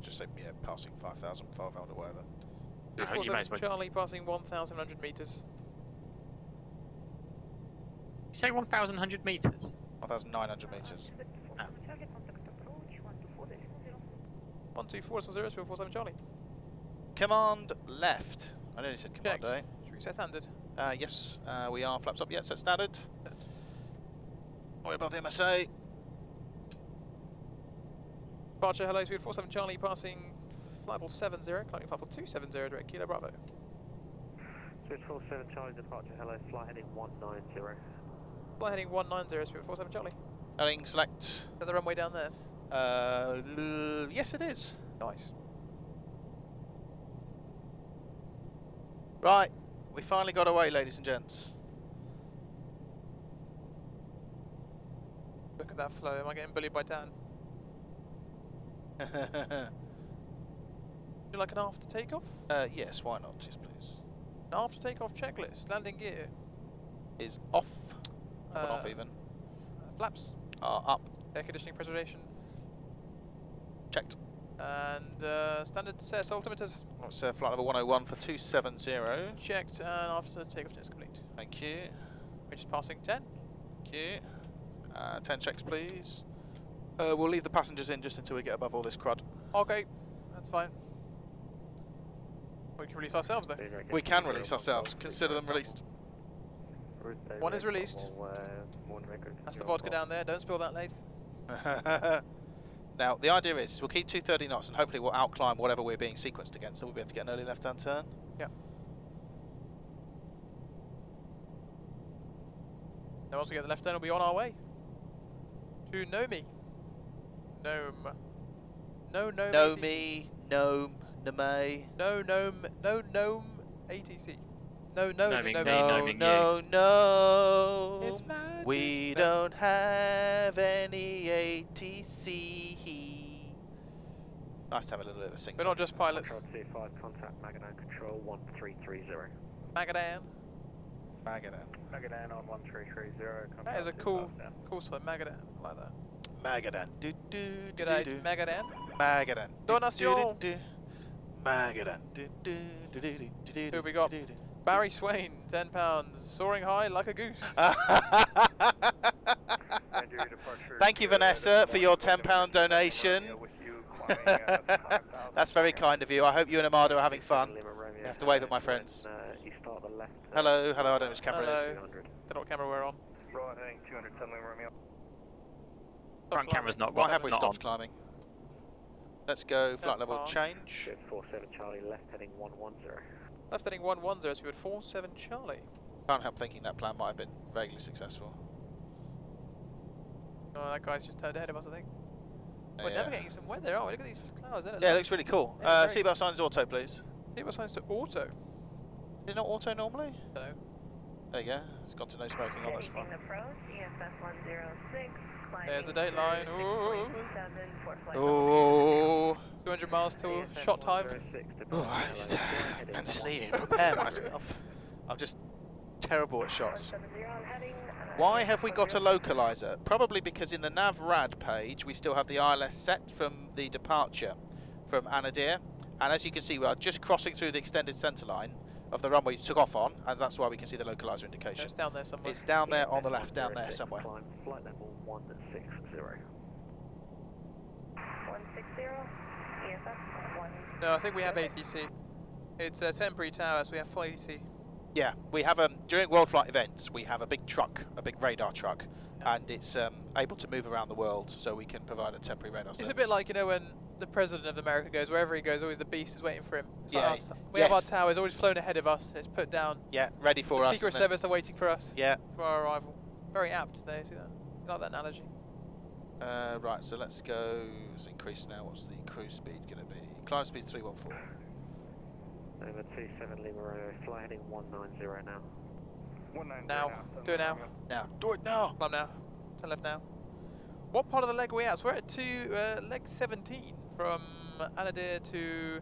[SPEAKER 1] Just say, yeah, passing 5,500 or whatever.
[SPEAKER 7] You may as well.
[SPEAKER 3] Charlie passing 1,100 metres.
[SPEAKER 7] You say 1,100 metres?
[SPEAKER 1] 1,900 metres.
[SPEAKER 7] Oh.
[SPEAKER 3] 124, 47 Charlie.
[SPEAKER 1] Command left. I nearly said command,
[SPEAKER 3] Checked.
[SPEAKER 1] eh?
[SPEAKER 3] Should we set standard?
[SPEAKER 1] Yes, we are flaps up. Yeah, set standard. Way above the MSA.
[SPEAKER 3] Departure, hello, speed 47 Charlie, passing flight level 70, climbing flight level 270, direct Kilo Bravo.
[SPEAKER 8] Speed 47 Charlie, departure, hello, fly heading 190.
[SPEAKER 3] Fly heading 190, speed 47 Charlie.
[SPEAKER 1] Heading select.
[SPEAKER 3] Is that the runway down there?
[SPEAKER 1] Yes, it is.
[SPEAKER 3] Nice.
[SPEAKER 1] Right, we finally got away, ladies and gents.
[SPEAKER 3] Look at that flow. Am I getting bullied by Dan? Would you like an after takeoff?
[SPEAKER 1] Yes, why not? Yes, please.
[SPEAKER 3] An after takeoff checklist. Landing gear.
[SPEAKER 1] Is off. Up and off even.
[SPEAKER 3] Flaps.
[SPEAKER 1] Are up.
[SPEAKER 3] Air conditioning preservation.
[SPEAKER 1] Checked.
[SPEAKER 3] And standard CS altimeters.
[SPEAKER 1] That's flight level 101 for 270.
[SPEAKER 3] Checked, and after takeoff test complete.
[SPEAKER 1] Thank you.
[SPEAKER 3] We're just passing 10.
[SPEAKER 1] Thank you. 10 checks, please. We'll leave the passengers in just until we get above all this crud.
[SPEAKER 3] Okay, that's fine. We can release ourselves though.
[SPEAKER 1] We can release ourselves. Consider them released.
[SPEAKER 3] One is released. That's the vodka down there. Don't spill that, Layth.
[SPEAKER 1] Now, the idea is we'll keep 230 knots and hopefully we'll outclimb whatever we're being sequenced against, so we'll be able to get an early left-hand turn.
[SPEAKER 3] Yeah. Then once we get the left turn, we'll be on our way. To Nome. Nome. No Nome.
[SPEAKER 1] Nome, Nome, Nome.
[SPEAKER 3] No Nome. No Nome ATC. No
[SPEAKER 1] No.
[SPEAKER 3] It's magic.
[SPEAKER 1] We don't have any ATC. It's nice to have a little bit of a sing.
[SPEAKER 3] We're not just pilots.
[SPEAKER 8] Control 25, contact Magadan Control 1330.
[SPEAKER 3] Magadan.
[SPEAKER 6] Magadan on 1330.
[SPEAKER 3] That is a cool song, Magadan. I like that.
[SPEAKER 1] Magadan.
[SPEAKER 3] Good day, it's Magadan.
[SPEAKER 1] Magadan.
[SPEAKER 3] Donation.
[SPEAKER 1] Magadan.
[SPEAKER 3] Who have we got? Barry Swain, £10, soaring high like a goose.
[SPEAKER 1] Thank you, Vanessa, for your £10 donation. That's very kind of you. I hope you and Amado are having fun. You have to wave at my friends. Hello, I don't know which camera it is.
[SPEAKER 3] Don't know what camera we're on.
[SPEAKER 6] Right, heading 210 Lima Romeo.
[SPEAKER 7] Front camera's not.
[SPEAKER 1] Why have we
[SPEAKER 7] not
[SPEAKER 1] stopped
[SPEAKER 7] on.
[SPEAKER 1] climbing? Let's go flight level change.
[SPEAKER 8] 47 Charlie, left heading 110.
[SPEAKER 3] Left heading 110, so we had 47 Charlie.
[SPEAKER 1] Can't help thinking that plan might have been vaguely successful.
[SPEAKER 3] Oh, that guy's just turned ahead of us, I think. We're
[SPEAKER 1] Yeah.
[SPEAKER 3] navigating some weather, aren't we? Look at these clouds.
[SPEAKER 1] Yeah, it looks really cool.
[SPEAKER 3] Yeah,
[SPEAKER 1] Seatbelt signs auto, please.
[SPEAKER 3] Seatbelt signs to auto.
[SPEAKER 1] Is it not auto normally?
[SPEAKER 3] No.
[SPEAKER 1] There you go. It's gone to no smoking on, that's fine.
[SPEAKER 3] There's the dateline. Ooh.
[SPEAKER 1] Oh.
[SPEAKER 3] 200 miles till shot time.
[SPEAKER 1] Oh, I just need to prepare myself. I'm just terrible at shots. Why have we got a localizer? Probably because in the NavRad page we still have the ILS set from the departure from Anadyr, and as you can see we are just crossing through the extended centre line of the runway you took off on, and that's why we can see the localizer indication.
[SPEAKER 3] It's down there somewhere.
[SPEAKER 1] It's down there on the left, down there somewhere.
[SPEAKER 8] Flight level 160.
[SPEAKER 10] 160, EFF 1.
[SPEAKER 3] No, I think we have ATC. It's a temporary tower, so we have full ATC.
[SPEAKER 1] Yeah, we have during Worldflight events we have a big truck, a big radar truck, and it's able to move around the world, so we can provide a temporary radar service.
[SPEAKER 3] It's a bit like, you know, when the President of America goes, wherever he goes, always the beast is waiting for him. It's like us. We have our towers always flown ahead of us, and it's put down.
[SPEAKER 1] Yeah, ready for
[SPEAKER 3] the
[SPEAKER 1] us.
[SPEAKER 3] Secret Service are waiting for us.
[SPEAKER 1] Yeah.
[SPEAKER 3] For our arrival. Very apt there, see that? I like that analogy.
[SPEAKER 1] Right, so let's go. Let's increase now. What's the cruise speed going to be? Climb speed 314.
[SPEAKER 8] Over 27 Lima Romeo, fly heading 190 now.
[SPEAKER 6] 190
[SPEAKER 3] now. Do it now.
[SPEAKER 1] Now. Do it now.
[SPEAKER 3] Climb now. Turn left now. What part of the leg are we at? So we're at leg 17 from Anadyr to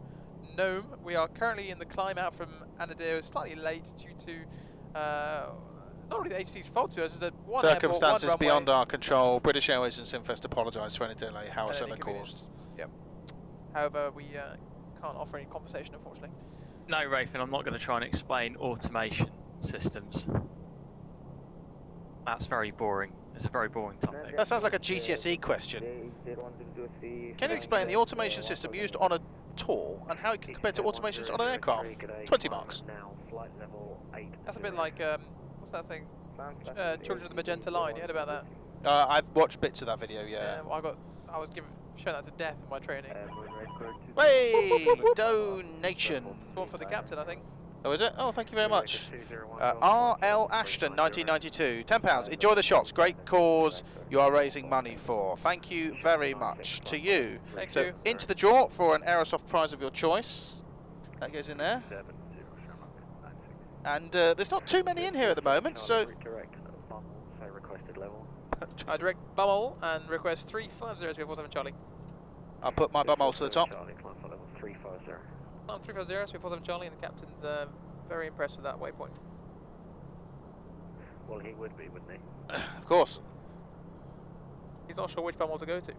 [SPEAKER 3] Nome. We are currently in the climb out from Anadyr, slightly late due to not really the ATC's fault to us. Is that one
[SPEAKER 1] circumstances
[SPEAKER 3] airport, one
[SPEAKER 1] beyond
[SPEAKER 3] runway.
[SPEAKER 1] our control. British Airways and Simfest apologise for any delay, however caused.
[SPEAKER 3] Yep. However, we can't offer any compensation, unfortunately.
[SPEAKER 7] No, Rayfin, I'm not going to try and explain automation systems. That's very boring. It's a very boring topic.
[SPEAKER 1] That sounds like a GCSE question. Can you explain the automation system used on a tour and how it can compare to automations on an aircraft? 20 marks.
[SPEAKER 3] That's a bit like, what's that thing? Children of the Magenta Line, you heard about that?
[SPEAKER 1] I've watched bits of that video, yeah.
[SPEAKER 3] Well, I was shown that to death in my training.
[SPEAKER 1] Hey! Donation!
[SPEAKER 3] One for the captain, I think.
[SPEAKER 1] Oh, is it? Oh, thank you very much. R.L. Ashton, 1992. £10. Enjoy the shots. Great cause you are raising money for. Thank you very much to you.
[SPEAKER 3] Thank
[SPEAKER 1] so
[SPEAKER 3] you.
[SPEAKER 1] Into the draw for an Aerosoft prize of your choice. That goes in there. And there's not too many in here at the moment, so...
[SPEAKER 8] I
[SPEAKER 3] direct bumhole and request 350 Charlie.
[SPEAKER 1] I'll put my bumhole to the top.
[SPEAKER 8] Charlie, climb for level 350.
[SPEAKER 3] Climb 350 Charlie, and the captain's very impressed with that waypoint.
[SPEAKER 8] Well, he would be, wouldn't he?
[SPEAKER 1] Of course.
[SPEAKER 3] He's not sure which bumhole to go to.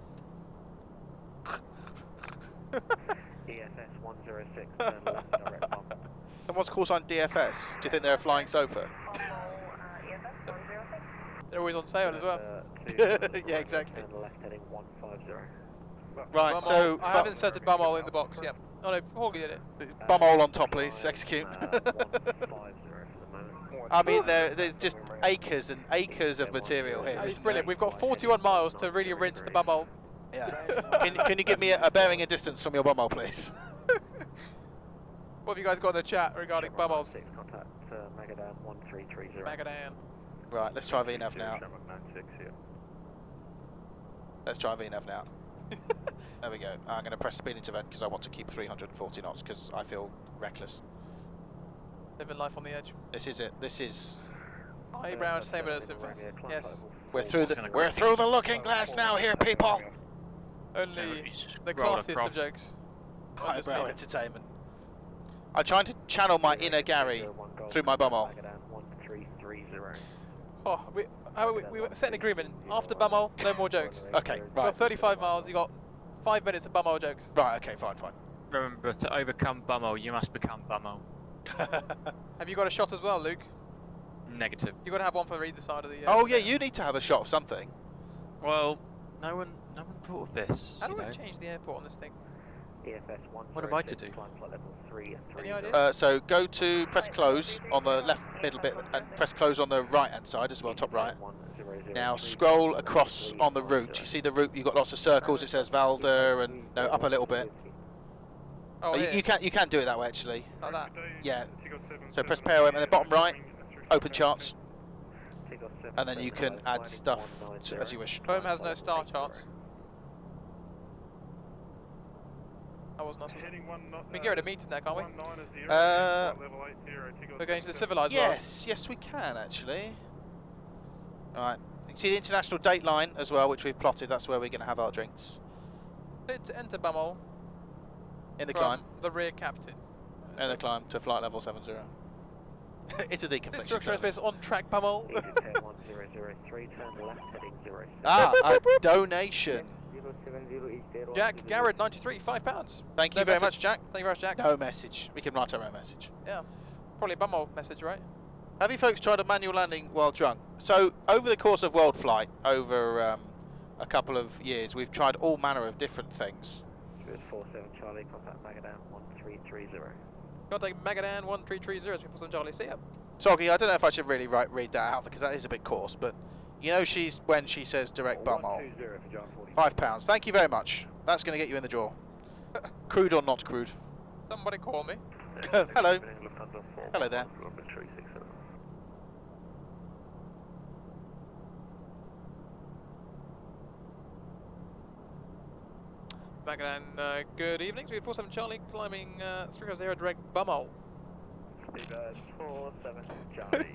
[SPEAKER 8] EFS 106, turn left, direct bump.
[SPEAKER 1] And what's call sign DFS? Do you think they're a flying sofa?
[SPEAKER 3] They're always on sale as well.
[SPEAKER 1] Yeah, exactly.
[SPEAKER 8] Turn left, heading 150.
[SPEAKER 1] Right,
[SPEAKER 3] bumhole.
[SPEAKER 1] so...
[SPEAKER 3] I have inserted bumhole in the box, yep. Oh no, Horgy did it.
[SPEAKER 1] Bumhole on top, please. Execute. I mean, there's just acres and acres of material here.
[SPEAKER 3] It's brilliant. We've got 41 miles to really rinse the bumhole.
[SPEAKER 1] Yeah. Can you give me a bearing and distance from your bumhole, please?
[SPEAKER 3] What have you guys got in the chat regarding bumholes?
[SPEAKER 8] Contact Magadan 1330.
[SPEAKER 3] Magadan.
[SPEAKER 1] Right, let's try VNAV now. Let's try VNAV now. There we go. I'm going to press speed intervent because I want to keep 340 knots because I feel reckless.
[SPEAKER 3] Living life on the edge.
[SPEAKER 1] This is it. This is.
[SPEAKER 3] High ground, same as Infants. Yes.
[SPEAKER 1] We're through the looking glass now here, people.
[SPEAKER 3] Only the classiest of jokes.
[SPEAKER 1] Highbrow entertainment. I'm trying to channel my inner Gary through my bumhole.
[SPEAKER 3] Oh, we set an agreement. After bumhole, no more jokes.
[SPEAKER 1] Okay,
[SPEAKER 3] You've
[SPEAKER 1] right.
[SPEAKER 3] got 35 miles. You got 5 minutes of bumhole jokes.
[SPEAKER 1] Right. Okay. Fine.
[SPEAKER 7] Remember, to overcome bumhole, you must become bumhole.
[SPEAKER 3] Have you got a shot as well, Luke?
[SPEAKER 7] Negative.
[SPEAKER 3] You've got to have one for either side of the.
[SPEAKER 1] Oh yeah, you need to have a shot of something.
[SPEAKER 7] Well, no one thought of this.
[SPEAKER 3] How do I change the airport on this thing?
[SPEAKER 7] What am I to do?
[SPEAKER 3] Any idea?
[SPEAKER 1] So go to press close on the left middle bit and press close on the right hand side as well, top right. Now scroll across on the route. You see the route? You've got lots of circles. It says Valder and no, up a little bit.
[SPEAKER 3] Oh,
[SPEAKER 1] you can do it that way actually.
[SPEAKER 3] Like that.
[SPEAKER 1] Yeah. So press PAOM and then bottom right, open charts, and then you can add stuff as you wish.
[SPEAKER 3] PAOM has no star charts. That was not. We can get rid of meters now, can't we? We're going to the civilized world.
[SPEAKER 1] Yes, we can actually. Alright. You can see the international date line as well, which we've plotted. That's where we're going to have our drinks.
[SPEAKER 3] To enter bumhole.
[SPEAKER 1] In the climb.
[SPEAKER 3] The rear captain.
[SPEAKER 1] In the climb to flight level 70. It's a deconfliction service.
[SPEAKER 3] On track bumhole.
[SPEAKER 1] A donation.
[SPEAKER 3] Jack Garrett 93, £5.
[SPEAKER 1] Thank you very much, Jack.
[SPEAKER 3] Thank you very much, Jack.
[SPEAKER 1] No message. We can write our own message.
[SPEAKER 3] Yeah. Probably a bumhole message, right?
[SPEAKER 1] Have you folks tried a manual landing while drunk? So over the course of Worldflight, over a couple of years, we've tried all manner of different things.
[SPEAKER 8] 47 Charlie, contact Magadan 1330.
[SPEAKER 3] Contact Magadan 1330, 47 Charlie, see ya.
[SPEAKER 1] Soggy, I don't know if I should really read that out because that is a bit coarse, but you know when she says direct bumhole. £5. Thank you very much. That's going to get you in the draw. Crude or not crude?
[SPEAKER 3] Somebody call me.
[SPEAKER 1] Hello. Hello there.
[SPEAKER 3] Magadan, good evening. Speed 47 Charlie, climbing 350 direct bumhole.
[SPEAKER 6] Speed 47 Charlie,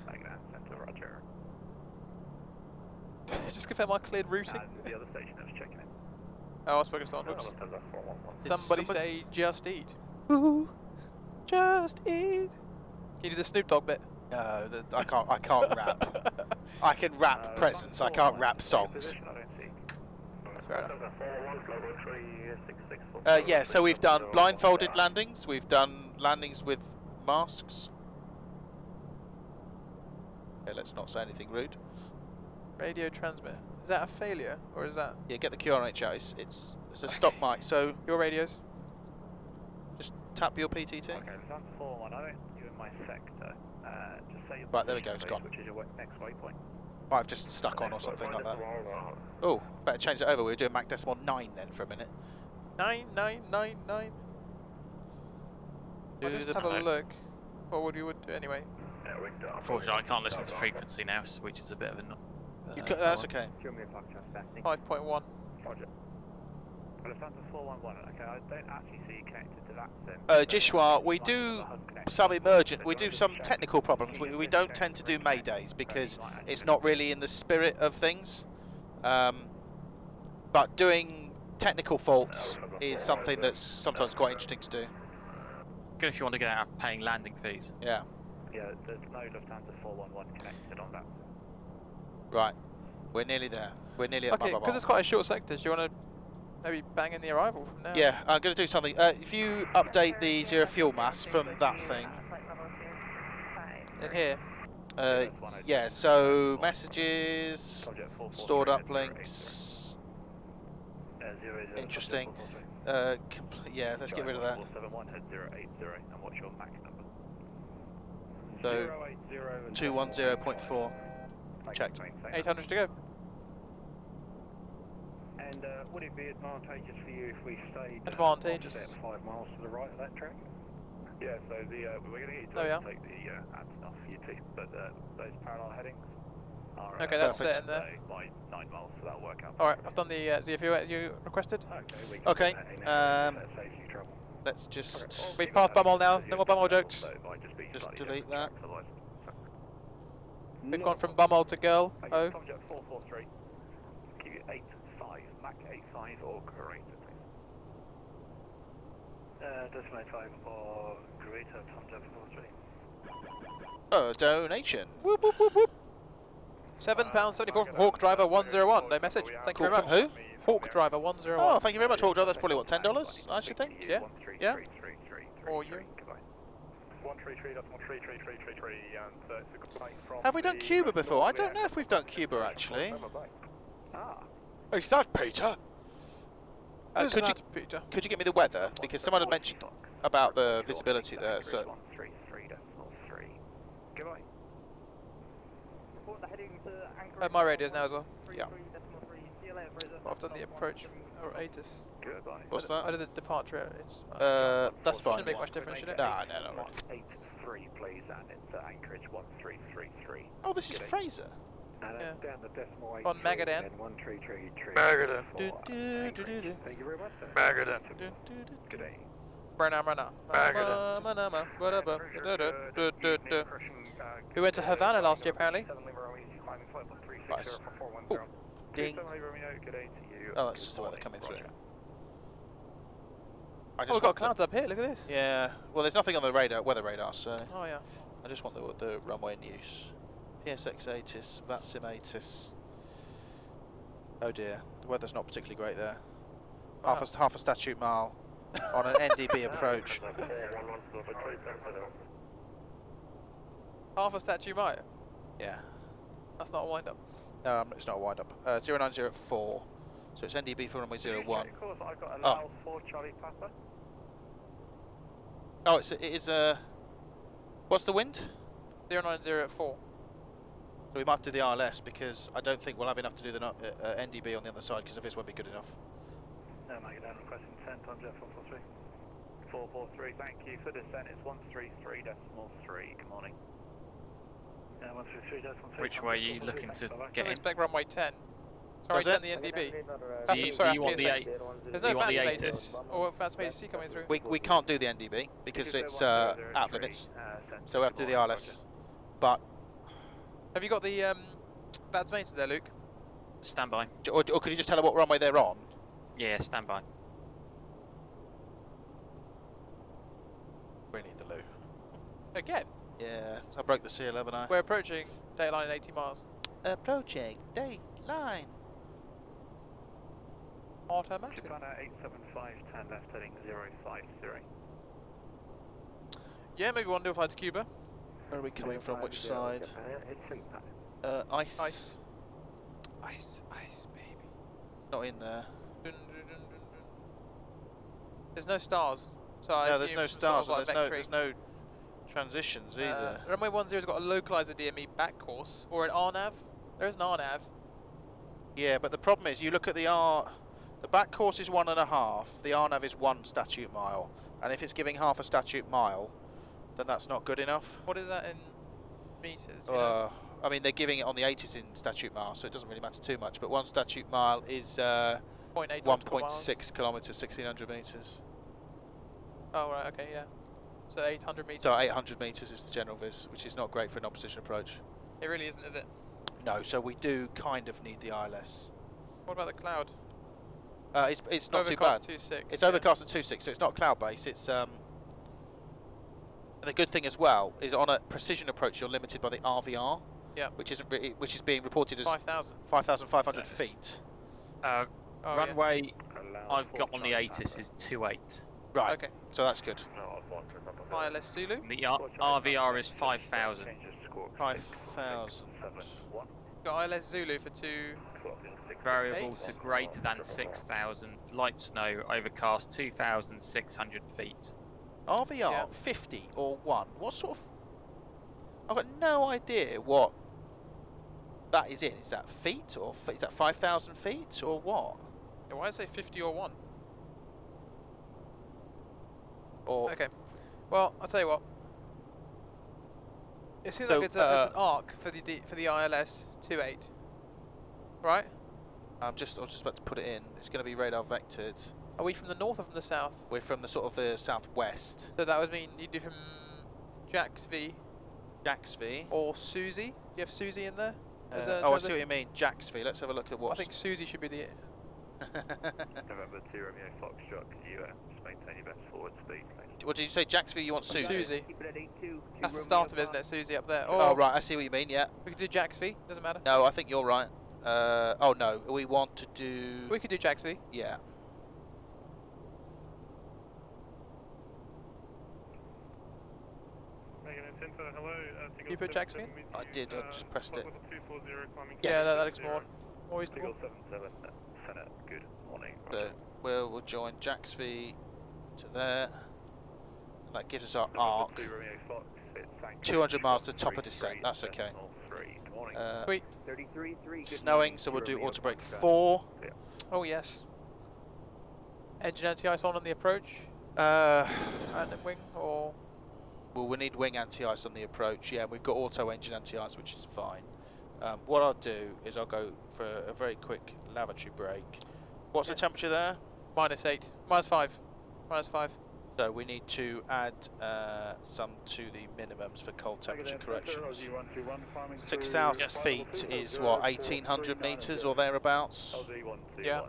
[SPEAKER 6] Magadan, Centre, Roger.
[SPEAKER 3] Just confirm I cleared routing.
[SPEAKER 6] The other station is checking in.
[SPEAKER 3] Oh, I spoke to someone. Whoops. Somebody say just eat.
[SPEAKER 1] Ooh, just eat.
[SPEAKER 3] Can you do the Snoop Dogg bit?
[SPEAKER 1] No, I can't rap. I can rap presents. I can't rap songs.
[SPEAKER 3] That's fair enough.
[SPEAKER 1] Yeah, so we've done blindfolded landings. We've done landings with masks. Okay, let's not say anything rude.
[SPEAKER 3] Radio transmit. Is that a failure or is that?
[SPEAKER 1] Yeah, get the QRH out. It's a stock mic. So
[SPEAKER 3] your radios.
[SPEAKER 1] Just tap your PTT.
[SPEAKER 6] Okay, that's 4-1. I don't you in my sector. Just say
[SPEAKER 1] right, there we go. It's gone.
[SPEAKER 6] Which is your next waypoint.
[SPEAKER 1] I've just stuck on or something like that. Oh, better change it over. We were doing Mach decimal 9 then for a minute.
[SPEAKER 3] 9999. I'll just have a look. What would you do anyway?
[SPEAKER 7] Unfortunately, I can't listen to frequency now, which is a bit of a.
[SPEAKER 1] That's okay.
[SPEAKER 3] 5.1.
[SPEAKER 6] Roger. Well, it's down to 411. Okay, I don't actually see you connected to that then.
[SPEAKER 1] Jishwa, we do some emergent, we do some technical problems. We don't tend to do Maydays because it's not really in the spirit of things. But doing technical faults is something that's sometimes quite interesting to do.
[SPEAKER 7] Good if you want to get out of paying landing fees.
[SPEAKER 1] Yeah.
[SPEAKER 6] Yeah, there's no Lufthansa 411 connected on that.
[SPEAKER 1] Right. We're nearly there. We're nearly at
[SPEAKER 3] Okay, because it's quite a short sector, do you want to maybe bang in the arrival from now?
[SPEAKER 1] Yeah, I'm going to do something. If you update the zero fuel mass from that thing.
[SPEAKER 3] In here?
[SPEAKER 1] Yeah, so messages, stored uplinks. Interesting. Yeah, let's get rid of that.
[SPEAKER 6] 471 head 080, and what's your Mach number?
[SPEAKER 1] So 210.4. Checked.
[SPEAKER 3] 800 to go.
[SPEAKER 6] And would it be advantageous for you if we stayed
[SPEAKER 3] advantageous
[SPEAKER 6] 5 miles to the right of that track? Yeah, so we're going to get you to take the Anton off you two, but those parallel headings.
[SPEAKER 3] Okay, that's it in there.
[SPEAKER 6] 9 miles, so that'll work out.
[SPEAKER 3] Alright, I've done the ZFU you requested.
[SPEAKER 1] Okay, let's just...
[SPEAKER 3] We've passed Bumhole now, no more Bumhole jokes.
[SPEAKER 1] Just delete that.
[SPEAKER 3] We've gone from Bumhole to Girl. Oh.
[SPEAKER 6] Tomjet 443, Q85, Mach 85 or greater, please. Decimal 85 or greater, Tomjet 443.
[SPEAKER 1] Donation.
[SPEAKER 3] Whoop, whoop, whoop, whoop. £7.74 from Hawk Driver 101. No message. Thank you very much.
[SPEAKER 1] From who?
[SPEAKER 3] Hawk Driver 101.
[SPEAKER 1] Oh, thank you very much, Hawk Driver. That's probably what, $10, I should think.
[SPEAKER 3] Yeah.
[SPEAKER 1] Yeah.
[SPEAKER 3] Or you.
[SPEAKER 6] 133.13333 and it's a flight from.
[SPEAKER 1] Have we done Cuba before? I don't know if we've done Cuba actually. Is that Peter? Could you get me the weather? Because someone had mentioned about the visibility there. So.
[SPEAKER 3] My radio's now as well.
[SPEAKER 1] Yeah.
[SPEAKER 3] I've done the approach or ATIS.
[SPEAKER 1] What's that?
[SPEAKER 3] I did the departure. It's.
[SPEAKER 1] That's fine.
[SPEAKER 3] Shouldn't make much difference, should it?
[SPEAKER 1] Nah, no.
[SPEAKER 6] 183, please, and it's Anchorage 1333.
[SPEAKER 1] Oh, this is Fraser.
[SPEAKER 6] And down the decimal 8.
[SPEAKER 3] On Magadan.
[SPEAKER 6] 1333.
[SPEAKER 1] Magadan.
[SPEAKER 6] Thank you very much, sir.
[SPEAKER 1] Magadan.
[SPEAKER 6] Good day.
[SPEAKER 3] We went to Havana last year, apparently.
[SPEAKER 1] Nice. Ooh. Ding. Oh, that's just the weather coming through.
[SPEAKER 3] Oh, we've got clouds up here, look at this.
[SPEAKER 1] Yeah, well there's nothing on the radar, weather radar, so...
[SPEAKER 3] Oh yeah.
[SPEAKER 1] I just want the runway news. PSX ATIS, VATSIM ATIS. Oh dear, the weather's not particularly great there.
[SPEAKER 3] Wow.
[SPEAKER 1] Half a statute mile on an NDB approach.
[SPEAKER 3] Half a statue mile?
[SPEAKER 1] Yeah.
[SPEAKER 3] That's not a wind-up.
[SPEAKER 1] No, it's not a wind-up. 090 at 4, so it's NDB for runway 01.
[SPEAKER 6] I've got a Lyle 4 Charlie Papa.
[SPEAKER 1] Oh, it is what's the wind?
[SPEAKER 3] 090 at 4.
[SPEAKER 1] So we might do the RLS because I don't think we'll have enough to do the NDB on the other side because the vis won't be good enough.
[SPEAKER 6] No, Magadan requesting 10 times Jet 443. 443, thank you. For descent it's 133.3. Good morning. 133.3.
[SPEAKER 7] Which way are you looking to get in?
[SPEAKER 3] Expect runway 10. Sorry, 10 the NDB.
[SPEAKER 7] Do you want the 8?
[SPEAKER 3] There's no VATSIM ATIS or VATSIM ATC coming through.
[SPEAKER 1] We can't do the NDB because it's out of limits, so we have to do the RLS. But
[SPEAKER 3] have you got the VATSIM ATIS there, Luke?
[SPEAKER 7] Stand by.
[SPEAKER 1] Or could you just tell her what runway they're on?
[SPEAKER 7] Yeah, stand by.
[SPEAKER 1] We need the loo.
[SPEAKER 3] Again?
[SPEAKER 1] Yeah, I broke the seal, haven't I?
[SPEAKER 3] We're approaching dateline in 80 miles.
[SPEAKER 1] Approaching dateline.
[SPEAKER 3] Automatic.
[SPEAKER 6] Japan 875, 10 left heading 050.
[SPEAKER 3] Yeah, maybe one do a flight to Cuba.
[SPEAKER 1] Where are we coming from? Which side? Ice.
[SPEAKER 3] Ice. Ice, ice, baby.
[SPEAKER 1] Not in there.
[SPEAKER 3] There's no stars. So
[SPEAKER 1] no, there's no stars.
[SPEAKER 3] Sort of like
[SPEAKER 1] there's no transitions either.
[SPEAKER 3] Runway 10's got a localizer DME back course or an RNAV. There's an RNAV.
[SPEAKER 1] Yeah, but the problem is you look at the back course is 1.5. The RNAV is 1 statute mile, and if it's giving half a statute mile, then that's not good enough.
[SPEAKER 3] What is that in meters?
[SPEAKER 1] I mean, they're giving it on the 80s in statute miles, so it doesn't really matter too much. But 1 statute mile is 1.6 kilometers, 1,600 meters.
[SPEAKER 3] Oh right, okay, yeah. So 800 meters.
[SPEAKER 1] So 800 meters is the general vis, which is not great for an opposition approach.
[SPEAKER 3] It really isn't, is it?
[SPEAKER 1] No, so we do kind of need the ILS.
[SPEAKER 3] What about the cloud?
[SPEAKER 1] It's not too
[SPEAKER 3] overcast
[SPEAKER 1] bad.
[SPEAKER 3] 2.6.
[SPEAKER 1] It's overcast at 2.6, so it's not cloud base. It's and the good thing as well is on a precision approach you're limited by the RVR.
[SPEAKER 3] Yeah.
[SPEAKER 1] Which is being reported as
[SPEAKER 3] 5,500
[SPEAKER 1] feet.
[SPEAKER 7] Runway I've got on the ATIS is 28.
[SPEAKER 1] Right.
[SPEAKER 3] Okay.
[SPEAKER 1] So that's good.
[SPEAKER 3] ILS Zulu.
[SPEAKER 7] The RVR is 5,000.
[SPEAKER 1] 5,000.
[SPEAKER 3] Got ILS Zulu for 2.
[SPEAKER 7] Variable to greater than 6,000. Light snow. Overcast 2,600 feet.
[SPEAKER 1] RVR 50 or 1. What sort of? I've got no idea what that is in. Is that feet or is that 5,000 feet or what?
[SPEAKER 3] Yeah, why say 50 or 1?
[SPEAKER 1] Or
[SPEAKER 3] okay. Well, I'll tell you what. It seems like it's an arc for the ILS 28, right?
[SPEAKER 1] I was just about to put it in. It's going to be radar vectored.
[SPEAKER 3] Are we from the north or from the south?
[SPEAKER 1] We're from the sort of the southwest.
[SPEAKER 3] So that would mean you'd do from Jacksville.
[SPEAKER 1] Jacksville.
[SPEAKER 3] Or Susie. Do you have Susie in there?
[SPEAKER 1] Oh, I see what you mean. Jacksville. Let's have a look at what.
[SPEAKER 3] I think Susie should be the.
[SPEAKER 6] November 2 Romeo Foxtrot, can you just maintain your best forward speed, please?
[SPEAKER 1] What did you say, Jacksville? You want Susie?
[SPEAKER 3] Susie. That's the start of, isn't it? Susie up there.
[SPEAKER 1] Oh, right, I see what you mean, yeah.
[SPEAKER 3] We could do Jacksville, doesn't matter.
[SPEAKER 1] No, I think you're right. Oh no, we want to do...
[SPEAKER 3] We could do Jacksville.
[SPEAKER 1] Yeah.
[SPEAKER 6] Hello,
[SPEAKER 3] you put Jacksville?
[SPEAKER 1] I did, I just pressed it.
[SPEAKER 3] Yes. Yeah, that looks more reasonable.
[SPEAKER 6] Senate, good morning.
[SPEAKER 1] So we'll join Jacksville to there. That gives us our arc. 200 miles to top of descent, that's okay.
[SPEAKER 3] Sweet.
[SPEAKER 1] Snowing, so we'll do auto brake 4.
[SPEAKER 3] Oh yes. Engine anti-ice on the approach?
[SPEAKER 1] And
[SPEAKER 3] then wing, or...?
[SPEAKER 1] Well, we need wing anti-ice on the approach, yeah, we've got auto engine anti-ice, which is fine. What I'll do is I'll go for a very quick lavatory break. What's the temperature there?
[SPEAKER 3] -8. -5. -5.
[SPEAKER 1] So we need to add some to the minimums for cold temperature corrections. 6,000 feet is what, 1,800 meters or thereabouts?
[SPEAKER 3] Yeah.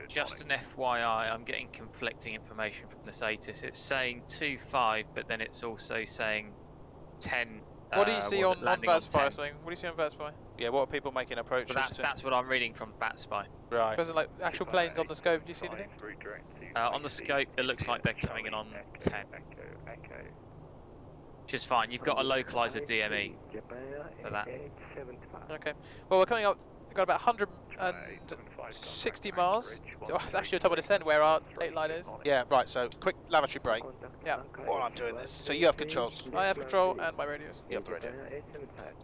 [SPEAKER 7] Just an FYI, I'm getting conflicting information from the status. It's saying 2.5, but then it's also saying 10.
[SPEAKER 3] What do you see on VATSPY or something? What do you see on VATSPY?
[SPEAKER 1] Yeah, what are people making approaches?
[SPEAKER 7] Well, that's what I'm reading from VATSPY.
[SPEAKER 1] Right.
[SPEAKER 3] Because like actual planes on the scope, do you see anything?
[SPEAKER 7] On the scope, it looks like they're coming in on 10. Which is fine. You've got a localizer DME for that.
[SPEAKER 3] Okay. Well, we're coming up. We've got about 160 miles. So it's actually a top of descent where our date line is.
[SPEAKER 1] Yeah, right. So quick lavatory break.
[SPEAKER 3] Yeah.
[SPEAKER 1] While I'm doing this. So you have controls.
[SPEAKER 3] I have control and my radios.
[SPEAKER 1] You have the radio.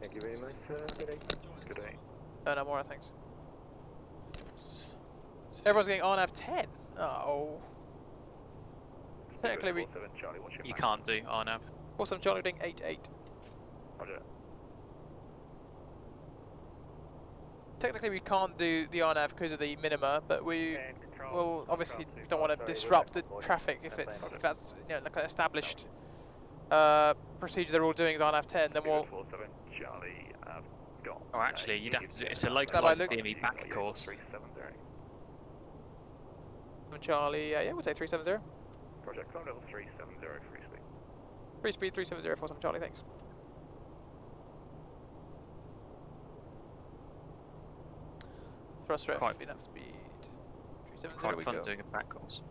[SPEAKER 6] Thank you very much. Good day.
[SPEAKER 3] No more, thanks. Everyone's getting RNAV 10. Oh. Technically,
[SPEAKER 7] you can't do RNAV.
[SPEAKER 3] 47 Charlie doing 8-8.
[SPEAKER 6] Roger.
[SPEAKER 3] Technically, we can't do the RNAV because of the minima, but we will obviously don't want to disrupt the traffic if that's like an established procedure they're all doing is RNAV 10. Then we'll.
[SPEAKER 7] Oh, actually, you'd have to do it's a localized DME back course.
[SPEAKER 3] Charlie, yeah, we'll take 370.
[SPEAKER 6] Project climb level 370, free speed.
[SPEAKER 3] Free speed 370, 47 Charlie, thanks. Thrust ref, enough speed. 370,
[SPEAKER 7] Quite
[SPEAKER 3] we
[SPEAKER 7] fun
[SPEAKER 3] go.
[SPEAKER 7] doing a back course.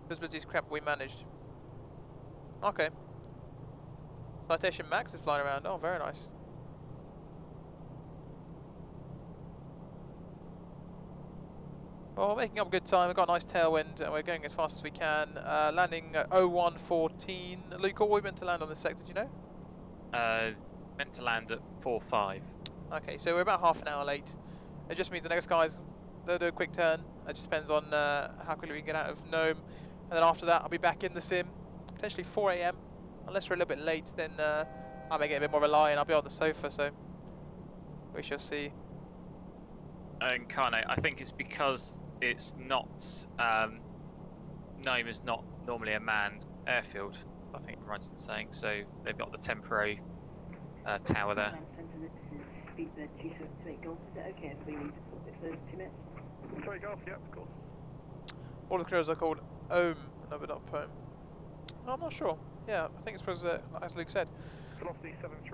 [SPEAKER 3] Visibility's crap, we managed. Okay. Citation Max is flying around, oh, very nice. Well, we're making up good time. We've got a nice tailwind and we're going as fast as we can. Landing at 0114. Luke, what were we meant to land on this sector, do you know?
[SPEAKER 7] Meant to land at 4.5.
[SPEAKER 3] Okay, so we're about half an hour late. It just means the next guys, they'll do a quick turn. It just depends on how quickly we can get out of Nome. And then after that, I'll be back in the sim, potentially 4 AM. Unless we're a little bit late, then I may get a bit more of a lie and I'll be on the sofa, so we shall see.
[SPEAKER 7] Incarnate, I think it's because it's not, Nome is not normally a manned airfield, I think I'm right in saying, so they've got the temporary tower there.
[SPEAKER 6] Yeah, of course.
[SPEAKER 3] All the crews are called OM, another not PAOM. I'm not sure. Yeah, I think it's because, as Luke said.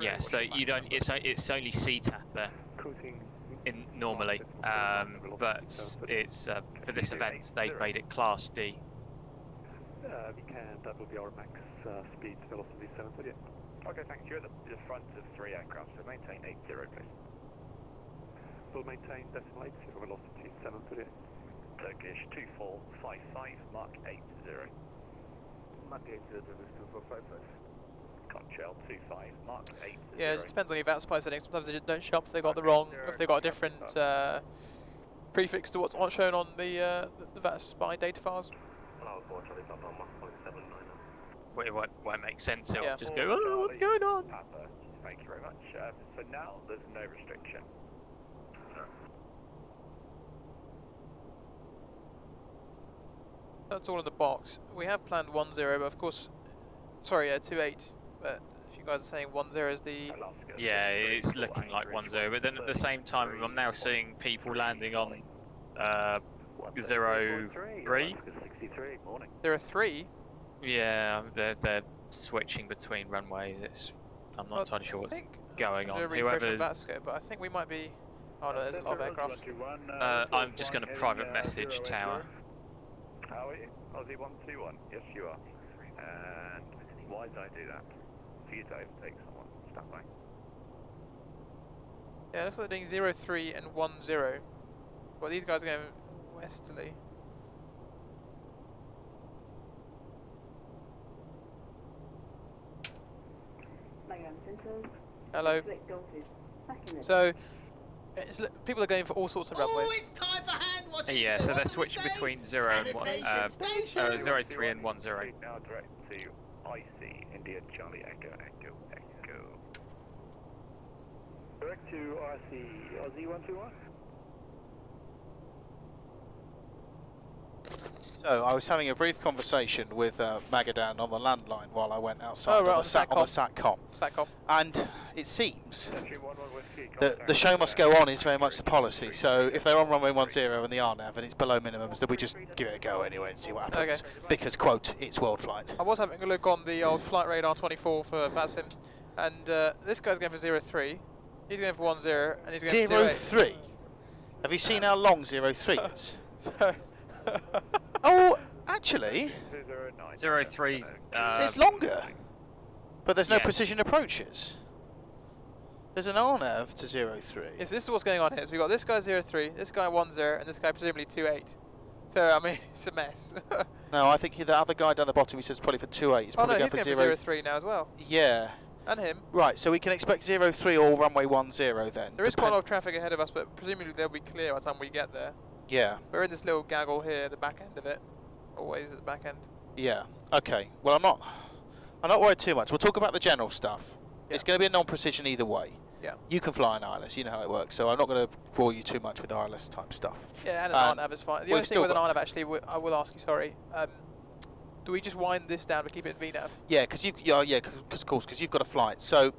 [SPEAKER 7] Yeah, so you don't. It's only CTAF there. Normally, but it's for this event they've made it Class D.
[SPEAKER 6] We can. That will be our max speed velocity 738. Okay, thank you. At the front of 3 aircraft, so maintain 80, please. We'll maintain decimal 80 velocity 738. Turkish 2455, Mark 80. Mark 80 is 2455. Control 25, Mark 80.
[SPEAKER 3] Yeah, it just depends on your VATSPY settings. Sometimes they just don't show up if they got the wrong, if they got a different prefix to what's shown on the VATSPY data files.
[SPEAKER 7] Well, it won't make sense. It'll just go, oh, what's going on?
[SPEAKER 6] Thank you very much. So now there's no restriction.
[SPEAKER 3] That's all in the box. We have planned 10, but of course, sorry, 28. But if you guys are saying 10 is the...
[SPEAKER 7] Yeah, it's looking like 10, but then at the same time, I'm now seeing people landing on 03.
[SPEAKER 3] 03?
[SPEAKER 7] Yeah, they're switching between runways. I'm not entirely sure what's going on. Whoever's...
[SPEAKER 3] but I think we might be... Oh no, there's a lot of aircraft.
[SPEAKER 7] I'm just going to private message tower.
[SPEAKER 6] How are you? Aussie 121. Yes, you are. And why did I do that? For you to overtake someone. Stand by.
[SPEAKER 3] Yeah, looks like they're doing 03 and 10. Well, these guys are going westerly. Hello. So, people are going for all sorts of runways.
[SPEAKER 4] It's time for hand washing.
[SPEAKER 7] Yeah, so they're switching between 03 and 10.
[SPEAKER 6] Now direct to IC, India, Charlie, Echo, Echo, Echo.
[SPEAKER 9] Direct to RC, Aussie 121.
[SPEAKER 1] So I was having a brief conversation with Magadan on the landline while I went outside on the SATCOM. And it seems that the show must go on is very much the policy. So if they're on runway 10 and the RNAV and it's below minimums, then we just give it a go anyway and see what happens.
[SPEAKER 3] Okay.
[SPEAKER 1] Because, quote, it's Worldflight.
[SPEAKER 3] I was having a look on the old flight radar 24 for VATSIM, and this guy's going for 03. He's going for 10, and he's going for
[SPEAKER 1] 03? Have you seen how long 03 is? Oh, actually,
[SPEAKER 7] 03.
[SPEAKER 1] It's longer, but there's no precision approaches. There's an RNAV to 03.
[SPEAKER 3] Yes, this is what's going on here. So we've got this guy 03, this guy 10, and this guy presumably 28. So, I mean, it's a mess.
[SPEAKER 1] No, I think the other guy down the bottom, he says probably for 28. He's probably
[SPEAKER 3] he's
[SPEAKER 1] going
[SPEAKER 3] going for 03 now as well.
[SPEAKER 1] Yeah.
[SPEAKER 3] And him.
[SPEAKER 1] Right, so we can expect 03 or runway 10 then.
[SPEAKER 3] There is quite a lot of traffic ahead of us, but presumably they'll be clear by the time we get there.
[SPEAKER 1] Yeah.
[SPEAKER 3] We're in this little gaggle here, the back end of it. Always at the back end.
[SPEAKER 1] Yeah. Okay. Well, I'm not worried too much. We'll talk about the general stuff. Yeah. It's going to be a non-precision either way.
[SPEAKER 3] Yeah.
[SPEAKER 1] You can fly an ILS, you know how it works, so I'm not going to bore you too much with ILS type stuff.
[SPEAKER 3] Yeah, and an RNAV is fine. The only thing with an RNAV, actually, I will ask you, sorry, do we just wind this down to keep it in VNAV?
[SPEAKER 1] Yeah, because you've got a flight. So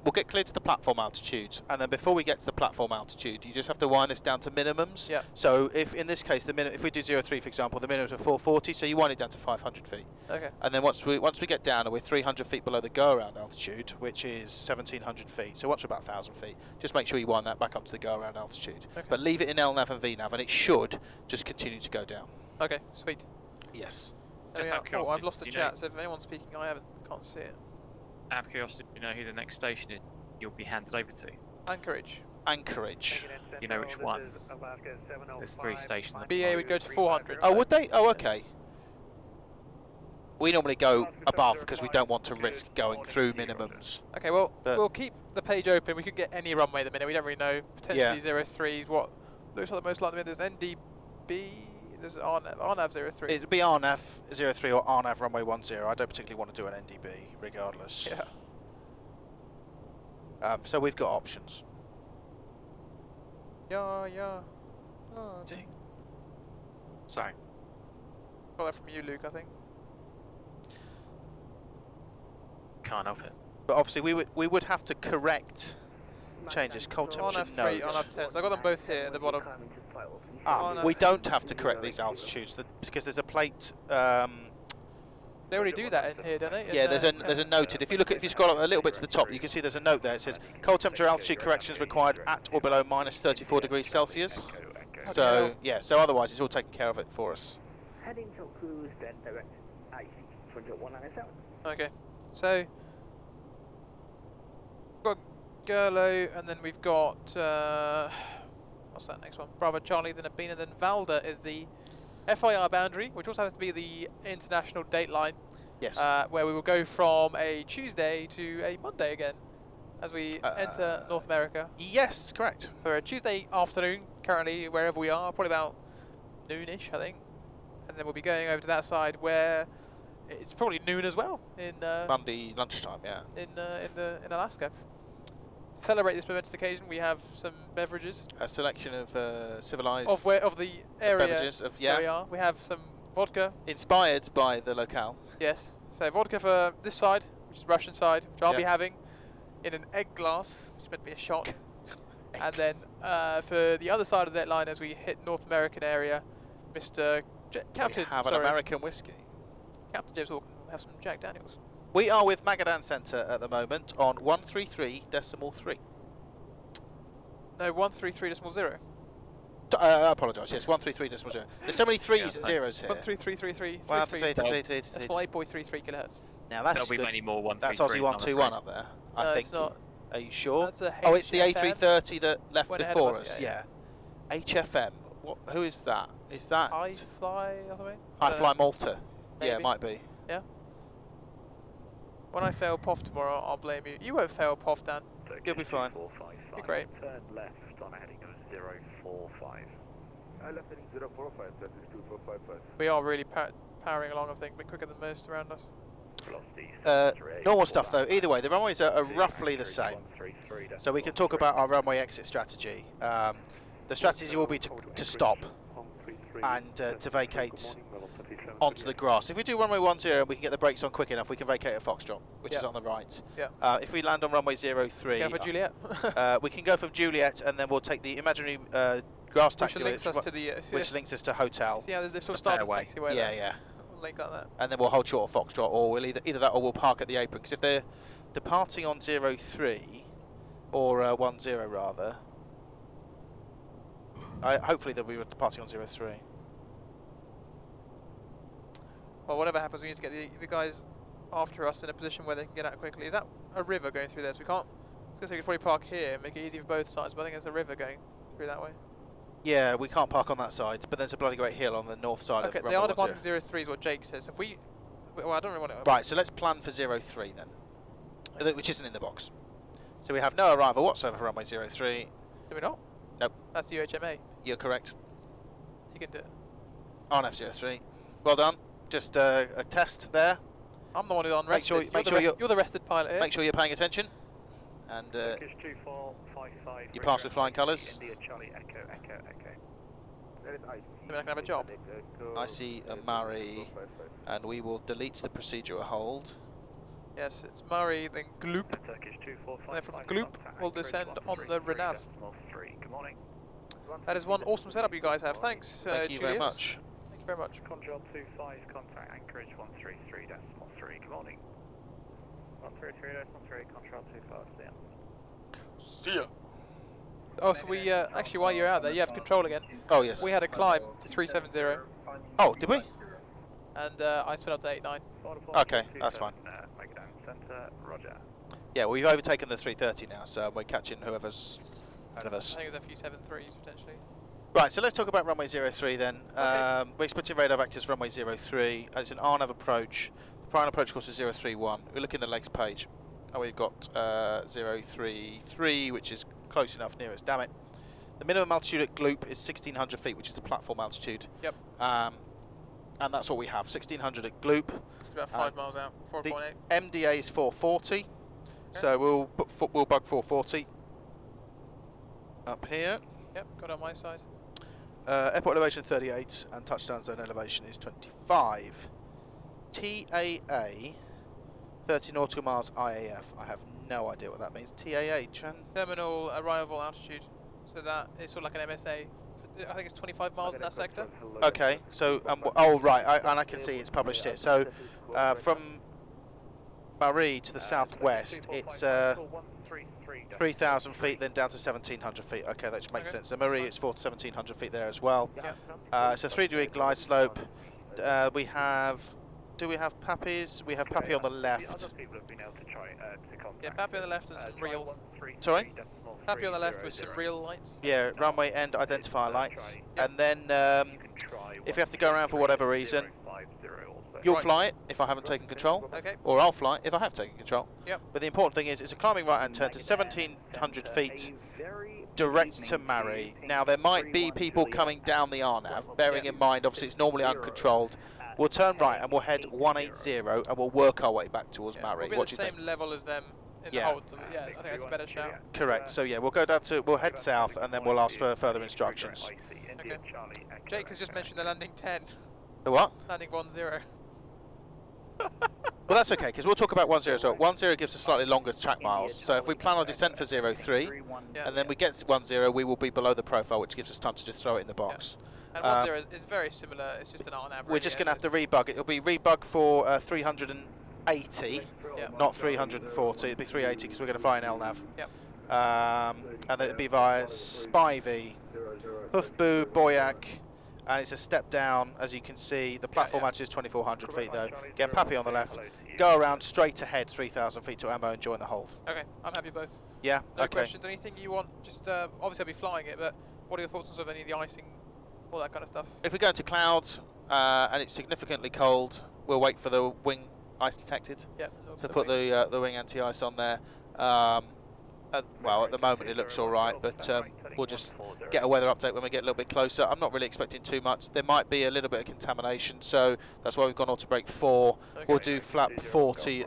[SPEAKER 1] we'll get cleared to the platform altitude, and then before we get to the platform altitude, you just have to wind this down to minimums.
[SPEAKER 3] Yeah.
[SPEAKER 1] So if in this case, if we do 03, for example, the minimums are 440, so you wind it down to 500 feet.
[SPEAKER 3] Okay.
[SPEAKER 1] And then once we get down, and we're 300 feet below the go-around altitude, which is 1,700 feet. So once we're about 1,000 feet, just make sure you wind that back up to the go-around altitude. Okay. But leave it in LNAV and VNAV, and it should just continue to go down.
[SPEAKER 3] Okay, sweet.
[SPEAKER 1] Yes.
[SPEAKER 7] Just out of curiosity,
[SPEAKER 3] I've lost the chat, so if anyone's speaking, can't see it.
[SPEAKER 7] Out of curiosity, do you know who the next station is you'll be handed over to?
[SPEAKER 3] Anchorage.
[SPEAKER 1] Anchorage.
[SPEAKER 7] You know which one? There's 3 stations.
[SPEAKER 3] BA would go to 400.
[SPEAKER 1] Oh, would they? Oh, okay. We normally go above because we don't want to risk going through minimums.
[SPEAKER 3] Okay, well, we'll keep the page open. We could get any runway at the minute. We don't really know. Potentially 03 what looks like the most likely. There's NDB. There's RNAV 03.
[SPEAKER 1] It'd be RNAV 03 or RNAV runway 10. I don't particularly want to do an NDB, regardless.
[SPEAKER 3] Yeah.
[SPEAKER 1] So we've got options.
[SPEAKER 3] Yeah. Oh.
[SPEAKER 7] Sorry.
[SPEAKER 3] Got that from you, Luke, I think.
[SPEAKER 7] Can't help it.
[SPEAKER 1] But obviously we would have to correct changes. Cold temperature
[SPEAKER 3] RNAV 3, RNAV 10. So I've got them both here at the bottom.
[SPEAKER 1] We don't have to correct these altitudes because there's a plate.
[SPEAKER 3] They already do that in here, don't they?
[SPEAKER 1] Yeah, there's a noted. If you scroll up a little bit to the top, you can see there's a note there. It says cold temperature altitude corrections required at or below -34 degrees Celsius. So yeah, so otherwise it's all taken care of it for us.
[SPEAKER 13] Heading to cruise, then direct IC for the 197.
[SPEAKER 3] Okay, so we've got Gerlo, and then we've got what's that next one? Bravo Charlie, then Abina, then Valda is the FIR boundary, which also has to be the international date line.
[SPEAKER 1] Yes.
[SPEAKER 3] Where we will go from a Tuesday to a Monday again as we enter North America.
[SPEAKER 1] Yes, correct.
[SPEAKER 3] So we're a Tuesday afternoon currently, wherever we are, probably about noonish, I think. And then we'll be going over to that side where it's probably noon as well in
[SPEAKER 1] Monday lunchtime. Yeah.
[SPEAKER 3] In Alaska. To celebrate this momentous occasion, we have some beverages.
[SPEAKER 1] A selection of civilized
[SPEAKER 3] of the area
[SPEAKER 1] beverages of
[SPEAKER 3] where we are. We have some vodka.
[SPEAKER 1] Inspired by the locale.
[SPEAKER 3] Yes. So vodka for this side, which is Russian side, which I'll be having in an egg glass, which is meant to be a shot. And then for the other side of that line, as we hit North American area, Mr. Captain.
[SPEAKER 1] We have an American whiskey.
[SPEAKER 3] Captain James Hawken will have some Jack Daniels.
[SPEAKER 1] We are with Magadan Centre at the moment on 133.3.
[SPEAKER 3] No, 133.0.
[SPEAKER 1] I apologise. Yes, 133.0. There's so many threes and zeros here.
[SPEAKER 3] 133.33.
[SPEAKER 1] Well,
[SPEAKER 3] that's 5.33 kilohertz.
[SPEAKER 1] Now that's
[SPEAKER 7] There'll be many more 133s.
[SPEAKER 1] That's Aussie 121 up there. I think.
[SPEAKER 3] It's not.
[SPEAKER 1] Are you sure?
[SPEAKER 3] That's a
[SPEAKER 1] it's the
[SPEAKER 3] HFM.
[SPEAKER 1] A330 that left
[SPEAKER 3] Went ahead
[SPEAKER 1] before
[SPEAKER 3] of us,
[SPEAKER 1] us.
[SPEAKER 3] yeah.
[SPEAKER 1] HFM. What? Who is that? Is that
[SPEAKER 3] High Fly or something?
[SPEAKER 1] High Fly Malta?
[SPEAKER 3] Maybe.
[SPEAKER 1] Yeah, it might be.
[SPEAKER 3] Yeah. When I fail POF tomorrow, I'll blame you. You won't fail POF, Dan.
[SPEAKER 1] You'll be fine.
[SPEAKER 3] Be great.
[SPEAKER 6] Turn left on a heading of 045. Left heading 045, that is 245.
[SPEAKER 3] We are really powering along, I think, a bit quicker than most around us.
[SPEAKER 1] Normal stuff though. Either way, the runways are roughly the same. So we can talk about our runway exit strategy. The strategy will be to stop and to vacate onto the grass. If we do runway 10 and we can get the brakes on quick enough, we can vacate at Foxtrot, which is on the right.
[SPEAKER 3] Yeah.
[SPEAKER 1] If we land on runway 03,
[SPEAKER 3] go for Juliet.
[SPEAKER 1] we can go from Juliet and then we'll take the imaginary grass taxi,
[SPEAKER 3] which
[SPEAKER 1] links us to hotel.
[SPEAKER 3] Yeah, there's sort of started taxiway there.
[SPEAKER 1] Yeah.
[SPEAKER 3] We'll link like that.
[SPEAKER 1] And then we'll hold short of Foxtrot, or we'll either that or we'll park at the apron. Because if they're departing on 03 or 10 rather, hopefully they'll be departing on 03.
[SPEAKER 3] Well, whatever happens, we need to get the guys after us in a position where they can get out quickly. Is that a river going through there? So we can't. I was gonna say we could probably park here and make it easy for both sides, but I think there's a river going through that way.
[SPEAKER 1] Yeah, we can't park on that side, but there's a bloody great hill on the north side of the
[SPEAKER 3] they are departing 03 is what Jake says. If we, well, I don't really want to.
[SPEAKER 1] Right, so let's plan for 03 then, which isn't in the box. So we have no arrival whatsoever for runway 03.
[SPEAKER 3] Do we not?
[SPEAKER 1] Nope.
[SPEAKER 3] That's the UHMA.
[SPEAKER 1] You're correct.
[SPEAKER 3] You can do it.
[SPEAKER 1] On F03. Well done. Just a test there.
[SPEAKER 3] I'm the one who's on rest.
[SPEAKER 1] You're
[SPEAKER 3] the rested pilot here.
[SPEAKER 1] Make sure you're paying attention. And you pass with flying colours.
[SPEAKER 3] I can have a job.
[SPEAKER 1] I see a Murray, and we will delete the procedural hold.
[SPEAKER 3] Yes, it's Murray, then Gloop. And then from Gloop, we'll descend on the Renav. That is one awesome setup you guys have. Thanks,
[SPEAKER 1] Thank you very much.
[SPEAKER 3] Thank you very much.
[SPEAKER 6] Control 25, contact anchorage 133.3. Good morning. 133.3, control 25,
[SPEAKER 1] see ya.
[SPEAKER 3] Oh, so we, actually while you're out there, you have control again.
[SPEAKER 1] Oh, yes.
[SPEAKER 3] We had a climb to 370.
[SPEAKER 1] Oh, did we?
[SPEAKER 3] And I spin up to 89.
[SPEAKER 1] Okay, that's fine.
[SPEAKER 6] Roger.
[SPEAKER 1] Yeah, we've overtaken the 330 now, so we're catching whoever's ahead of us.
[SPEAKER 3] I think there's a few 7.3s potentially.
[SPEAKER 1] Right, so let's talk about runway 03 then.
[SPEAKER 3] Okay.
[SPEAKER 1] We're expecting radar vectors runway 03. It's an RNAV approach. The prime approach course is 031. We look in the legs page, and we've got 033, which is close enough near us. Damn it. The minimum altitude at Gloop is 1600 feet, which is the platform altitude.
[SPEAKER 3] Yep.
[SPEAKER 1] And that's what we have, 1600 at Gloop.
[SPEAKER 3] It's about 5 miles out, 4.8.
[SPEAKER 1] The MDA is 440, so we'll bug 440 up here.
[SPEAKER 3] Yep, got on my side.
[SPEAKER 1] Airport elevation 38 and touchdown zone elevation is 25. TAA 30 nautical miles IAF. I have no idea what that means. TAA,
[SPEAKER 3] terminal arrival altitude. So that is sort of like an MSA. I think it's 25 miles in that sector.
[SPEAKER 1] Okay, so oh right, and I can see it's published here. So from Marie to the southwest, it's 3,000 feet, then down to 1,700 feet. Okay, that makes sense. So Marie, it's 1,700 feet there as well. It's a 3-degree glide slope. We have. Do we have Pappies? We have Pappy on the left.
[SPEAKER 3] Yeah, Pappy on the left and some real.
[SPEAKER 1] Sorry?
[SPEAKER 3] Happy on the left with some real lights.
[SPEAKER 1] Yeah, runway end identifier lights. And then if you have to go around for whatever reason, you'll fly it if I haven't taken control.
[SPEAKER 3] Okay.
[SPEAKER 1] Or I'll fly it if I have taken control.
[SPEAKER 3] Yep.
[SPEAKER 1] But the important thing is it's a climbing right hand turn to 1,700 feet direct to Murray. Now there might be people coming down the RNAV, bearing in mind obviously it's normally uncontrolled. We'll turn right and we'll head 180 and we'll work our way back towards Mari.
[SPEAKER 3] We'll be at the same level as them in the hold. So yeah, I think that's a better shout.
[SPEAKER 1] Correct. So yeah, we'll go down to, we'll head south and then we'll ask for further instructions.
[SPEAKER 3] Okay. Jake has just mentioned the landing 10.
[SPEAKER 1] The what?
[SPEAKER 3] Landing 10.
[SPEAKER 1] Well, that's okay, because we'll talk about 10. So 10 gives us slightly longer track miles. So if we plan our descent for 03, and then we get 10, we will be below the profile, which gives us time to just throw it in the box.
[SPEAKER 3] And 10 is very similar. It's just an on average.
[SPEAKER 1] We're just going to have to rebug. It'll be rebug for 380, not 340. It'll be 380 because we're going to fly in LNAV.
[SPEAKER 3] Yep.
[SPEAKER 1] And then it'll be via Spivey, Hoofboo, Boyac. And it's a step down, as you can see. The platform actually is 2,400 feet though. Again, Pappy on the left. Go around straight ahead, 3,000 feet to MO and join the hold.
[SPEAKER 3] Okay, I'm happy both.
[SPEAKER 1] Yeah,
[SPEAKER 3] no
[SPEAKER 1] okay.
[SPEAKER 3] questions. Anything you want? Just obviously I'll be flying it, but what are your thoughts on sort of any of the icing, all that kind of stuff?
[SPEAKER 1] If we go into clouds and it's significantly cold, we'll wait for the wing ice detected.
[SPEAKER 3] Yeah.
[SPEAKER 1] To put the wing anti-ice on there. Well, at the moment it looks all right, but we'll just get a weather update when we get a little bit closer. I'm not really expecting too much. There might be a little bit of contamination, so that's why we've gone auto brake 4. Okay. We'll do flap 30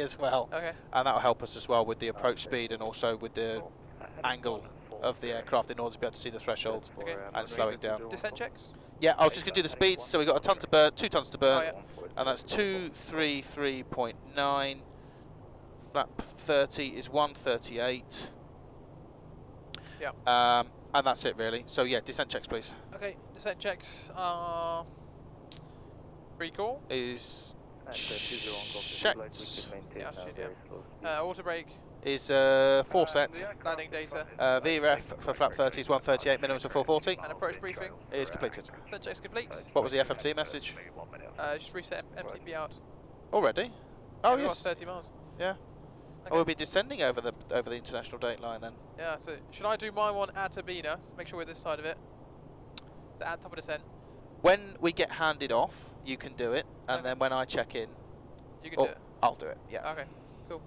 [SPEAKER 1] as well.
[SPEAKER 3] Okay.
[SPEAKER 1] And that'll help us as well with the approach speed and also with the angle of the aircraft in order to be able to see the threshold and slowing down.
[SPEAKER 3] Descent checks?
[SPEAKER 1] Yeah, I was just going to do the speeds. So we've got a ton to burn, 2 tons to burn, and that's 233.9. Flap 30 is 138.
[SPEAKER 3] Yeah.
[SPEAKER 1] And that's it really. So yeah, descent checks please.
[SPEAKER 3] Okay, descent checks are recall.
[SPEAKER 1] Is checked.
[SPEAKER 3] Yeah, auto brake.
[SPEAKER 1] Is 4 set.
[SPEAKER 3] Landing data.
[SPEAKER 1] VREF for flap 30 is 138, minimum to 440.
[SPEAKER 3] And approach briefing.
[SPEAKER 1] Is completed.
[SPEAKER 3] Descent checks complete.
[SPEAKER 1] What was the FMC message?
[SPEAKER 3] Just reset MCP out.
[SPEAKER 1] Already? Oh
[SPEAKER 3] yeah,
[SPEAKER 1] yes.
[SPEAKER 3] 30 miles.
[SPEAKER 1] Yeah.
[SPEAKER 3] Okay.
[SPEAKER 1] Oh, we'll be descending over the international date line then.
[SPEAKER 3] Yeah, so should I do my one at Turbina? So make sure we're this side of it. So at top of descent.
[SPEAKER 1] When we get handed off, you can do it, and then when I check in,
[SPEAKER 3] you can do it.
[SPEAKER 1] I'll do it. Yeah.
[SPEAKER 3] Okay. Cool.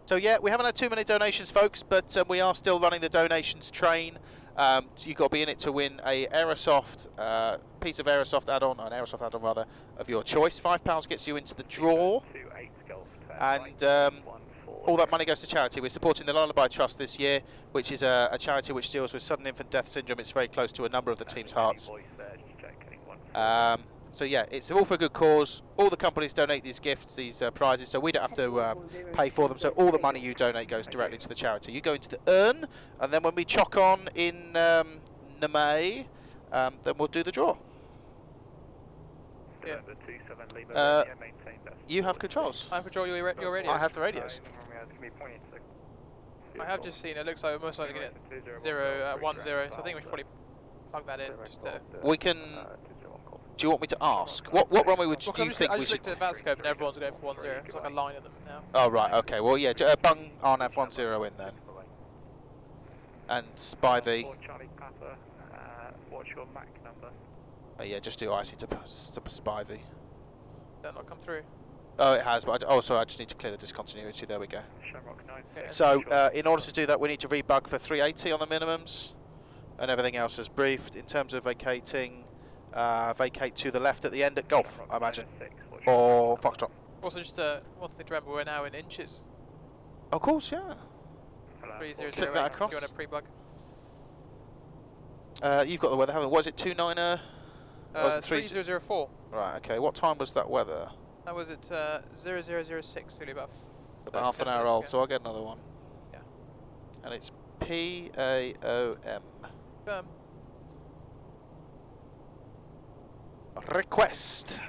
[SPEAKER 1] So yeah, we haven't had too many donations, folks, but we are still running the donations train. So you've got to be in it to win a Aerosoft piece of Aerosoft add-on, or an Aerosoft add-on rather, of your choice. £5 gets you into the draw, and all that money goes to charity. We're supporting the Lullaby Trust this year, which is a charity which deals with sudden infant death syndrome. It's very close to a number of the team's hearts. So yeah, it's all for a good cause. All the companies donate these gifts, these prizes, so we don't have to pay for them. So all the money you donate goes directly to the charity. You go into the urn, and then when we chock on in Nome, then we'll do the draw.
[SPEAKER 3] Yeah.
[SPEAKER 1] You have controls.
[SPEAKER 3] I have control your radios.
[SPEAKER 1] I have the radios.
[SPEAKER 3] I have just seen it. Looks like we're most likely going to get 10, so I think we should probably plug that in. Just
[SPEAKER 1] we can. Do you want me to ask? What runway would you think we should?
[SPEAKER 3] I just looked at advanced scope and everyone's going for 10. There's like a line of them now.
[SPEAKER 1] Oh right, okay. Well yeah, bung RNAV 10 in then. And Spivey.
[SPEAKER 6] What's your MAC number?
[SPEAKER 1] Yeah, just do IC to Spivey.
[SPEAKER 3] That not come through.
[SPEAKER 1] Oh, it has, but I just need to clear the discontinuity. There we go.
[SPEAKER 3] Okay.
[SPEAKER 1] So in order to do that, we need to rebug for 380 on the minimums, and everything else is briefed. In terms of vacating, vacate to the left at the end at Golf, I imagine, or Foxtrot.
[SPEAKER 3] Also, just one thing to remember: we're now in inches.
[SPEAKER 1] Of course, yeah.
[SPEAKER 3] 3008.
[SPEAKER 1] Click that across.
[SPEAKER 3] If you want to pre-bug.
[SPEAKER 1] You've got the weather, haven't you? Was it 29er?
[SPEAKER 3] 3004.
[SPEAKER 1] Right. Okay. What time was that weather?
[SPEAKER 3] That was at 0006, really about
[SPEAKER 1] half an hour old. So I'll get another one.
[SPEAKER 3] Yeah.
[SPEAKER 1] And it's PAOM. Request.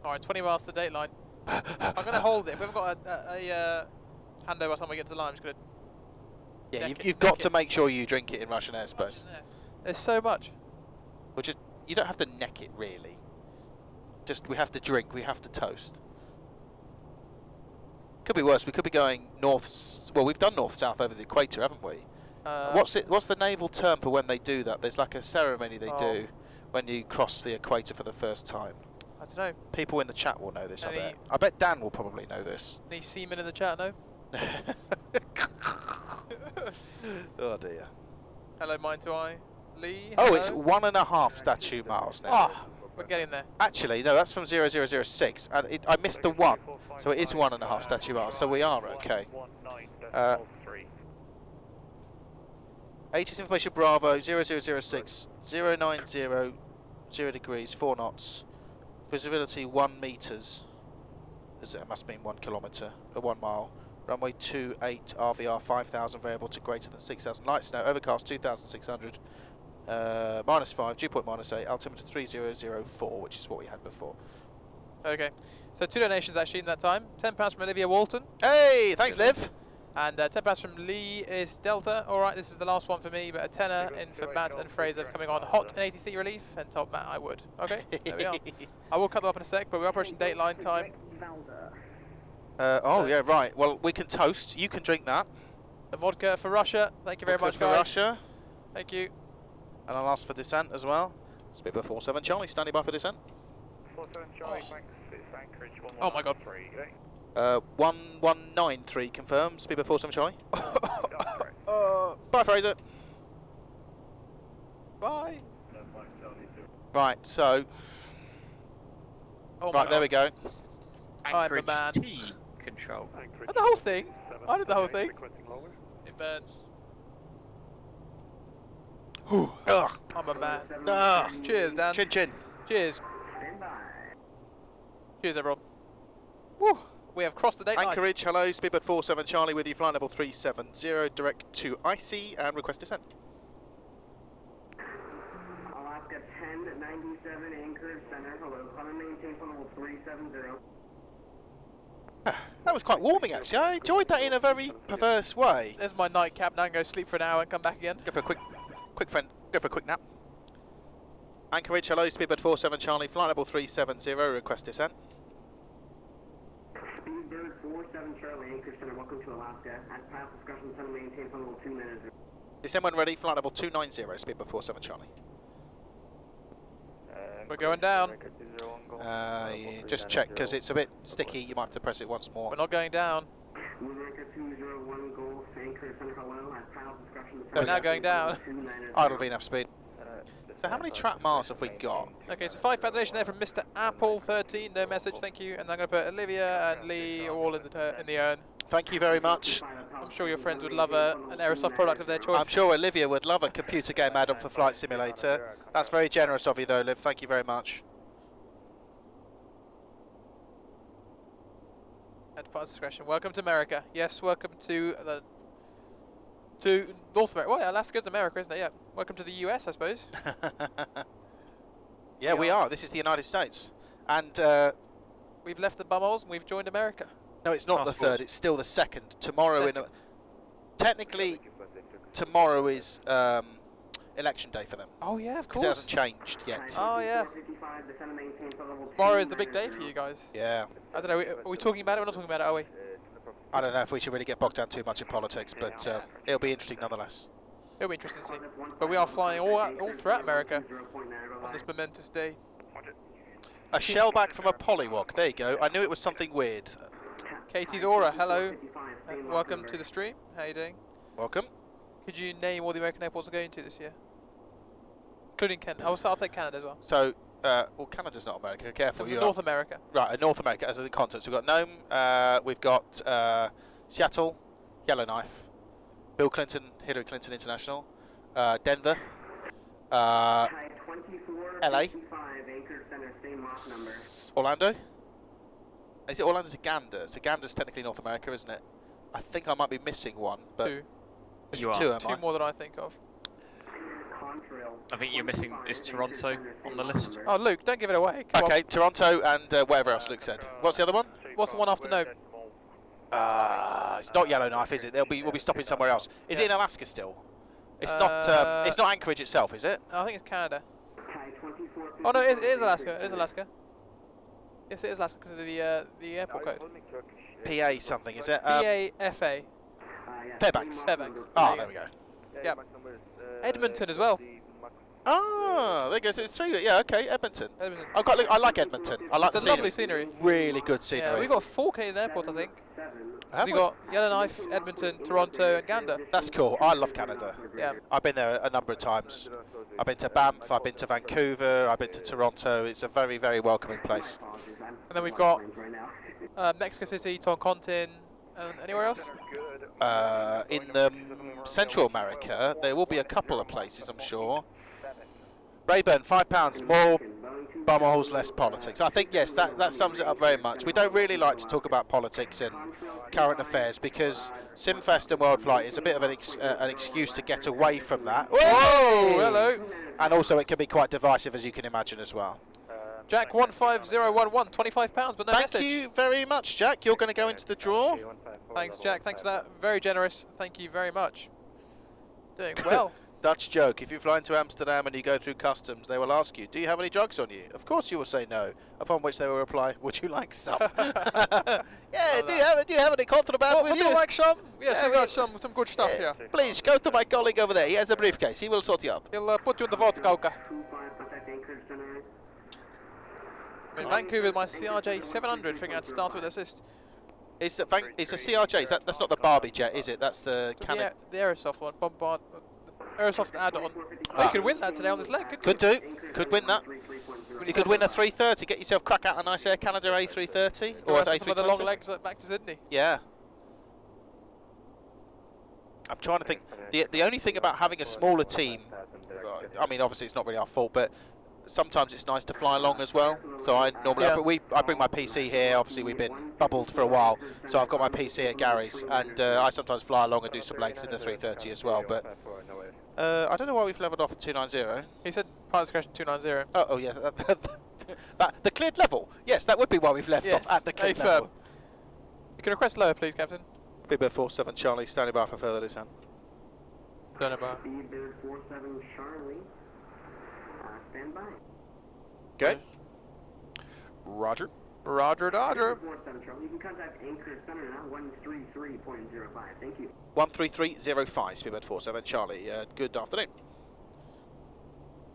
[SPEAKER 3] Alright, 20 miles to the date line. I'm going to hold it. If we haven't got a handover by the time we get to the line, I'm just going to...
[SPEAKER 1] Yeah, you've got to make sure you drink it in Russian airspace.
[SPEAKER 3] There's so much.
[SPEAKER 1] Which is, you don't have to neck it, really. Just, we have to drink, we have to toast. Could be worse, we could be going north... Well, we've done north-south over the equator, haven't we? What's the naval term for when they do that? There's like a ceremony they do when you cross the equator for the first time.
[SPEAKER 3] I don't know.
[SPEAKER 1] People in the chat will know this, I
[SPEAKER 3] Any-
[SPEAKER 1] bet. I bet Dan will probably know this.
[SPEAKER 3] Any seamen in the chat? No.
[SPEAKER 1] Oh dear.
[SPEAKER 3] Hello, Mind to Eye. Lee.
[SPEAKER 1] Oh,
[SPEAKER 3] hello.
[SPEAKER 1] it's 1.5 statute miles now.
[SPEAKER 3] Ah, we're getting there.
[SPEAKER 1] Actually, no, that's from 0006, and I missed the 1, so it is 1.5 statute miles, so we are okay. 80's information Bravo, 0006, 090, 0 degrees, 4 knots, visibility 1 meters, it must mean 1 kilometre, 1 mile, runway 28, RVR 5,000, variable to greater than 6,000, light snow, overcast 2,600, -5, dew point -8, altimeter 3004, which is what we had before.
[SPEAKER 3] Okay. So 2 donations actually in that time. £10 from Olivia Walton.
[SPEAKER 1] Hey, thanks, Liv.
[SPEAKER 3] And £10 from Lee is Delta. All right, this is the last one for me, but a tenner in for Matt and Fraser for coming on hot and ATC relief, and told Matt I would. Okay, there we are. I will cut them up in a sec, but we're Operation Dateline time.
[SPEAKER 1] Oh yeah, right. Well, we can toast. You can drink that.
[SPEAKER 3] The vodka for Russia. Thank you very much,
[SPEAKER 1] for
[SPEAKER 3] guys.
[SPEAKER 1] Russia.
[SPEAKER 3] Thank you.
[SPEAKER 1] And I'll ask for descent as well. Speedbird 47 Charlie, standing by for descent.
[SPEAKER 6] 47 Charlie, thanks. It's Anchorage 11.
[SPEAKER 3] Oh my God.
[SPEAKER 1] 1193 confirmed. Speedbird 47 Charlie. Bye, Fraser.
[SPEAKER 3] Bye.
[SPEAKER 1] Right, so.
[SPEAKER 3] Oh
[SPEAKER 1] right, there we go.
[SPEAKER 7] Anchorage
[SPEAKER 3] man.
[SPEAKER 7] T control.
[SPEAKER 3] The whole thing. I did the whole thing. It burns.
[SPEAKER 1] Ugh.
[SPEAKER 3] I'm a man.
[SPEAKER 1] Ugh.
[SPEAKER 3] Cheers, Dan.
[SPEAKER 1] Chin chin.
[SPEAKER 3] Cheers. Cheers, everyone. Woo. We have crossed the date line.
[SPEAKER 1] Anchorage, hello. Speedbird 47 Charlie with you. Flight level 370. Direct to IC and request descent.
[SPEAKER 14] Alaska 1097 Anchorage Center. Hello. Climb and maintain flight level 370.
[SPEAKER 1] That was quite warming, actually. I enjoyed that in a very perverse way.
[SPEAKER 3] There's my nightcap. Now I can go sleep for an hour and come back again.
[SPEAKER 1] Go for a quick nap. Anchorage, hello. Speedbird 47 Charlie. Flight level 370. Request descent.
[SPEAKER 14] Speedbird 47 Charlie Anchorage Center. Welcome to Alaska. As past discussion, center maintain flight level 290.
[SPEAKER 1] Descent when ready. Flight level 290. Speedbird 47 Charlie.
[SPEAKER 3] We're going down.
[SPEAKER 1] Yeah, just check because it's a bit sticky. You might have to press it once more.
[SPEAKER 3] We're not going down. We're now going down.
[SPEAKER 1] Idle be enough speed. So how many track miles have we got?
[SPEAKER 3] Okay, so 5 foundation there from Mr. Apple 13. No message, thank you. And I'm going to put Olivia and Lee all in the urn.
[SPEAKER 1] Thank you very much.
[SPEAKER 3] I'm sure your friends would love an Aerosoft product of their choice.
[SPEAKER 1] I'm sure Olivia would love a computer game add-on for Flight Simulator. That's very generous of you though, Liv. Thank you very much.
[SPEAKER 3] At department's discretion. Welcome to America. Yes, welcome to North America. Well, Alaska's America, isn't it? Yeah. Welcome to the US, I suppose.
[SPEAKER 1] Yeah, we are. This is the United States. And
[SPEAKER 3] we've left the bumholes and we've joined America.
[SPEAKER 1] No, it's not the third. It's still the second. Tomorrow, technically, tomorrow is election day for them.
[SPEAKER 3] Oh yeah, of course.
[SPEAKER 1] Because it hasn't changed yet.
[SPEAKER 3] Oh yeah. Tomorrow is the big day for you guys.
[SPEAKER 1] Yeah.
[SPEAKER 3] I don't know. Are we talking about it? We're not talking about it, are we?
[SPEAKER 1] I don't know if we should really get bogged down too much in politics, but it'll be interesting nonetheless.
[SPEAKER 3] It'll be interesting to see. But we are flying all throughout America on this momentous day.
[SPEAKER 1] A shellback from a polywog. There you go. I knew it was something weird.
[SPEAKER 3] Katie's Aura, hello. Welcome to the stream. How you doing?
[SPEAKER 1] Welcome.
[SPEAKER 3] Could you name all the American airports we're going to this year? Including Canada. I'll take Canada as well.
[SPEAKER 1] So, well, Canada's not America. Careful.
[SPEAKER 3] North America.
[SPEAKER 1] Right, North America as the continents. We've got Nome. We've got Seattle, Yellowknife, Bill Clinton, Hillary Clinton International, Denver, LA, Orlando. Is it Orlando to Gander? So Gander's technically North America, isn't it? I think I might be missing one, but
[SPEAKER 3] two. Two more than I think of.
[SPEAKER 7] I think you're missing is Toronto on the list.
[SPEAKER 3] Oh, Luke, don't give it away.
[SPEAKER 1] Come on. Toronto and whatever else Luke said. What's the other one?
[SPEAKER 3] What's the one after Nome?
[SPEAKER 1] It's not Yellowknife, is it? We'll be stopping somewhere else. Is it in Alaska still? It's not. It's not Anchorage itself, is it?
[SPEAKER 3] No, I think it's Canada. Oh no, it is Alaska. It is Yes, it is Alaska because of the airport code.
[SPEAKER 1] PA something, is it?
[SPEAKER 3] PAFA.
[SPEAKER 1] Fairbanks.
[SPEAKER 3] Fairbanks.
[SPEAKER 1] Ah, there we go.
[SPEAKER 3] Yep. Edmonton as well.
[SPEAKER 1] Ah, there goes. It's 3. Yeah, okay, Edmonton. I like Edmonton. I like
[SPEAKER 3] it's
[SPEAKER 1] the
[SPEAKER 3] a lovely scenery.
[SPEAKER 1] Really good scenery.
[SPEAKER 3] Yeah, we've got 4 Canadian airports, I think.
[SPEAKER 1] Have
[SPEAKER 3] We've got Yellowknife, Edmonton, Toronto, and Gander.
[SPEAKER 1] That's cool. I love Canada.
[SPEAKER 3] Yeah.
[SPEAKER 1] I've been there a number of times. I've been to Banff, I've been to Vancouver, I've been to Toronto. It's a very, very welcoming place.
[SPEAKER 3] And then we've got Mexico City, Toncontin, and anywhere else?
[SPEAKER 1] In Central America, there will be a couple of places, I'm sure. Rayburn, £5, more bumholes, less politics. I think, yes, that sums it up very much. We don't really like to talk about politics and current affairs because Simfest and Worldflight is a bit of an excuse to get away from that.
[SPEAKER 3] Whoa! Hello!
[SPEAKER 1] And also it can be quite divisive, as you can imagine, as well.
[SPEAKER 3] Jack 15011, £25, but no message.
[SPEAKER 1] Thank you very much, Jack. You're going to go into the draw.
[SPEAKER 3] Thanks, Jack. Thanks for that. Very generous. Thank you very much. Doing well.
[SPEAKER 1] Dutch joke. If you fly into Amsterdam and you go through customs, they will ask you, do you have any drugs on you? Of course you will say no. Upon which they will reply, would you like some? Yeah, do you have any contraband with you?
[SPEAKER 3] Would you like some? Yes, we've got some good stuff here.
[SPEAKER 1] Please, go to my colleague over there. He has a briefcase. He will sort you out.
[SPEAKER 3] He'll put you in the vodka. Okay. In Vancouver, my CRJ 700 figuring out to start with assist.
[SPEAKER 1] It's a CRJ. That's not the Barbie jet, is it? That's the cannon.
[SPEAKER 3] The Aerosoft one. Bombard. Aerosoft add-on. Oh, you could win that today on this leg,
[SPEAKER 1] Could win that. You could win a 330. Get yourself crack out a nice Air Canada A330
[SPEAKER 3] or
[SPEAKER 1] an
[SPEAKER 3] some of the long legs back to Sydney.
[SPEAKER 1] Yeah. I'm trying to think. The only thing about having a smaller team, I mean, obviously it's not really our fault, but sometimes it's nice to fly along as well. So I normally I bring my PC here. Obviously we've been bubbled for a while, so I've got my PC at Gary's, and I sometimes fly along and do some legs in the 330 as well. But I don't know why we've leveled off at 290.
[SPEAKER 3] He said pilot's question 290.
[SPEAKER 1] Oh yeah, the cleared level. Yes, that would be why we've left off at the cleared level.
[SPEAKER 3] You can request lower, please, Captain.
[SPEAKER 1] Speedbird 47 Charlie, standing by for further descent.
[SPEAKER 3] Standing by.
[SPEAKER 14] Speedbird 47 Charlie. Stand by.
[SPEAKER 1] Okay. Roger.
[SPEAKER 3] Roger, Dodger.
[SPEAKER 14] 47 Charlie. You can contact Anchor Center now, 133.05. Thank you.
[SPEAKER 1] 133.05, Speedbird 47 Charlie. Good afternoon.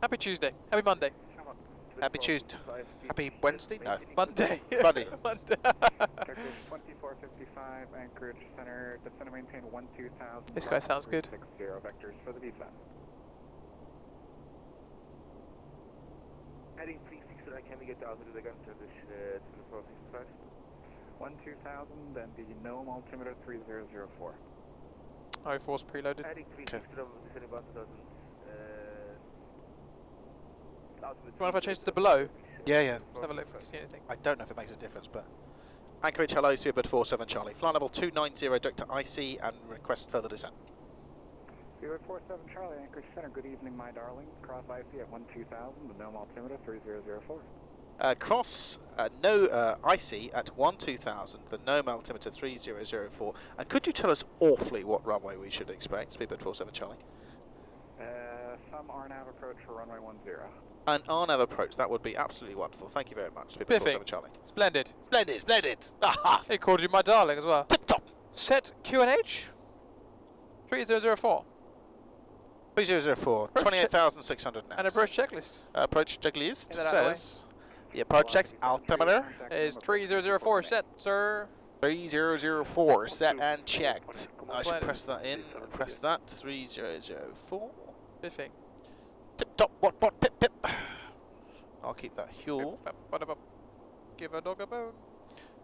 [SPEAKER 3] Happy Tuesday. Happy Monday.
[SPEAKER 1] Happy Tuesday. Happy Wednesday? No.
[SPEAKER 3] Monday.
[SPEAKER 1] Monday.
[SPEAKER 3] Monday.
[SPEAKER 6] 2455 Anchorage Center. Descend and maintain 12000.
[SPEAKER 3] This guy sounds good.
[SPEAKER 6] 60 vectors for the V flat.
[SPEAKER 9] Heading 36, can we get down to the gun service to the 465?
[SPEAKER 6] 12000 and the Nome altimeter 3004.
[SPEAKER 3] O4's preloaded.
[SPEAKER 9] Heading 36, descending about 2000.
[SPEAKER 3] Do you mind if I change to the below?
[SPEAKER 1] Yeah.
[SPEAKER 3] Let's have a look if I see anything.
[SPEAKER 1] I don't know if it makes a difference, but Anchorage, hello, Speedbird 47 Charlie. Flight level 290, direct to IC and request further descent.
[SPEAKER 6] Speedbird 47 Charlie, Anchorage Center. Good evening, my darling. Cross IC at 12000, the Nome altimeter 3004.
[SPEAKER 1] Cross IC at 12000, the Nome altimeter 3004. And could you tell us awfully what runway we should expect, Speedbird 47 Charlie?
[SPEAKER 6] Some RNAV approach for runway 10.
[SPEAKER 1] An RNAV approach, that would be absolutely wonderful. Thank you very much, Speedbird 47 Charlie.
[SPEAKER 3] Splendid.
[SPEAKER 1] Splendid. Aha!
[SPEAKER 3] He called you my darling as well.
[SPEAKER 1] Tip top.
[SPEAKER 3] Set QNH 3004.
[SPEAKER 1] 3004, 28,600 now.
[SPEAKER 3] And approach checklist.
[SPEAKER 1] Approach checklist says the approach check altimeter
[SPEAKER 3] is 3004 set, sir.
[SPEAKER 1] 3004 set and checked. I should press that in. Press that. 3004.
[SPEAKER 3] Biffing.
[SPEAKER 1] Tip top. What? Pip. I'll keep that fuel.
[SPEAKER 3] Give a dog a bone.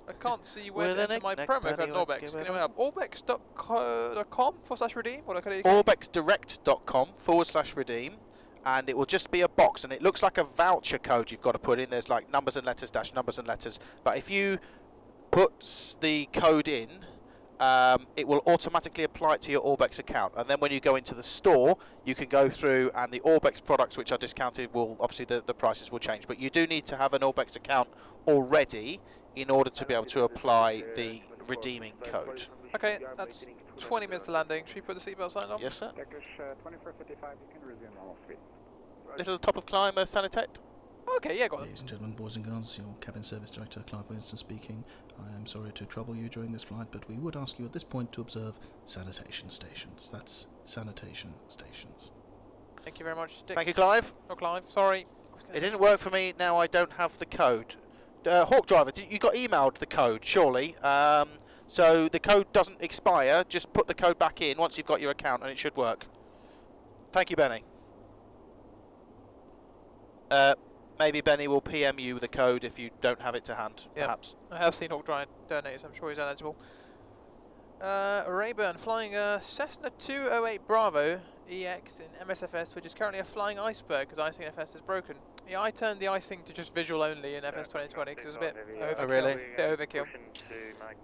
[SPEAKER 3] I can't see where to enter my promo code Norbex. Can anyone help? Orbex.com/redeem?
[SPEAKER 1] Orbexdirect.com/redeem, and it will just be a box, and it looks like a voucher code you've got to put in. There's like numbers and letters, dash numbers and letters. But if you put the code in, it will automatically apply it to your Orbex account, and then when you go into the store, you can go through, and the Orbex products which are discounted will obviously the prices will change. But you do need to have an Orbex account already in order to be able to apply the redeeming code.
[SPEAKER 3] Okay, that's 20 minutes to landing. Should we put the seatbelt sign on?
[SPEAKER 1] Yes, sir.
[SPEAKER 6] 2455, you can resume normal speed.
[SPEAKER 1] Little top of climb, sanitate.
[SPEAKER 3] Okay, yeah, go on.
[SPEAKER 11] Ladies and gentlemen, boys and girls, your cabin service director, Clive Winston speaking. I am sorry to trouble you during this flight, but we would ask you at this point to observe sanitation stations. That's sanitation stations.
[SPEAKER 3] Thank you very much, Dick.
[SPEAKER 1] Thank you, Clive.
[SPEAKER 3] Oh, Clive, sorry.
[SPEAKER 1] It didn't work for me, now I don't have the code. Hawk Driver, you got emailed the code, surely. So the code doesn't expire, just put the code back in once you've got your account and it should work. Thank you, Benny. Maybe Benny will PM you the code if you don't have it to hand, perhaps.
[SPEAKER 3] I have seen Hawk Driver donate, so I'm sure he's eligible. Rayburn flying Cessna 208 Bravo EX in MSFS, which is currently a flying iceberg because icing FS is broken. Yeah, I turned the icing to just visual only in FS 2020 because it was a bit overkill.
[SPEAKER 1] Oh, really?
[SPEAKER 3] Bit overkill.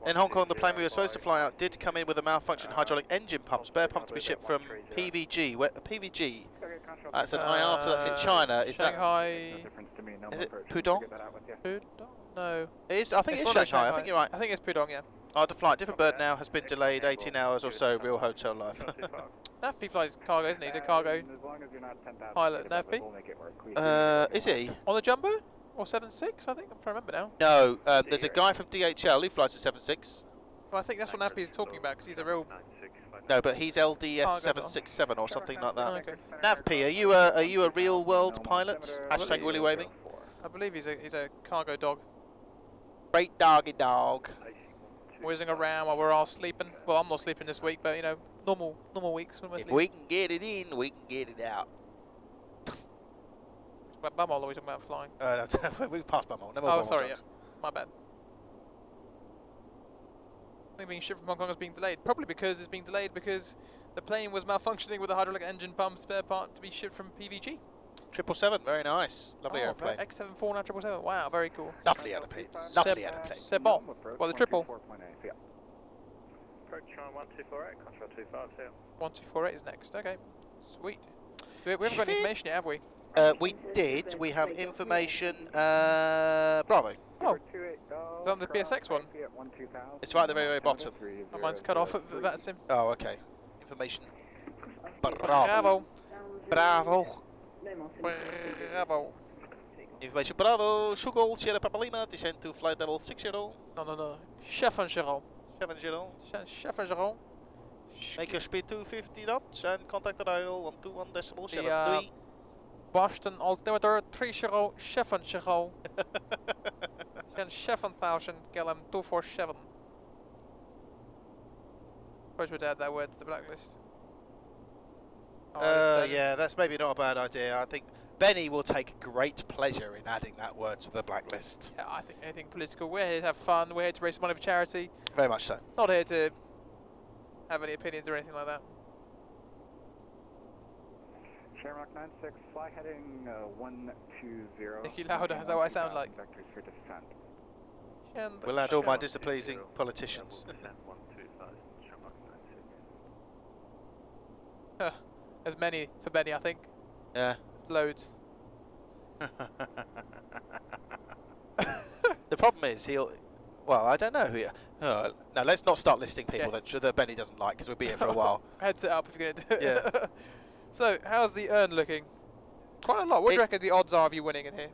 [SPEAKER 1] In Hong Kong, the plane we were supposed to fly out did come in with a malfunctioning hydraulic engine pump. Spare pump to be shipped from PVG. Where, PVG? That's an IATA, that's in China. Is
[SPEAKER 3] Shanghai.
[SPEAKER 1] That? Is it Pudong?
[SPEAKER 3] Pudong? No.
[SPEAKER 1] It is, I think it's Shanghai. I think you're right.
[SPEAKER 3] I think it's Pudong, yeah.
[SPEAKER 1] The flight, different bird now, has been delayed 18 hours or so, real hotel life.
[SPEAKER 3] NAFP flies cargo, isn't he? He's a cargo pilot, NAFP.
[SPEAKER 1] Is he?
[SPEAKER 3] On the Jumbo? Or 7.6, I think? I'm trying to remember now.
[SPEAKER 1] No, there's a guy from DHL who flies at 7.6.
[SPEAKER 3] Well, I think that's what NAFP is talking about, because he's a real...
[SPEAKER 1] No, but he's LDS 767 or something like that. Oh, okay. NAVP, are you a real world pilot? Hashtag Willy waving.
[SPEAKER 3] I believe he's a cargo dog.
[SPEAKER 1] Great doggy dog.
[SPEAKER 3] Whizzing around while we're all sleeping. Well, I'm not sleeping this week, but you know, normal weeks when we're sleeping.
[SPEAKER 1] If we can get it in, we can get it out.
[SPEAKER 3] Bumhole, always talking about flying.
[SPEAKER 1] No, we've passed Bumhole. No more
[SPEAKER 3] oh,
[SPEAKER 1] Bumhole
[SPEAKER 3] sorry,
[SPEAKER 1] jokes.
[SPEAKER 3] yeah. My bad. I think being shipped from Hong Kong is being delayed. Probably because it's being delayed because the plane was malfunctioning with a hydraulic engine pump spare part to be shipped from PVG.
[SPEAKER 1] 777, very nice. Lovely airplane.
[SPEAKER 3] X74 now 777. Wow, very cool.
[SPEAKER 1] Lovely airplane. Lovely airplane.
[SPEAKER 3] C'est bon. Well, the triple.
[SPEAKER 6] Approach on 1248, control 252.
[SPEAKER 3] 1248 is next. Okay, sweet. We haven't got any information yet, have we?
[SPEAKER 1] We did. We have information. Bravo.
[SPEAKER 3] Oh. Is that on the PSX one?
[SPEAKER 1] It's right at the very, very bottom.
[SPEAKER 3] Oh, mine's cut off. That's him.
[SPEAKER 1] Oh, okay. Information.
[SPEAKER 3] Bravo.
[SPEAKER 1] Bravo.
[SPEAKER 3] Bravo.
[SPEAKER 1] Information Bravo. Shugal, Sierra Papa Lima, descend to flight level 60.
[SPEAKER 3] No. Chef and Giro.
[SPEAKER 1] 70.
[SPEAKER 3] Chef and Giro.
[SPEAKER 1] Make your speed 250 knots and contact the dial 121.73.
[SPEAKER 3] Boston altimeter 30, Chef and Giro. And 7,000, KLM 247. Suppose we'd add that word to the blacklist.
[SPEAKER 1] Yeah, that's maybe not a bad idea. I think Benny will take great pleasure in adding that word to the blacklist.
[SPEAKER 3] Yeah, I think anything political. We're here to have fun. We're here to raise money for charity.
[SPEAKER 1] Very much so.
[SPEAKER 3] Not here to have any opinions or anything like that.
[SPEAKER 6] Shamrock 96, fly heading 120.
[SPEAKER 3] Nicky Lauda, is that what I sound like?
[SPEAKER 6] Vectors for descent.
[SPEAKER 1] We'll add all my displeasing politicians.
[SPEAKER 3] There's many for Benny, I think.
[SPEAKER 1] Yeah.
[SPEAKER 3] Loads.
[SPEAKER 1] The problem is well, I don't know who. No, let's not start listing people that Benny doesn't like because we'll be here for a while.
[SPEAKER 3] Heads it up if you're going to do it.
[SPEAKER 1] Yeah.
[SPEAKER 3] So, how's the earn looking? Quite a lot. What do you reckon the odds are of you winning in here?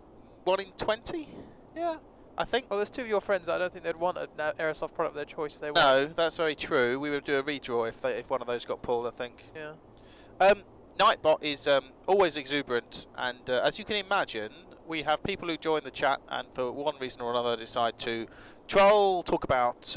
[SPEAKER 1] 1 in 20?
[SPEAKER 3] Yeah.
[SPEAKER 1] I think.
[SPEAKER 3] Well, there's two of your friends. I don't think they'd want an aerosoft product of their choice if they won.
[SPEAKER 1] No, that's very true. We would do a redraw if one of those got pulled, I think.
[SPEAKER 3] Yeah.
[SPEAKER 1] Nightbot is always exuberant, and as you can imagine, we have people who join the chat and for one reason or another decide to troll, talk about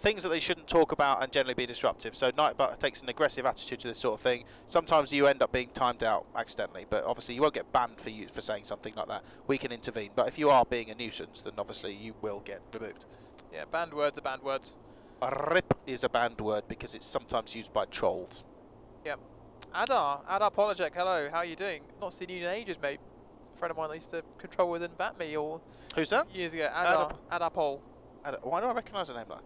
[SPEAKER 1] things that they shouldn't talk about and generally be disruptive. So Nightbot takes an aggressive attitude to this sort of thing. Sometimes you end up being timed out accidentally, but obviously you won't get banned for saying something like that. We can intervene, but if you are being a nuisance, then obviously you will get removed.
[SPEAKER 3] Yeah, banned words are banned words.
[SPEAKER 1] A rip is a banned word because it's sometimes used by trolls.
[SPEAKER 3] Yep. Adar Polajek, hello, how are you doing? Not seen you in ages, mate. A friend of mine that used to control with and bat me all.
[SPEAKER 1] Who's that?
[SPEAKER 3] Years ago. Adar Pol.
[SPEAKER 1] Why do I recognise a name like that?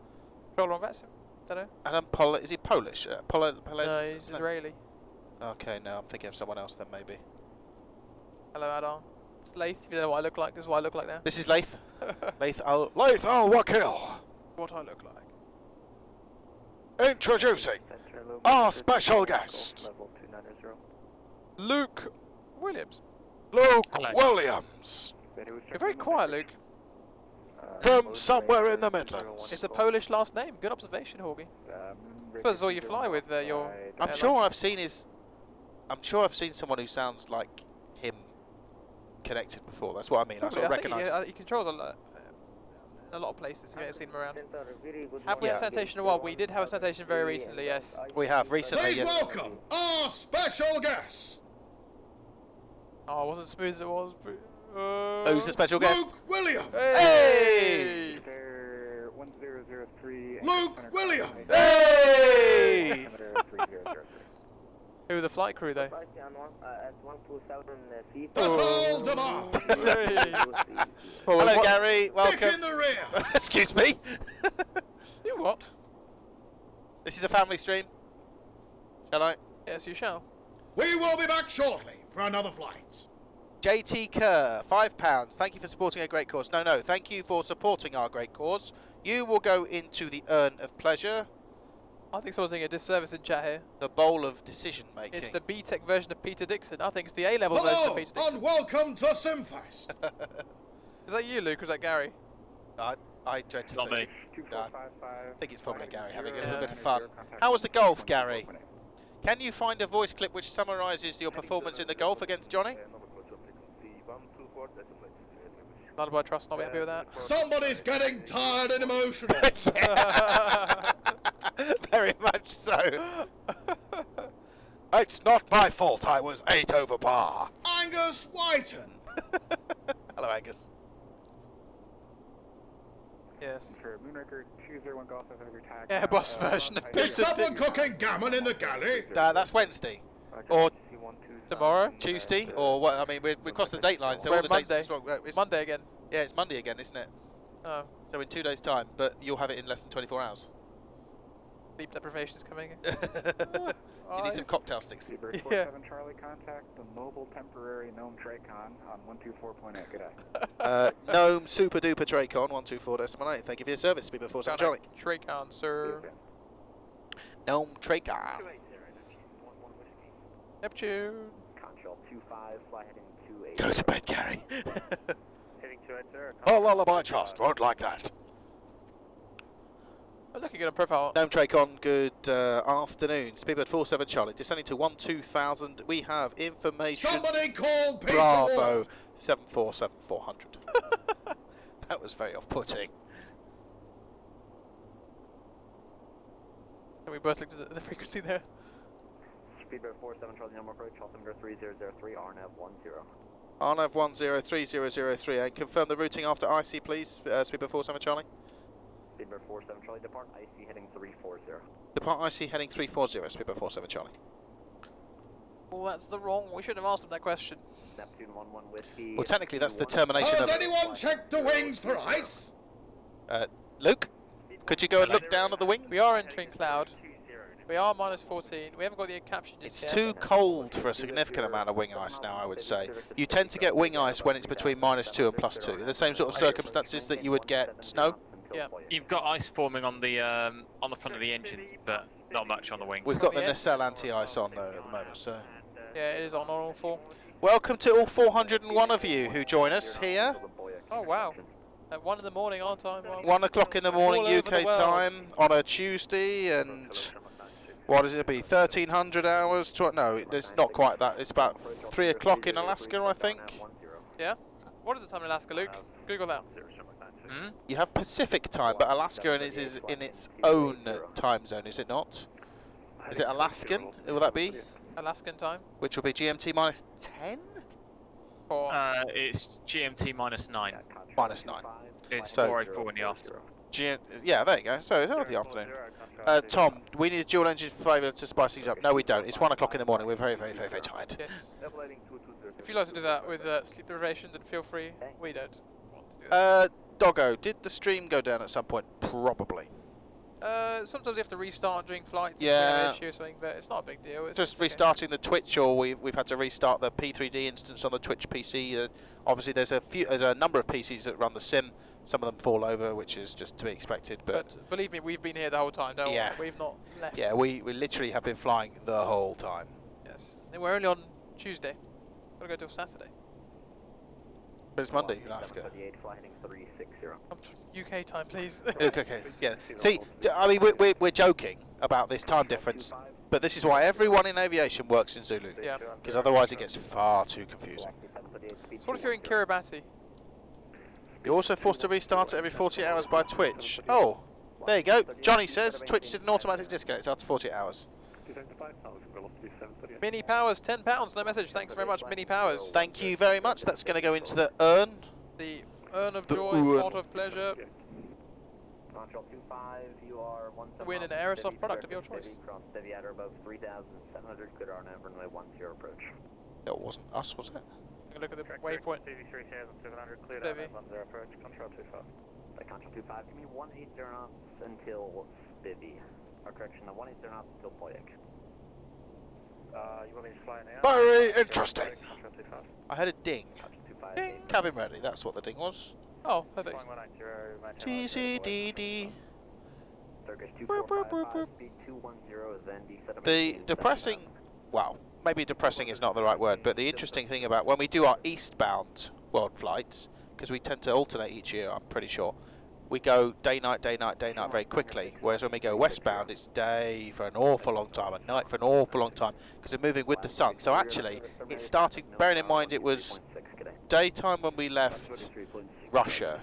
[SPEAKER 3] Controller on vets? Don't know.
[SPEAKER 1] Adam Pol, is he Polish?
[SPEAKER 3] No, he's Israeli.
[SPEAKER 1] Okay, no, I'm thinking of someone else then maybe.
[SPEAKER 3] Hello, Adar. It's Layth, if you know what I look like, this is what I look like now.
[SPEAKER 1] This is Layth. Layth al-Wakil.
[SPEAKER 3] What I look like.
[SPEAKER 1] Introducing our special guest,
[SPEAKER 3] Luke Williams.
[SPEAKER 1] Luke Williams.
[SPEAKER 3] You're very quiet, Luke.
[SPEAKER 1] From somewhere in the Midlands.
[SPEAKER 3] It's a Polish last name. Good observation, Horgy. I suppose that's all you fly with. I'm
[SPEAKER 1] sure I've seen his I'm sure I've seen someone who sounds like him connected before. That's what I mean. I sort of recognise.
[SPEAKER 3] He controls a lot of places. You may have seen him around. Have we had sanitation in a while? We did have a sanitation very recently, yes.
[SPEAKER 1] We have recently.
[SPEAKER 4] Please
[SPEAKER 1] yes.
[SPEAKER 4] welcome our special guest.
[SPEAKER 3] Oh, it wasn't smooth as it was.
[SPEAKER 1] Who's the special guest?
[SPEAKER 4] Luke Williams.
[SPEAKER 1] Hey!
[SPEAKER 6] 1003.
[SPEAKER 4] Luke Williams.
[SPEAKER 1] Hey!
[SPEAKER 3] Who are the flight crew though?
[SPEAKER 4] Total demand.
[SPEAKER 1] Hello, Gary. Welcome.
[SPEAKER 4] Dick in the rear.
[SPEAKER 1] Excuse me.
[SPEAKER 3] You what?
[SPEAKER 1] This is a family stream. Shall I?
[SPEAKER 3] Yes, you shall.
[SPEAKER 4] We will be back shortly for another flight.
[SPEAKER 1] JT Kerr, £5. Thank you for supporting a great cause. No, thank you for supporting our great cause. You will go into the urn of pleasure.
[SPEAKER 3] I think someone's doing a disservice in chat here.
[SPEAKER 1] The bowl of decision making.
[SPEAKER 3] It's the B-Tech version of Peter Dixon. I think it's the A-level version of Peter Dixon.
[SPEAKER 4] And welcome to Simfest.
[SPEAKER 3] Is that you, Luke, or is that Gary?
[SPEAKER 1] I dread to
[SPEAKER 7] Not me.
[SPEAKER 1] I think it's probably Gary having a little bit of fun. How was the golf, Gary? Can you find a voice clip which summarises your performance in the golf against Johnny?
[SPEAKER 3] Not by trust, not be happy with that.
[SPEAKER 4] Somebody's getting tired and emotional.
[SPEAKER 1] Very much so. It's not my fault I was 8 over par.
[SPEAKER 4] Angus Whiten.
[SPEAKER 1] Hello, Angus.
[SPEAKER 3] Yes.
[SPEAKER 6] For Moonraker 201 Golf, I've every tag.
[SPEAKER 3] Airbus version of
[SPEAKER 4] Is
[SPEAKER 3] Peter
[SPEAKER 4] someone
[SPEAKER 3] Dixon.
[SPEAKER 4] cooking gammon in the galley?
[SPEAKER 1] That's Wednesday. Or
[SPEAKER 3] Tomorrow?
[SPEAKER 1] Tuesday, or what? I mean, we crossed the date line, so all the dates
[SPEAKER 3] Monday.
[SPEAKER 1] is wrong. It's
[SPEAKER 3] Monday again.
[SPEAKER 1] Yeah, it's Monday again, isn't it?
[SPEAKER 3] Oh.
[SPEAKER 1] So in 2 days' time, but you'll have it in less than 24 hours.
[SPEAKER 3] Sleep deprivation is coming.
[SPEAKER 1] Do you need some cocktail sticks?
[SPEAKER 6] Seabird 47 Charlie, contact the mobile temporary Nome Tracon on 124.8. Good day.
[SPEAKER 1] Nome Super Duper Tracon 124.8. Thank you for your service. Speed before Charlie.
[SPEAKER 3] Tracon, sir.
[SPEAKER 1] Gnome Tracon.
[SPEAKER 3] Neptune.
[SPEAKER 8] Control 25, fly heading 28.
[SPEAKER 1] Go to bed, Gary.
[SPEAKER 8] Heading 28, sir.
[SPEAKER 1] Oh, lullaby trust. Won't like that.
[SPEAKER 3] I'm looking good on profile.
[SPEAKER 1] Gnome Tracon, good afternoon. Speedbird 47 Charlie, descending to 12000. We have information.
[SPEAKER 4] Somebody call Peter
[SPEAKER 1] Bravo
[SPEAKER 4] Ward.
[SPEAKER 1] 747400. That was very off-putting.
[SPEAKER 3] And we both looked at the frequency there.
[SPEAKER 8] Speedbird 47 Charlie, number approach, altimeter 3003, RNAV 10.
[SPEAKER 1] RNAV 103003, and confirm the routing after IC, please. Speedbird 47 Charlie.
[SPEAKER 8] Speedbird 47 Charlie, depart IC heading 340.
[SPEAKER 1] Depart IC heading 340, Speedbird 47 Charlie.
[SPEAKER 3] Well, that's the wrong. We should have asked him that question.
[SPEAKER 8] Neptune 11 Whiskey.
[SPEAKER 1] Well, technically, that's the termination
[SPEAKER 4] Has
[SPEAKER 1] of.
[SPEAKER 4] anyone checked the wings for ice?
[SPEAKER 1] Luke, could you go and look down at the wing?
[SPEAKER 3] We are entering cloud. We are minus 14. We haven't got the caption just
[SPEAKER 1] It's
[SPEAKER 3] yet.
[SPEAKER 1] too cold for a significant amount of wing ice now, I would say. You tend to get wing ice when it's between -2 and +2. In the same sort of circumstances that you would get snow.
[SPEAKER 3] Yeah.
[SPEAKER 7] You've got ice forming on the front of the engines, but not much on the wings.
[SPEAKER 1] We've got the nacelle anti-ice on though at the moment, so.
[SPEAKER 3] Yeah, it is on all four.
[SPEAKER 1] Welcome to all 401 of you who join us here.
[SPEAKER 3] Oh wow. At 1 in the morning our time. Well,
[SPEAKER 1] 1 o'clock in the morning
[SPEAKER 3] all over
[SPEAKER 1] UK
[SPEAKER 3] the world.
[SPEAKER 1] time on a Tuesday, and what does it be? 1300 hours? No, it's not quite that. It's about 3 o'clock in Alaska, I think.
[SPEAKER 3] Yeah. What is the time in Alaska, Luke? Google that.
[SPEAKER 1] You have Pacific time, but Alaska is in its own time zone, is it not? Is it Alaskan? Will that be?
[SPEAKER 3] Alaskan time.
[SPEAKER 1] Which will be GMT -10?
[SPEAKER 7] It's GMT -9.
[SPEAKER 1] -9.
[SPEAKER 7] It's
[SPEAKER 1] So-
[SPEAKER 7] 4:04 in the afternoon.
[SPEAKER 1] Yeah, there you go. So it's over the afternoon. Tom, we need a dual engine favour to spice things up. No, we don't. It's 1 o'clock in the morning. We're very, very, very, very tired.
[SPEAKER 3] Yes. If you'd like to do that with sleep deprivation, then feel free. We don't want to do that.
[SPEAKER 1] Doggo, did the stream go down at some point? Probably.
[SPEAKER 3] Sometimes you have to restart during flights. If
[SPEAKER 1] Yeah.
[SPEAKER 3] you have an issue or something, but it's not a big deal. It's
[SPEAKER 1] Just
[SPEAKER 3] okay.
[SPEAKER 1] restarting the Twitch, or we've had to restart the P3D instance on the Twitch PC. Obviously, there's a number of PCs that run the sim. Some of them fall over, which is just to be expected. But
[SPEAKER 3] believe me, we've been here the whole time. Don't
[SPEAKER 1] Yeah.
[SPEAKER 3] worry. We've not left.
[SPEAKER 1] yeah, we literally have been flying the whole time.
[SPEAKER 3] Yes. And we're only on Tuesday. Gotta go till Saturday.
[SPEAKER 1] But it's Monday, Alaska.
[SPEAKER 8] Fly heading 360.
[SPEAKER 3] UK time, please.
[SPEAKER 1] Okay, yeah. See, I mean, we're joking about this time difference. But this is why everyone in aviation works in Zulu.
[SPEAKER 3] Yeah.
[SPEAKER 1] Because otherwise it gets far too confusing.
[SPEAKER 3] So what if you're in Kiribati?
[SPEAKER 1] You're also forced to restart it every 48 hours by Twitch. Oh, there you go. Johnny says Twitch did an automatic disconnect after 48 hours.
[SPEAKER 3] Mini Powers, £10, no message. Thanks very much, Mini Powers.
[SPEAKER 1] Thank you very much. That's going to go into the urn.
[SPEAKER 3] The urn of joy, pot of pleasure. Win an aerosoft product of your choice.
[SPEAKER 1] It wasn't us, was it?
[SPEAKER 3] Look at the waypoint.
[SPEAKER 6] Control 25, give me 180 knots until Spivvy. Or correction, 180 knots until Boyek. You want me to fly now?
[SPEAKER 1] Very interesting. I had a ding. Ding. Cabin ready, that's what the ding was.
[SPEAKER 3] Oh, perfect.
[SPEAKER 1] TCDD.
[SPEAKER 6] Speed 210, then descend.
[SPEAKER 1] The depressing, well, maybe depressing is not the right word, but the interesting thing about when we do our eastbound world flights, because we tend to alternate each year, I'm pretty sure, we go day, night, day, night, day, night very quickly, whereas when we go westbound, it's day for an awful long time and night for an awful long time, because we're moving with the sun. So actually, it's starting, bearing in mind it was daytime when we left Russia,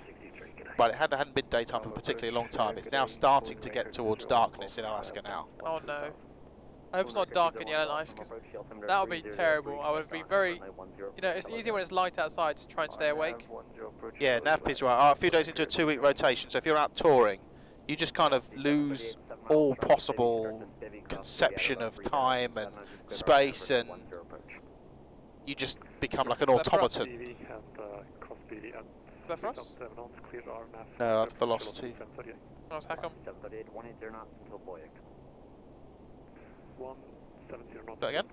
[SPEAKER 1] but it hadn't been daytime for a particularly long time. It's now starting to get towards darkness in Alaska now.
[SPEAKER 3] Oh no. I hope it's not dark in Yellowknife, because that would be terrible. I would be very, you know, it's easy when it's light outside to try and stay awake.
[SPEAKER 1] Yeah, Navp's right. A few days into a 2-week rotation, so if you're out touring, you just kind of lose all possible conception of time and space, and you just become like an automaton.
[SPEAKER 3] Is that for us?
[SPEAKER 1] No, that's velocity.
[SPEAKER 3] Oh, how come?
[SPEAKER 1] That again?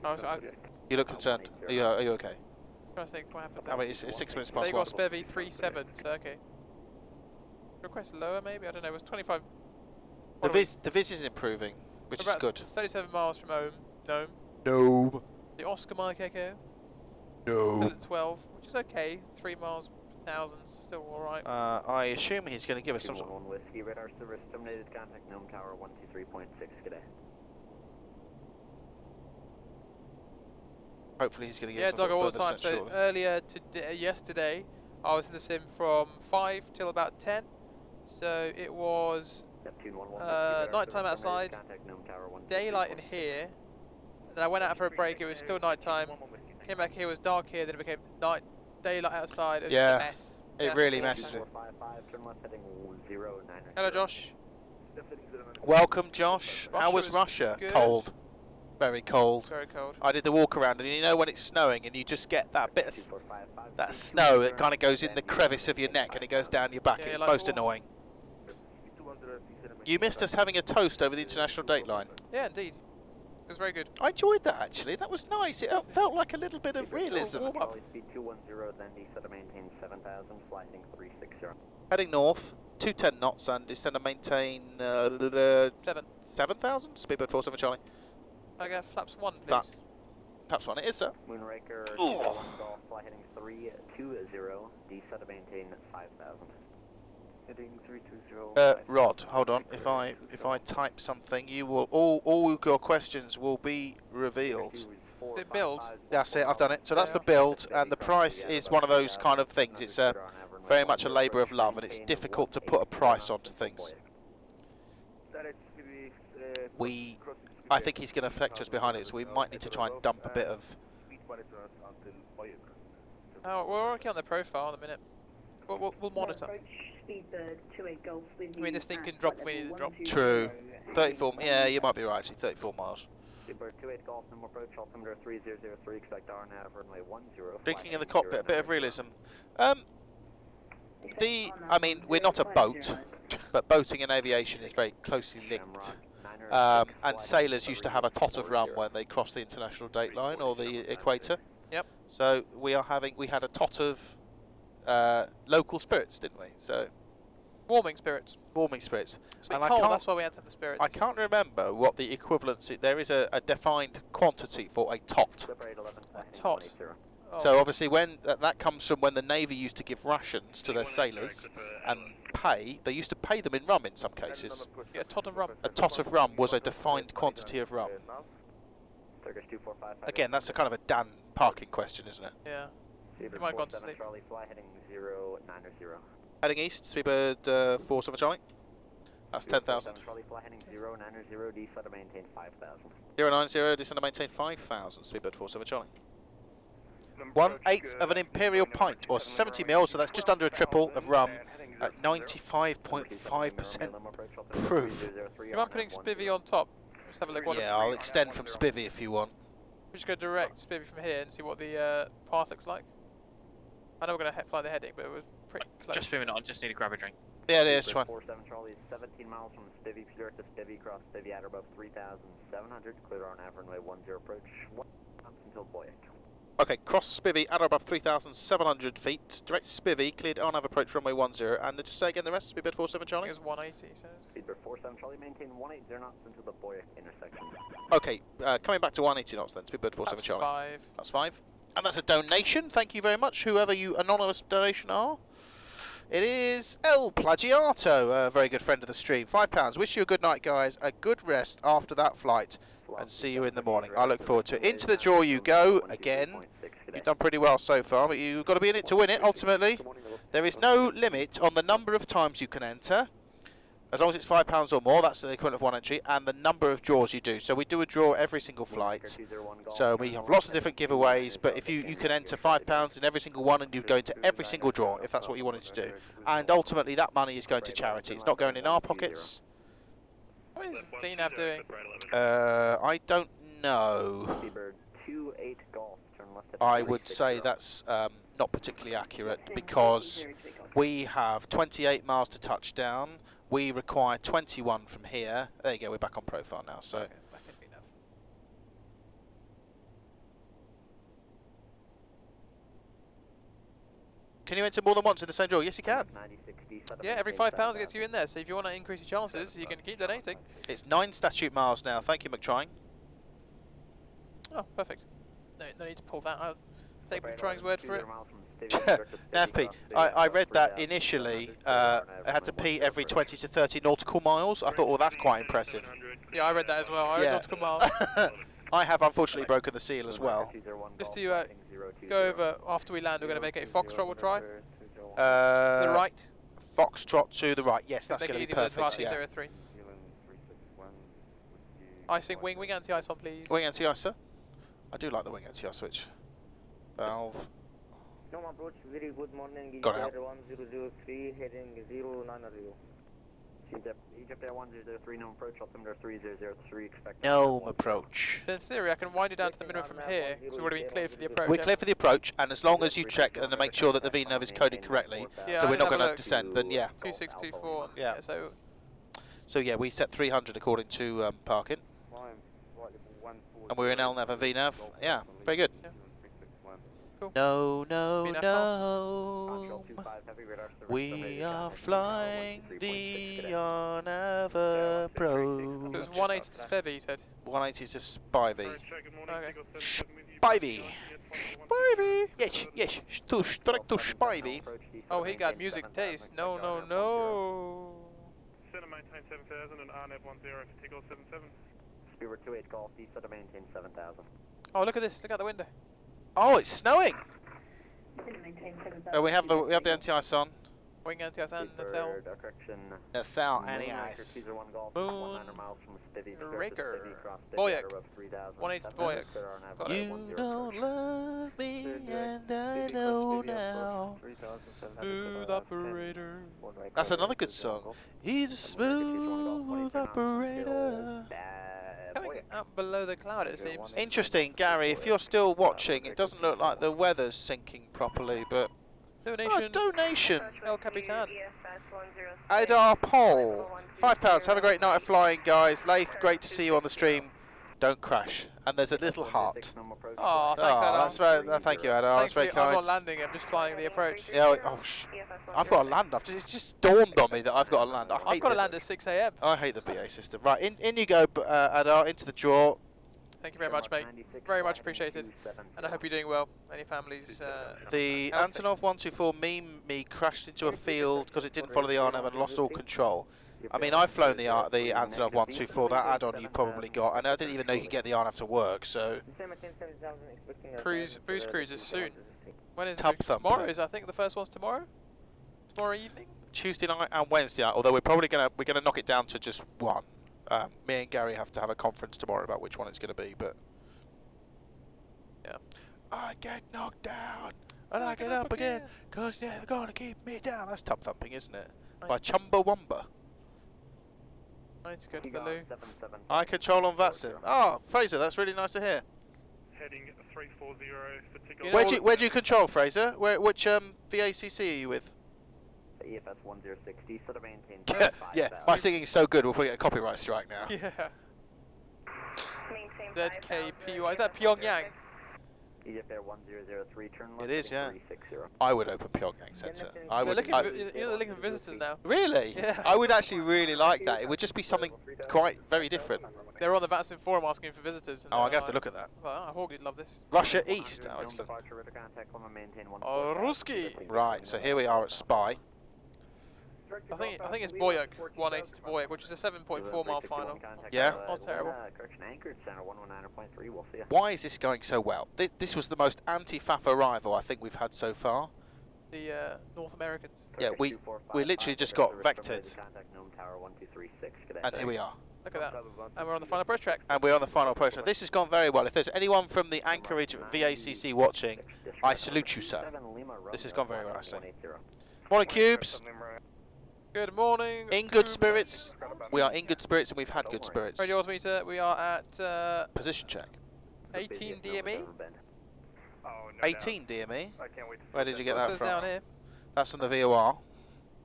[SPEAKER 3] Oh,
[SPEAKER 1] You look concerned. Are you okay?
[SPEAKER 3] I'm trying to think what happened.
[SPEAKER 1] I mean, it's 6 minutes past
[SPEAKER 3] They
[SPEAKER 1] 1.
[SPEAKER 3] got Spevy 37, so okay. Request lower maybe? I don't know, it was 25.
[SPEAKER 1] The Viz is improving, which is good.
[SPEAKER 3] 37 miles from Nome.
[SPEAKER 1] Nome.
[SPEAKER 3] The Oscar Mike Echo.
[SPEAKER 1] No.
[SPEAKER 3] Still at 12, which is okay. 3 miles per thousand, still alright.
[SPEAKER 1] I assume he's going to give us some sort of...
[SPEAKER 6] Whiskey, radar service terminated, contact Nome Tower 123.6 today.
[SPEAKER 1] Hopefully he's going to give
[SPEAKER 3] yeah,
[SPEAKER 1] us some
[SPEAKER 3] Dog, all
[SPEAKER 1] sort
[SPEAKER 3] the
[SPEAKER 1] of
[SPEAKER 3] time. So
[SPEAKER 1] shortly.
[SPEAKER 3] earlier yesterday, I was in the sim from 5 till about 10. So it was nighttime outside, daylight in here. And then I went out for a break, it was still nighttime. Came back here, it was dark here, then it became daylight outside. It was just a mess.
[SPEAKER 1] It really messes with.
[SPEAKER 3] Hello, Josh.
[SPEAKER 1] Welcome, Josh. How was Russia?
[SPEAKER 3] Good.
[SPEAKER 1] Cold. Very cold.
[SPEAKER 3] Very cold.
[SPEAKER 1] I did the walk around, and you know when it's snowing and you just get that bit of that snow that kind of goes in the crevice of your neck and it goes down your back.
[SPEAKER 3] Yeah,
[SPEAKER 1] It's
[SPEAKER 3] like
[SPEAKER 1] most annoying. You missed us having a toast over the international dateline.
[SPEAKER 3] Yeah, indeed. It was very good.
[SPEAKER 1] I enjoyed that actually. That was nice. It felt like a little bit of realism.
[SPEAKER 6] Speed 210, then descend to maintain 7,000, flying 360.
[SPEAKER 1] Heading north, 210 knots, and descend to maintain 7,000. Speedbird 47 Charlie.
[SPEAKER 3] I got flaps 1, please.
[SPEAKER 1] Flaps 1, it is, sir.
[SPEAKER 6] Moonraker, Golf, fly heading 320, descend to maintain 5,000. Heading 320.
[SPEAKER 1] Rod, hold on. If I type something, you will all your questions will be revealed.
[SPEAKER 3] The build.
[SPEAKER 1] That's it. I've done it. So that's the build, and the price is one of those kind of things. It's very much a labour of love, and it's difficult to put a price onto things. I think he's going to affect us behind it, so we might need to try and dump a bit of.
[SPEAKER 3] Oh, we're working on the profile in a minute. We'll monitor. I mean, this thing can drop if we need it to drop.
[SPEAKER 1] True. 34. Yeah, you might be right. Actually, 34 miles. Drinking in the cockpit, a bit of realism. I mean, we're not a boat, but boating and aviation is very closely linked. And sailors used to have a tot of rum when they crossed the international dateline or the equator.
[SPEAKER 3] Yep.
[SPEAKER 1] So we had a tot of local spirits, didn't we? So
[SPEAKER 3] warming spirits.
[SPEAKER 1] Warming spirits.
[SPEAKER 3] And cold, that's why we had to have the spirits.
[SPEAKER 1] I can't remember what the equivalence is. There is a defined quantity for a tot.
[SPEAKER 3] A tot.
[SPEAKER 1] So obviously when that comes from when the Navy used to give rations to their sailors and pay, they used to pay them in rum in some cases.
[SPEAKER 3] Yeah, a tot of rum.
[SPEAKER 1] A tot of rum was a defined quantity of rum. Again, that's a kind of a Dan parking question, isn't it?
[SPEAKER 3] Yeah. You might have gone to sleep.
[SPEAKER 8] Charlie, fly heading 090.
[SPEAKER 1] Heading east, Speedbird 47 Charlie. That's 10,000.
[SPEAKER 8] Charlie, fly heading 090, descend to maintain 5,000.
[SPEAKER 1] 090, descend to maintain 5,000, Speedbird 47 Charlie. 1/8 of an imperial pint, or 70 mils, so that's just under a triple of rum at 95.5% proof.
[SPEAKER 3] You mind putting Spivvy on top? Just have a look.
[SPEAKER 1] Yeah, I'll extend from Spivvy if you want.
[SPEAKER 3] We just go direct Spivvy from here and see what the path looks like. I know we're going to fly the heading, but it was pretty close.
[SPEAKER 7] Just a minute, I just need to grab a drink.
[SPEAKER 1] Yeah, it is, fine.
[SPEAKER 8] 47 Charlie, 17 miles from Spivvy, clear to Spivvy, cross Spivvy at or above 3,700, clear on Avon runway 10 approach, 1 until Boyack.
[SPEAKER 1] Okay, cross Spivvy at or above 3,700 feet, direct Spivvy, cleared on have approach runway 10, and just say again the rest, Speedbird 47 Charlie?
[SPEAKER 3] I think it's 180, so.
[SPEAKER 8] Speedbird 47 Charlie, maintain 180 knots until the Boyack intersection.
[SPEAKER 1] Okay, coming back to 180 knots then, Speedbird 47 Charlie.
[SPEAKER 3] That's 5.
[SPEAKER 1] That's 5. And that's a donation, thank you very much, whoever you anonymous donation are. It is El Plagiato, a very good friend of the stream. £5. Wish you a good night, guys. A good rest after that flight, and see you in the morning. I look forward to it. Into the draw you go again. You've done pretty well so far, but you've got to be in it to win it. Ultimately, there is no limit on the number of times you can enter, as long as it's £5 or more. That's the equivalent of 1 entry, and the number of draws you do. So we do a draw every single flight. So we have lots of different giveaways, but if you can enter £5 in every single one, and you go into every single draw if that's what you wanted to do. And ultimately, that money is going to charity. It's not going in our pockets.
[SPEAKER 3] What is VNAV doing?
[SPEAKER 1] I don't know. I would say that's not particularly accurate, because we have 28 miles to touchdown. We require 21 from here. There you go, we're back on profile now. So.
[SPEAKER 3] Okay,
[SPEAKER 1] Can you enter more than once in the same draw? Yes, you can.
[SPEAKER 3] Yeah, every £5 gets you in there. So if you want to increase your chances, you can keep donating.
[SPEAKER 1] It's 9 statute miles now. Thank you, McTrying.
[SPEAKER 3] Oh, perfect. No need to pull that out. Take McTrying's word for it.
[SPEAKER 1] FP, I read that initially I had to pee every 20 to 30 nautical miles. I thought, well, that's quite impressive.
[SPEAKER 3] Yeah, I read that as well. I read nautical miles.
[SPEAKER 1] I have unfortunately broken the seal as well.
[SPEAKER 3] Just to go over, after we land, we're going to vacate Foxtrot, we'll try. To the right.
[SPEAKER 1] Foxtrot to the right, yes, that's going to be perfect. Yeah.
[SPEAKER 3] 03. Icing wing anti-ice on, please.
[SPEAKER 1] Wing anti-ice, sir. I do like the wing anti-ice switch. Valve.
[SPEAKER 13] Nome approach, very good morning.
[SPEAKER 1] Got out.
[SPEAKER 13] 1003 heading 090.
[SPEAKER 8] Egypt Air 1003, Nome approach, altimeter 3003, expect.
[SPEAKER 1] Nome approach.
[SPEAKER 3] So in theory, I can wind it down to the minimum from here, so we've already been cleared for the approach.
[SPEAKER 1] We're clear for the approach, and as long as you check and make sure that the VNAV is coded correctly,
[SPEAKER 3] yeah,
[SPEAKER 1] so we're not going to descend, then yeah.
[SPEAKER 3] 2624.
[SPEAKER 1] Yeah.
[SPEAKER 3] So
[SPEAKER 1] yeah, we set 300 according to parking. And we're in LNAV and VNAV. Yeah, very good.
[SPEAKER 3] Yeah. Cool.
[SPEAKER 1] No, we are flying the on-ever approach.
[SPEAKER 3] It was 180 to Spivvy, you said?
[SPEAKER 1] 180 to Spivey.
[SPEAKER 3] Okay.
[SPEAKER 1] Spivey! Spivey! Yes, direct to Spivey.
[SPEAKER 3] Oh, he got music taste. No.
[SPEAKER 6] Center maintain 7,000 and RNAV 10 for Takeoff 77.
[SPEAKER 8] Speedbird 28 Golf, descend to maintain 7,000.
[SPEAKER 3] Oh, look at this. Look out the window.
[SPEAKER 1] Oh, it's snowing. We have the anti-ice on.
[SPEAKER 3] Wing anti-ice and nacelle.
[SPEAKER 1] Nacelle anti-ice.
[SPEAKER 3] Moon. Raker. Boyack. 180 to Boyack.
[SPEAKER 1] You don't love me, and I know now.
[SPEAKER 3] Smooth operator.
[SPEAKER 1] That's another good song. He's a smooth operator.
[SPEAKER 3] Coming up below the cloud, it seems.
[SPEAKER 1] Interesting, Gary. If you're still watching, it doesn't look like the weather's syncing properly, but
[SPEAKER 3] donation.
[SPEAKER 1] Oh, donation.
[SPEAKER 3] El Capitan.
[SPEAKER 1] Anadyr Pole. £5. Have a great night of flying, guys. Layth, great to see you on the stream. Don't crash. And there's a little heart.
[SPEAKER 3] Oh, thanks, Anadyr.
[SPEAKER 1] That's very, thank you, Anadyr. That's very kind.
[SPEAKER 3] I'm not landing, I'm just flying the approach.
[SPEAKER 1] Yeah, I've got to land. It's just dawned on me that I've got to land.
[SPEAKER 3] I've got to land at 6 AM.
[SPEAKER 1] I hate the BA system. Right, in you go, Anadyr, into the draw.
[SPEAKER 3] Thank you very much, mate. Very much appreciated. And I hope you're doing well. And your families.
[SPEAKER 1] The
[SPEAKER 3] healthy.
[SPEAKER 1] Antonov 124 me crashed into a field because it didn't follow the RNAV and lost all control. I mean, I've flown the Antonov 124, that add-on you probably got, and I didn't even know you could get the RNAV to work, so...
[SPEAKER 3] Booze cruises soon. When is
[SPEAKER 1] Tub
[SPEAKER 3] it?
[SPEAKER 1] thumper.
[SPEAKER 3] Tomorrow is, I think, the first one's tomorrow? Tomorrow evening?
[SPEAKER 1] Tuesday night and Wednesday night, although we're gonna knock it down to just one. Me and Gary have to have a conference tomorrow about which one it's gonna be, but...
[SPEAKER 3] Yeah.
[SPEAKER 1] I get knocked down, and I get up again, cause they're gonna keep me down. That's tub thumping, isn't it? By Chumbawamba.
[SPEAKER 3] Nice, go to the loo.
[SPEAKER 1] I control on Vatsim. Oh, Fraser, that's really nice to hear.
[SPEAKER 6] Heading 340 for Takeoff.
[SPEAKER 1] Where do you control, Fraser? Which VACC are you with?
[SPEAKER 8] EFS 1060, sort of maintain.
[SPEAKER 1] Yeah, my singing is so good, we'll probably get a copyright strike now.
[SPEAKER 3] Yeah. ZKPY, is that Pyongyang?
[SPEAKER 8] EFR 1003, turn left.
[SPEAKER 1] It is, yeah.
[SPEAKER 8] 360.
[SPEAKER 1] I would open Pyongyang Centre. I would.
[SPEAKER 3] You're looking for visitors now.
[SPEAKER 1] Really?
[SPEAKER 3] Yeah.
[SPEAKER 1] I would actually really like that. It would just be something quite very different.
[SPEAKER 3] They were on the Vatsim forum asking for visitors.
[SPEAKER 1] Oh, I'm going to have to look at that.
[SPEAKER 3] Oh, Horgy would love this.
[SPEAKER 1] Russia East. Oh, excellent.
[SPEAKER 3] Oh, Ruski.
[SPEAKER 1] Right, so here we are at Spy.
[SPEAKER 3] I think it's Boyuk, 180 to Boyuk, which is a 7.4 mile final.
[SPEAKER 1] Yeah.
[SPEAKER 3] Not terrible.
[SPEAKER 1] Why is this going so well? This was the most anti-FAF arrival I think we've had so far.
[SPEAKER 3] The North Americans.
[SPEAKER 1] Yeah, we literally just got vectored. And here we are.
[SPEAKER 3] Look at that. And we're on the final approach track.
[SPEAKER 1] And we're on the final approach track. This has gone very well. If there's anyone from the Anchorage VACC watching, I salute you, sir. This has gone very well, actually. Morning, Cubes.
[SPEAKER 3] Good morning.
[SPEAKER 1] In good spirits. We are in good spirits and we've had good spirits.
[SPEAKER 3] Radio altimeter, we are at...
[SPEAKER 1] Position check.
[SPEAKER 3] 18 DME.
[SPEAKER 1] 18 DME? Where did you get that from?
[SPEAKER 3] Down here.
[SPEAKER 1] That's on the VOR.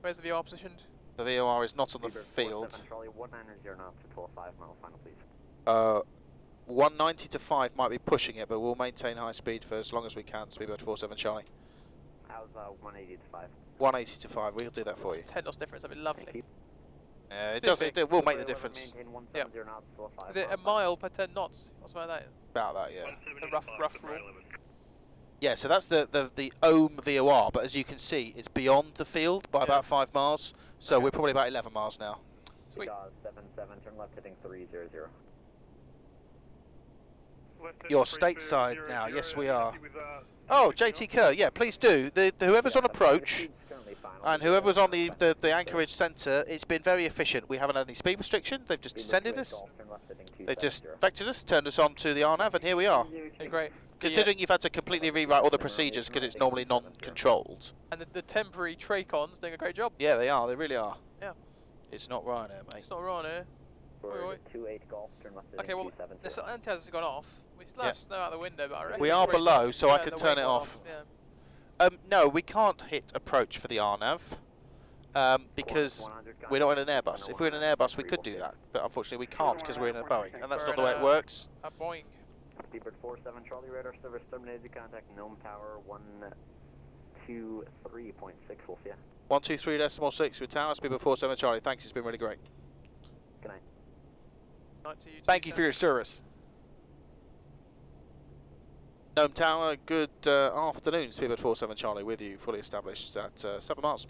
[SPEAKER 3] Where's the VOR positioned?
[SPEAKER 1] The VOR is not on the field. 190 to 5 might be pushing it, but we'll maintain high speed for as long as we can. Speedbird 47 Charlie.
[SPEAKER 8] How's 180 to 5?
[SPEAKER 1] 180 to 5, we'll do that for you.
[SPEAKER 3] 10 knots difference, that'd be lovely.
[SPEAKER 1] It does, it will make the difference.
[SPEAKER 3] Yeah. Is it a mile per 10 knots? Or something like that?
[SPEAKER 1] About that, yeah.
[SPEAKER 3] A rough rule.
[SPEAKER 1] Yeah, so that's the PAOM VOR, but as you can see, it's beyond the field by about 5 miles, so we're probably about 11 miles now.
[SPEAKER 3] Sweet.
[SPEAKER 8] 77, turn left heading 300.
[SPEAKER 1] You're stateside now, yes we are. Oh, JT Kerr, yeah, please do. Whoever's on approach and whoever's on the Anchorage Centre, it's been very efficient. We haven't had any speed restriction, they've just descended us. They've just vectored us, turned us on to the RNAV, and here we are.
[SPEAKER 3] Okay, great.
[SPEAKER 1] Considering you've had to completely rewrite all the procedures because it's normally non-controlled.
[SPEAKER 3] And the temporary Tracons doing a great job.
[SPEAKER 1] Yeah, they are, they really are.
[SPEAKER 3] Yeah.
[SPEAKER 1] It's not Ryanair, mate.
[SPEAKER 3] It's not Ryanair. Okay, well, the anti-hazard's gone off. We still have snow out the window, but I reckon
[SPEAKER 1] we are below, so I can turn it off.
[SPEAKER 3] Yeah.
[SPEAKER 1] No, we can't hit approach for the RNAV because we're not in an Airbus. If we were in an Airbus, we could do that, but unfortunately we can't because we're in a Boeing, and that's not the way it works.
[SPEAKER 3] A Boeing.
[SPEAKER 8] Speedbird 47 Charlie, radar service terminated. Contact Nome Tower 123.6. We'll see ya.
[SPEAKER 1] 123.6 with Tower, Speedbird 47 Charlie. Thanks, it's been really great.
[SPEAKER 8] Good night.
[SPEAKER 3] Night to you.
[SPEAKER 1] Thank you for your service. Nome Tower, good afternoon. Speedbird 47 Charlie with you, fully established at 7 miles.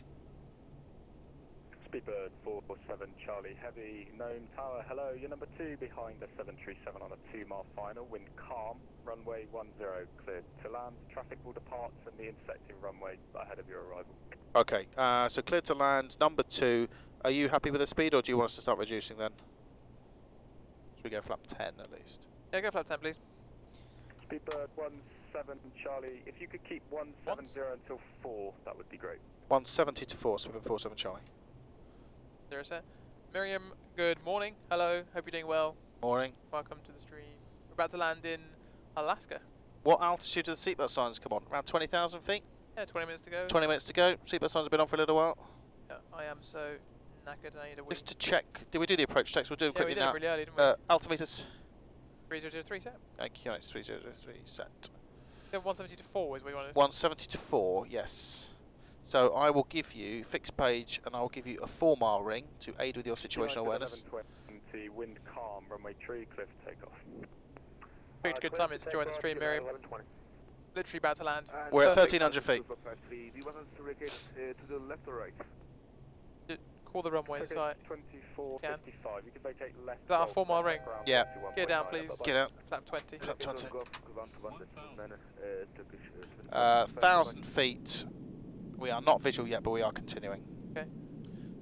[SPEAKER 6] Speedbird 47 Charlie, heavy, Nome Tower, hello, you're number 2 behind the 737 on a 2-mile final, wind calm, runway 10 cleared to land, traffic will depart from the intersecting runway ahead of your arrival.
[SPEAKER 1] Okay, so clear to land, number 2, are you happy with the speed or do you want us to start reducing then? Should we go flap 10 at least?
[SPEAKER 3] Yeah, go flap 10 please.
[SPEAKER 6] Speedbird 17 Charlie, if you could keep 170 until 4, that would be great.
[SPEAKER 1] 170 to 4, Speedbird 47 Charlie.
[SPEAKER 3] There is it. Miriam, good morning. Hello, hope you're doing well.
[SPEAKER 1] Morning.
[SPEAKER 3] Welcome to the stream. We're about to land in Alaska.
[SPEAKER 1] What altitude do the seatbelt signs come on? Around 20,000 feet?
[SPEAKER 3] Yeah, 20 minutes to go.
[SPEAKER 1] 20 minutes to go. Seatbelt signs have been on for a little while.
[SPEAKER 3] Yeah, I am so knackered. I need a wee.
[SPEAKER 1] Just to check, did we do the approach checks? We'll do them quickly now.
[SPEAKER 3] We did it really early, didn't we?
[SPEAKER 1] Altimeters.
[SPEAKER 3] 3003 set.
[SPEAKER 1] Thank you, it's 3003 set.
[SPEAKER 3] 170 to 4 is what you wanted.
[SPEAKER 1] 170 to 4, yes. So I will give you fixed page and I will give you a 4-mile ring to aid with your situational awareness.
[SPEAKER 6] 1120, wind calm, runway tree, cliff, takeoff.
[SPEAKER 3] Picked a good time to join the stream, Miriam. Literally about to land.
[SPEAKER 1] We're at 1,300 feet.
[SPEAKER 6] Do you want us to rotate to the left or right?
[SPEAKER 3] Call the runway
[SPEAKER 6] okay,
[SPEAKER 3] site.
[SPEAKER 6] 2455. You can vacate left.
[SPEAKER 3] Is that our 4 mile ring?
[SPEAKER 1] Yeah.
[SPEAKER 3] Get down, please.
[SPEAKER 1] Get out.
[SPEAKER 3] Flap 20.
[SPEAKER 1] Flap 20. 1,000 feet. We are not visual yet, but we are continuing.
[SPEAKER 3] Okay.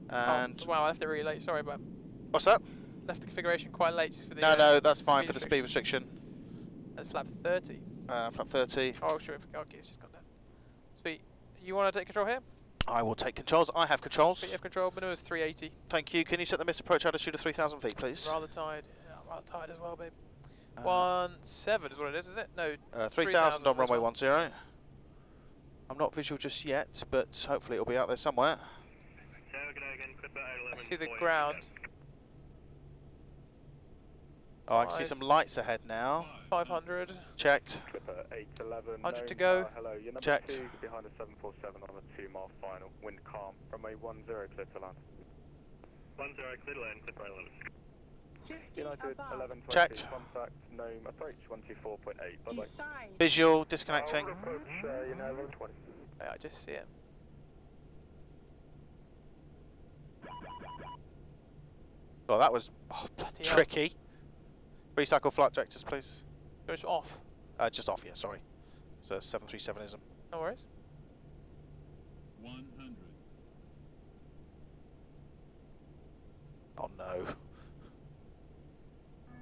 [SPEAKER 1] And
[SPEAKER 3] oh, wow, I left it really late. Sorry, but
[SPEAKER 1] what's that?
[SPEAKER 3] Left the configuration quite late just for the.
[SPEAKER 1] No, that's fine for the speed restriction.
[SPEAKER 3] That's flap 30.
[SPEAKER 1] Flap 30.
[SPEAKER 3] Oh, sure. Okay, it's just gone down. Sweet. You want to take control here?
[SPEAKER 1] I will take controls. I have controls.
[SPEAKER 3] You have control. Minimum is 380.
[SPEAKER 1] Thank you. Can you set the missed approach altitude of 3,000 feet, please?
[SPEAKER 3] Rather tired. Yeah, rather tired as well, babe. 17 is what it is it? No.
[SPEAKER 1] 3,000 on runway 10. I'm not visual just yet, but hopefully it'll be out there somewhere.
[SPEAKER 3] I see the ground.
[SPEAKER 1] Oh, I can see some lights ahead now.
[SPEAKER 3] 500.
[SPEAKER 1] Checked.
[SPEAKER 6] 811.
[SPEAKER 3] 100 to go.
[SPEAKER 6] Hello, you're number
[SPEAKER 1] checked.
[SPEAKER 6] 2 behind a 747 on a 2 mile final. Wind calm. Runway 10 clear to land.
[SPEAKER 15] 10 clear to land. Clear to land.
[SPEAKER 6] United 1120.
[SPEAKER 1] Checked.
[SPEAKER 6] Contact Nome approach 124.8. Bye bye.
[SPEAKER 1] Visual disconnecting.
[SPEAKER 3] Yeah, I just see it.
[SPEAKER 1] Well, that was
[SPEAKER 3] bloody
[SPEAKER 1] tricky. Recycle flight directors, please.
[SPEAKER 3] It's off.
[SPEAKER 1] Just off, yeah, sorry. So 737ism.
[SPEAKER 3] No worries.
[SPEAKER 15] 100.
[SPEAKER 1] Oh no.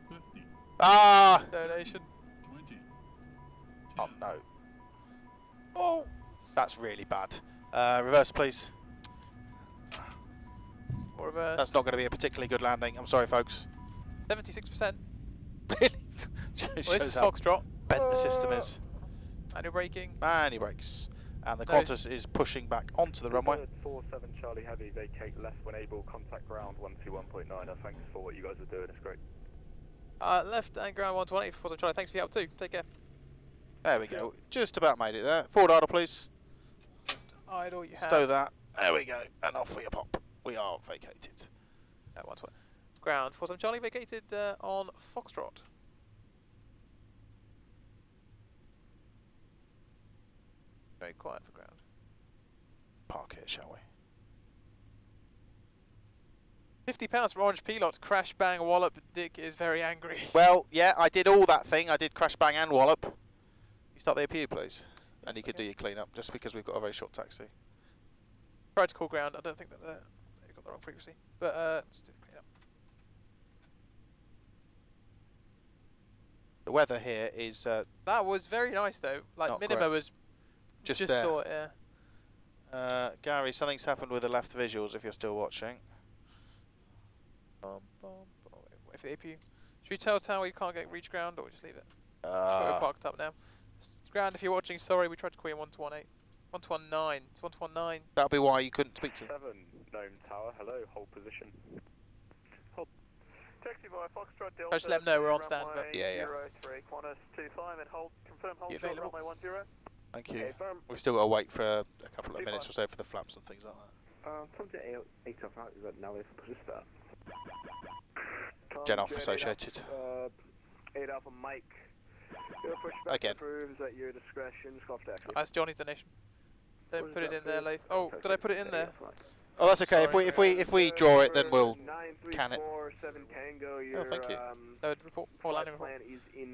[SPEAKER 15] 50.
[SPEAKER 1] Ah!
[SPEAKER 3] Donation.
[SPEAKER 15] 20.
[SPEAKER 1] Oh no.
[SPEAKER 3] Oh!
[SPEAKER 1] That's really bad. Reverse, please.
[SPEAKER 3] Or reverse.
[SPEAKER 1] That's not going to be a particularly good landing. I'm sorry, folks.
[SPEAKER 3] 76%.
[SPEAKER 1] Really?
[SPEAKER 3] Well, this is Foxtrot.
[SPEAKER 1] Bent the system is.
[SPEAKER 3] Manual braking.
[SPEAKER 1] And he brakes. And the Qantas is pushing back onto the runway.
[SPEAKER 6] 47 Charlie Heavy, vacate left when able, contact ground 121.9. Thanks for what you guys are doing, it's great.
[SPEAKER 3] Left and ground 120 for Charlie. Thanks for your help too. Take care.
[SPEAKER 1] There we go. Just about made it there. Forward idle, please.
[SPEAKER 3] Idle, you have.
[SPEAKER 1] Stow that. There we go. And off we pop. We are vacated.
[SPEAKER 3] 120. Ground 47 Charlie, vacated on Foxtrot. Very quiet for ground.
[SPEAKER 1] Park here, shall we?
[SPEAKER 3] £50 from Orange Pilot. Crash, bang, wallop. Dick is very angry.
[SPEAKER 1] Well, yeah, I did all that thing. I did crash, bang, and wallop. You start the APU, please. Yes, and you could do your clean up, just because we've got a very short taxi.
[SPEAKER 3] Tried to call ground. I don't think that they got the wrong frequency. But let's do the clean up.
[SPEAKER 1] The weather here is
[SPEAKER 3] that was very nice though. Like minima was just
[SPEAKER 1] there.
[SPEAKER 3] Saw it, yeah.
[SPEAKER 1] Gary, something's happened with the left visuals. If you're still watching.
[SPEAKER 3] Wait for the APU. Should we tell Tower you can't reach ground, or just leave it? We're parked up now. Ground, if you're watching, sorry, we tried to call you 118. 119. It's 119.
[SPEAKER 1] That'll be why you couldn't speak to.
[SPEAKER 6] 7 Nome Tower. Hello. Hold position. Hold. Taxi via Foxtrot Delta.
[SPEAKER 3] Just let them know we're on stand. But
[SPEAKER 1] yeah.
[SPEAKER 6] 03 Qantas 25 and hold. Confirm hold.
[SPEAKER 3] Short
[SPEAKER 6] runway 10.
[SPEAKER 1] Thank you. We've still got to wait for a couple of minutes or so for the flaps and things like that.
[SPEAKER 16] Tom to 8 off out. You've got now if push start.
[SPEAKER 1] Gen off associated.
[SPEAKER 6] 8 Alpha Mike.
[SPEAKER 1] Again.
[SPEAKER 6] Approves at your discretion.
[SPEAKER 3] That's Johnny's donation. Don't put it in there, Layth. Oh, did I put it in there?
[SPEAKER 1] Oh, that's okay.
[SPEAKER 3] Sorry.
[SPEAKER 1] If we draw it, then we'll can it.
[SPEAKER 6] Oh,
[SPEAKER 1] thank you.
[SPEAKER 3] No report or landing report.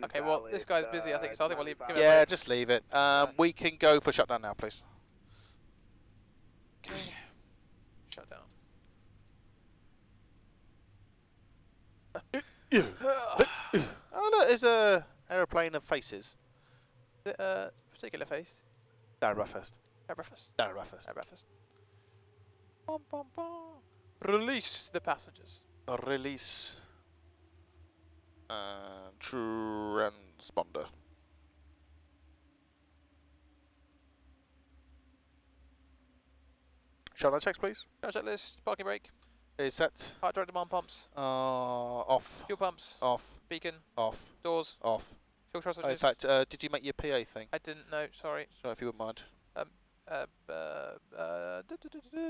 [SPEAKER 3] Okay, well this guy's busy. I think so. I think we'll leave.
[SPEAKER 1] Yeah, just leave it. We can go for shutdown now, please.
[SPEAKER 3] Okay. Shutdown.
[SPEAKER 1] Oh look, there's a aeroplane of faces.
[SPEAKER 3] Is it a particular face?
[SPEAKER 1] Darren Ruffhurst.
[SPEAKER 3] Darren Ruffhurst. Bum, bum, bum. Release the passengers.
[SPEAKER 1] Release. Transponder. Shutdown checks, please.
[SPEAKER 3] Shutdown checklist. Parking brake.
[SPEAKER 1] Is set.
[SPEAKER 3] Heart direct demand pumps.
[SPEAKER 1] Off.
[SPEAKER 3] Fuel pumps.
[SPEAKER 1] Off.
[SPEAKER 3] Beacon.
[SPEAKER 1] Off.
[SPEAKER 3] Doors.
[SPEAKER 1] Off.
[SPEAKER 3] Fuel thrusters.
[SPEAKER 1] In fact, did you make your PA thing?
[SPEAKER 3] I didn't know. Sorry.
[SPEAKER 1] Sorry if you wouldn't mind.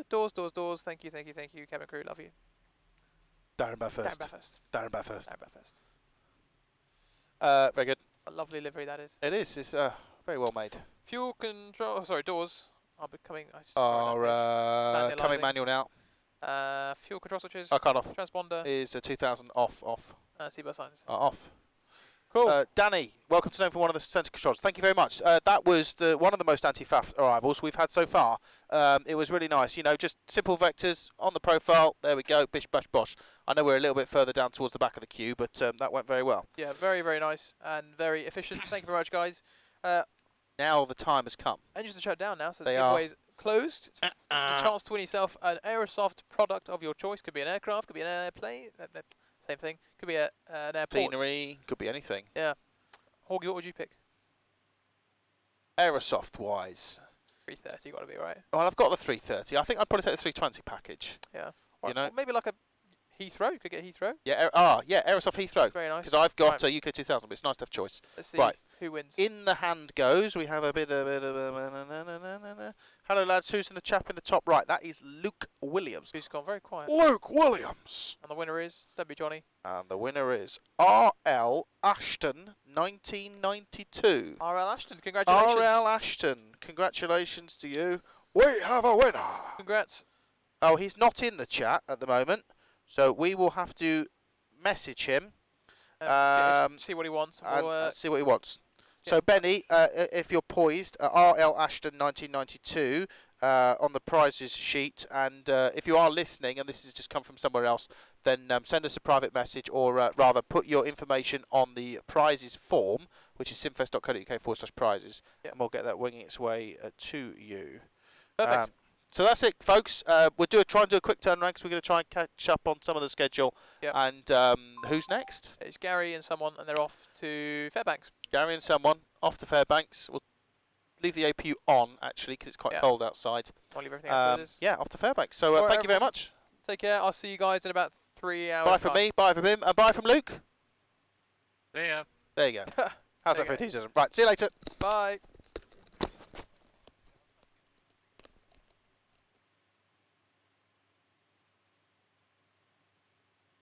[SPEAKER 3] Doors. Thank you. Cabin crew, love you.
[SPEAKER 1] Darren Bathurst.
[SPEAKER 3] Darren Bathurst.
[SPEAKER 1] Very good.
[SPEAKER 3] A lovely livery that is.
[SPEAKER 1] It is. It's very well made.
[SPEAKER 3] Fuel control. Oh, sorry, doors are becoming.
[SPEAKER 1] Are coming manual now.
[SPEAKER 3] Fuel control switches.
[SPEAKER 1] Cut off.
[SPEAKER 3] Transponder
[SPEAKER 1] Is 2000 off.
[SPEAKER 3] seatbelt signs.
[SPEAKER 1] Off.
[SPEAKER 3] Cool.
[SPEAKER 1] Danny, welcome to Nome for one of the centre controls. Thank you very much. That was one of the most anti-faff arrivals we've had so far. It was really nice. You know, just simple vectors on the profile. There we go. Bish, bash, bosh. I know we're a little bit further down towards the back of the queue, but that went very well.
[SPEAKER 3] Yeah, very, very nice and very efficient. Thank you very much, guys.
[SPEAKER 1] Now the time has come.
[SPEAKER 3] Engines are shut down now, so the
[SPEAKER 1] They
[SPEAKER 3] giveaway's closed. The chance to win yourself an Aerosoft product of your choice. Could be an aircraft, could be an airplane. Same thing. Could be an airport.
[SPEAKER 1] Scenery, could be anything.
[SPEAKER 3] Yeah. Horgy, what would you pick?
[SPEAKER 1] Aerosoft-wise.
[SPEAKER 3] 330, got to be right.
[SPEAKER 1] Well, I've got the 330. I think I'd probably take the 320 package.
[SPEAKER 3] Yeah.
[SPEAKER 1] You know,
[SPEAKER 3] maybe like a Heathrow. You could get Heathrow.
[SPEAKER 1] Yeah. Yeah. Aerosoft Heathrow.
[SPEAKER 3] Very nice.
[SPEAKER 1] Because I've got a UK 2000, but it's nice to have choice.
[SPEAKER 3] Let's see who wins.
[SPEAKER 1] In the hand goes. We have a bit of. Hello, lads. Who's in the chap in the top right? That is Luke Williams.
[SPEAKER 3] He's gone very quiet.
[SPEAKER 1] Luke Williams.
[SPEAKER 3] And the winner is Johnny.
[SPEAKER 1] And the winner is R.L. Ashton, 1992.
[SPEAKER 3] R.L. Ashton, congratulations.
[SPEAKER 1] R.L. Ashton, congratulations to you. We have a winner.
[SPEAKER 3] Congrats.
[SPEAKER 1] Oh, he's not in the chat at the moment, so we will have to message him.
[SPEAKER 3] See what he wants.
[SPEAKER 1] And see what he wants. So, Benny, if you're poised, R.L. Ashton 1992 on the prizes sheet. And if you are listening, and this has just come from somewhere else, then send us a private message, or rather put your information on the prizes form, which is simfest.co.uk/prizes, and we'll get that winging its way to you.
[SPEAKER 3] Perfect.
[SPEAKER 1] So that's it, folks. We'll try and do a quick turnaround because we're going to try and catch up on some of the schedule.
[SPEAKER 3] Yep.
[SPEAKER 1] And who's next?
[SPEAKER 3] It's Gary and someone, and they're off to Fairbanks.
[SPEAKER 1] Gary and someone off to Fairbanks. We'll leave the APU on, actually, because it's quite cold outside.
[SPEAKER 3] I'll leave everything else as it is.
[SPEAKER 1] Yeah, off to Fairbanks. So thank you very much.
[SPEAKER 3] Take care. I'll see you guys in about 3 hours.
[SPEAKER 1] Bye from me, bye from him, and bye from Luke.
[SPEAKER 7] See ya.
[SPEAKER 1] There you go. How's that for enthusiasm? Right, see you later.
[SPEAKER 3] Bye.